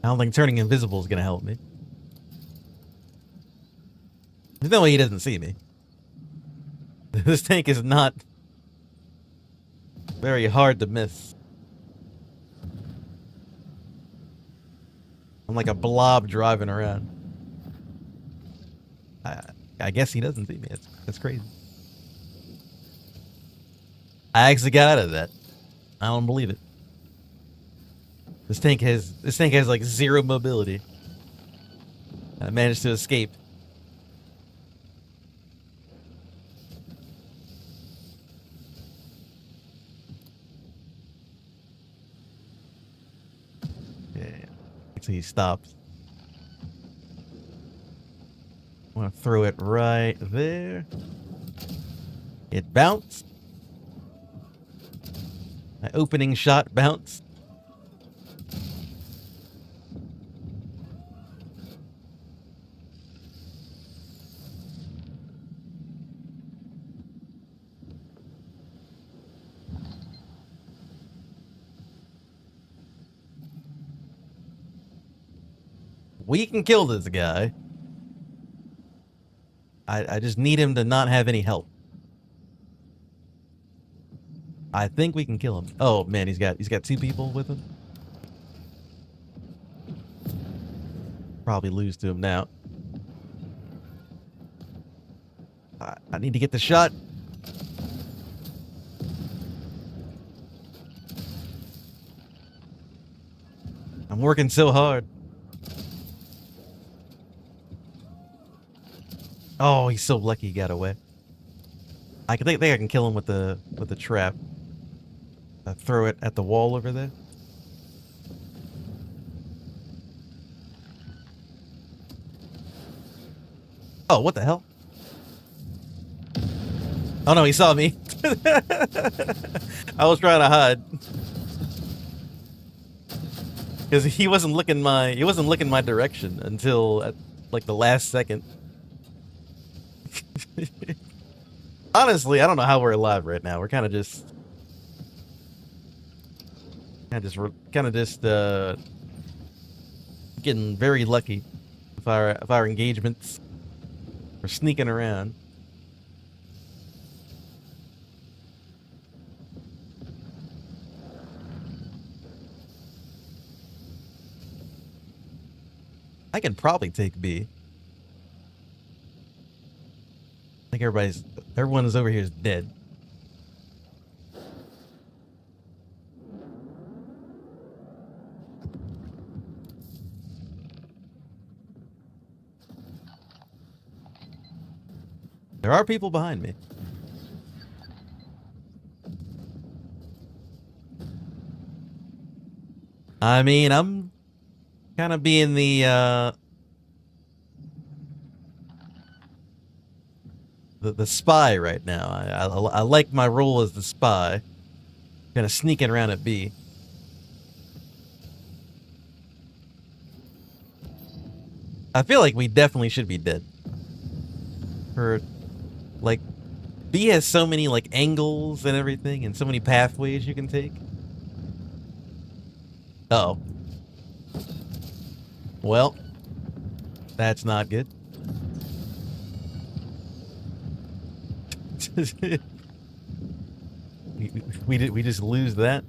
I don't think turning invisible is going to help me. There's no way he doesn't see me. This tank is not very hard to miss. I'm like a blob driving around. I guess he doesn't see me. That's crazy. I actually got out of that. I don't believe it. This tank has like 0 mobility. I managed to escape. He stops. I want to throw it right there. It bounced. My opening shot bounced. We can kill this guy. I just need him to not have any help. I think we can kill him. Oh man, he's got 2 people with him. Probably lose to him now. I need to get the shot. I'm working so hard. Oh, he's so lucky he got away. I think I can kill him with the trap. Throw it at the wall over there. Oh, what the hell? Oh no, he saw me. I was trying to hide. Because he wasn't looking my direction until at like the last second. Honestly, I don't know how we're alive right now. We're kind of just getting very lucky with our engagements. We're sneaking around. I can probably take B. I think everyone is over here is dead. There are people behind me. I mean, I'm kind of being the spy right now. I like my role as the spy. Kind of sneaking around at B. I feel like we definitely should be dead. Like, B has so many like angles and everything, and so many pathways you can take. Uh-oh. Well, that's not good. we just lose that.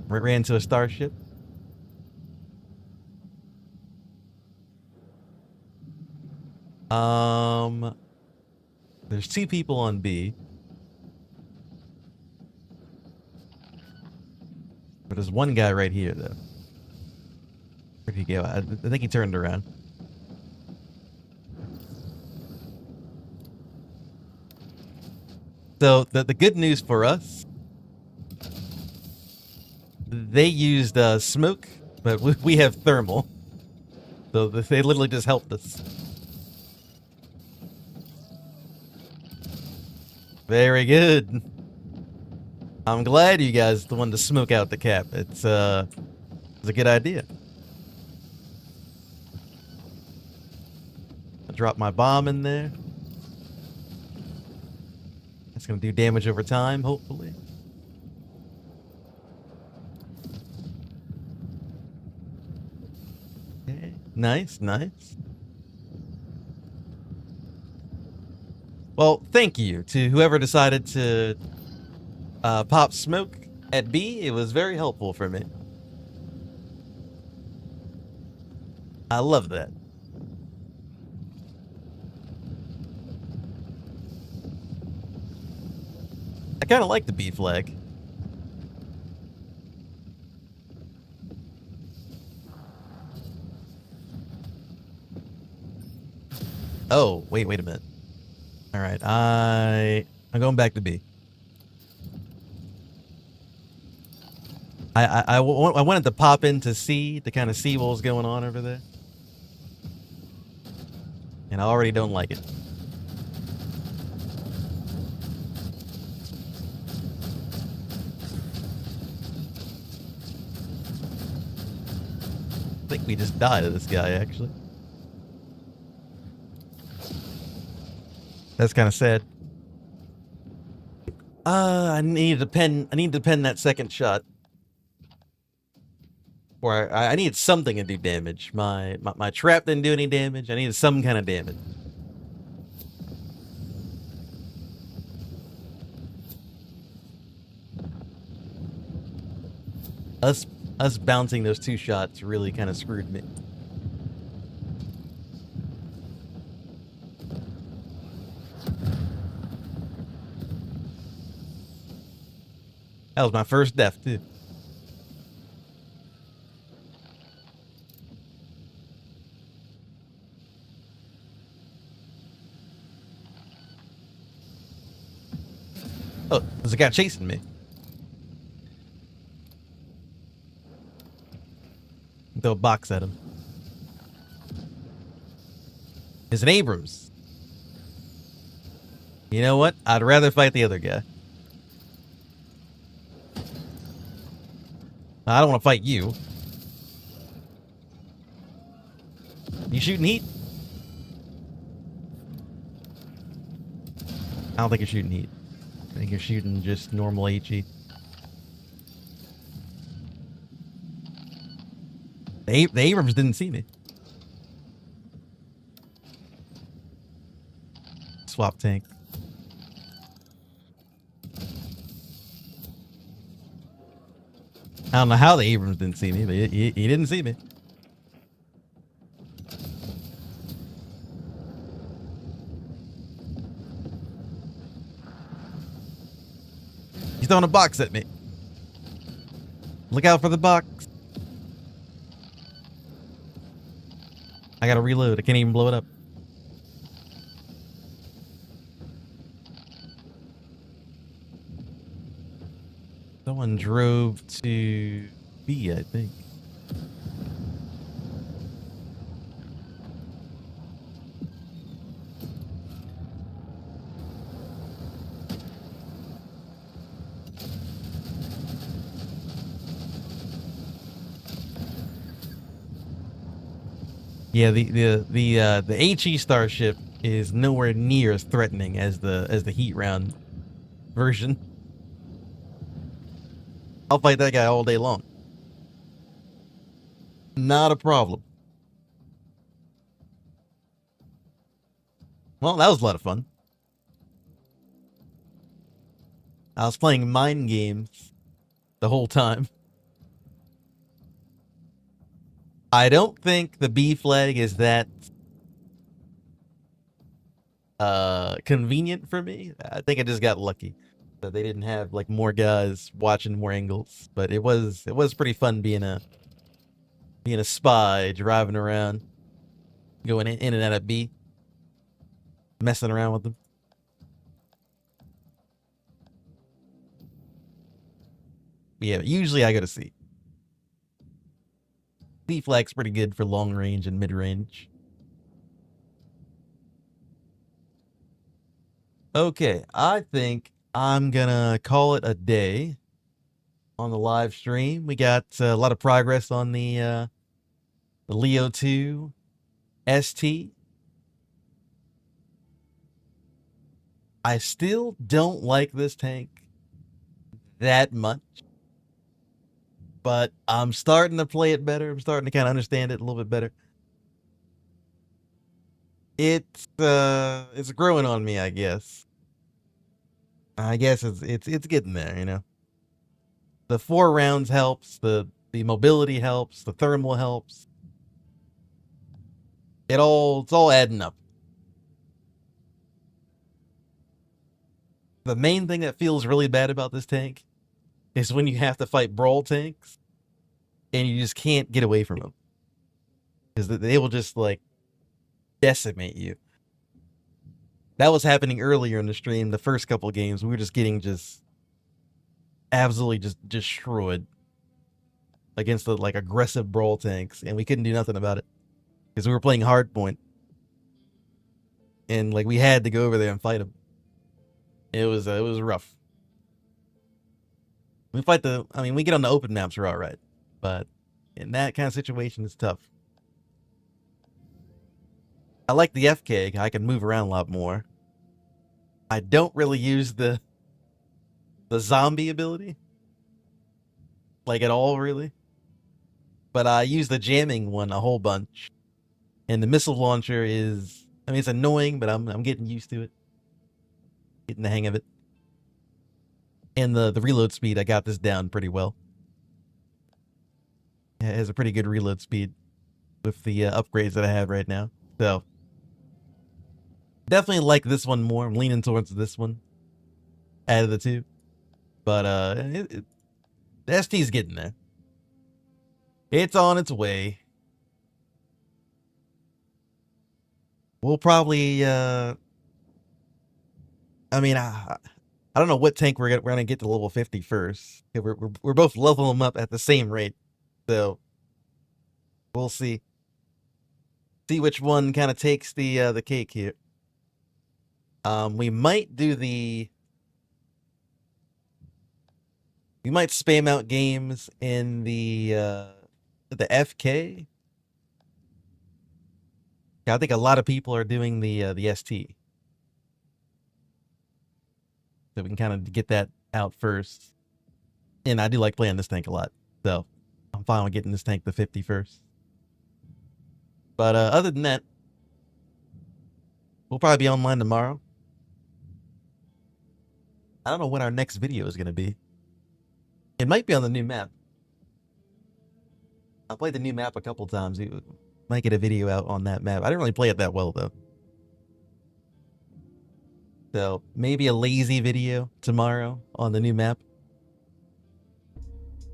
Ran into a starship. There's 2 people on B. But there's 1 guy right here, though. Where'd he go? I think he turned around. So, the good news for us, they used smoke, but we have thermal. So, they literally just helped us. Very good. I'm glad you guys the one to smoke out the cap. It's a good idea. I drop my bomb in there. That's gonna do damage over time, hopefully. Okay. Nice, nice. Well, thank you to whoever decided to pop smoke at B. It was very helpful for me. I love that. I kind of like the B flag. Oh, wait a minute. All right, I'm going back to B. I wanted to pop into C to kind of see what was going on over there. And I already don't like it. I think we just died to this guy, actually. That's kind of sad. I need to pen that second shot. Or I needed something to do damage. My trap didn't do any damage. I needed some kind of damage. Us bouncing those 2 shots really kind of screwed me. That was my first death, too. Oh, there's a guy chasing me. Throw a box at him. It's an Abrams. You know what? I'd rather fight the other guy. I don't want to fight you. You shooting heat? I don't think you're shooting heat. I think you're shooting just normal HE. The Abrams didn't see me. Swap tank. I don't know how the Abrams didn't see me, but he didn't see me. He's throwing a box at me. Look out for the box. I gotta reload. I can't even blow it up. Someone drove to B, I think. Yeah, the HE starship is nowhere near as threatening as the heat round version. I'll fight that guy all day long. Not a problem. Well, that was a lot of fun. I was playing mind games the whole time. I don't think the B flag is that convenient for me. I think I just got lucky that they didn't have like more guys watching more angles. But it was pretty fun being a spy, driving around, going in and out of B, messing around with them. Yeah, usually I go to C. B flag's pretty good for long range and mid range. Okay, I think I'm gonna call it a day on the live stream. We got a lot of progress on the Leo 2 ST. I still don't like this tank that much, but I'm starting to play it better. I'm starting to kind of understand it a little bit better. It's growing on me, I guess. I guess it's getting there, you know. The 4 rounds helps, the mobility helps, the thermal helps. It's all adding up. The main thing that feels really bad about this tank is when you have to fight brawl tanks and you just can't get away from them. Because they will just like decimate you. That was happening earlier in the stream. The first couple games, we were just getting absolutely just destroyed against the like aggressive brawl tanks, and we couldn't do nothing about it because we were playing hardpoint, and like we had to go over there and fight them. It was rough. We get on the open maps, we're all right, but in that kind of situation, it's tough. I like the FK. I can move around a lot more. I don't really use the zombie ability, like at all, really. But I use the jamming one a whole bunch, and the missile launcher is. I mean, it's annoying, but I'm getting used to it, getting the hang of it. And the reload speed, I got this down pretty well. It has a pretty good reload speed with the upgrades that I have right now. So definitely like this one more. I'm leaning towards this one out of the two. But the ST's getting there. It's on its way. We'll probably I don't know what tank we're gonna get to level 50 first. We're both leveling them up at the same rate, so we'll see. See which one kind of takes the cake here. We might spam out games in the FK. I think a lot of people are doing the ST. So we can kind of get that out first. And I do like playing this tank a lot. So I'm fine with getting this tank to 50 first. But other than that, we'll probably be online tomorrow. I don't know when our next video is going to be. It might be on the new map. I played the new map a couple times. You might get a video out on that map. I didn't really play it that well, though. So maybe a lazy video tomorrow on the new map.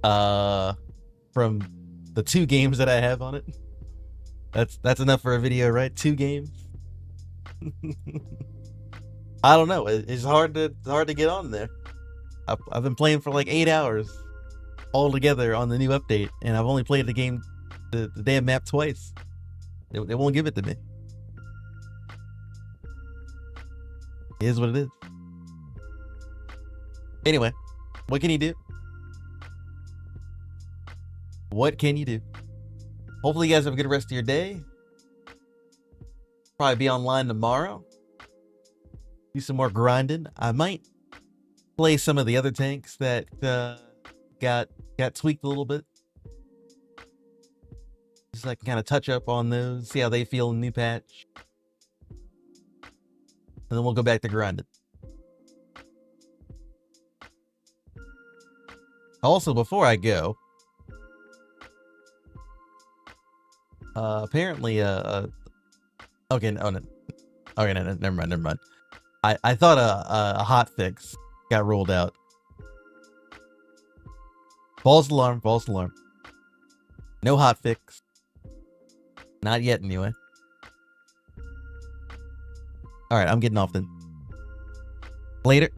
From the 2 games that I have on it. That's enough for a video, right? 2 games. I don't know. It's hard to get on there. I've been playing for like 8 hours all together on the new update, and I've only played the game, the damn map twice. They won't give it to me. It is what it is. Anyway, what can you do? What can you do? Hopefully you guys have a good rest of your day. Probably be online tomorrow. Do some more grinding. I might play some of the other tanks that got tweaked a little bit. Just so I can kind of touch up on those, see how they feel in the new patch. And then we'll go back to grinding. Also, before I go, Apparently, okay, no, no. Okay, no, never mind. I thought a hot fix got ruled out. False alarm. No hot fix. Not yet, anyway. All right, I'm getting off then. Later.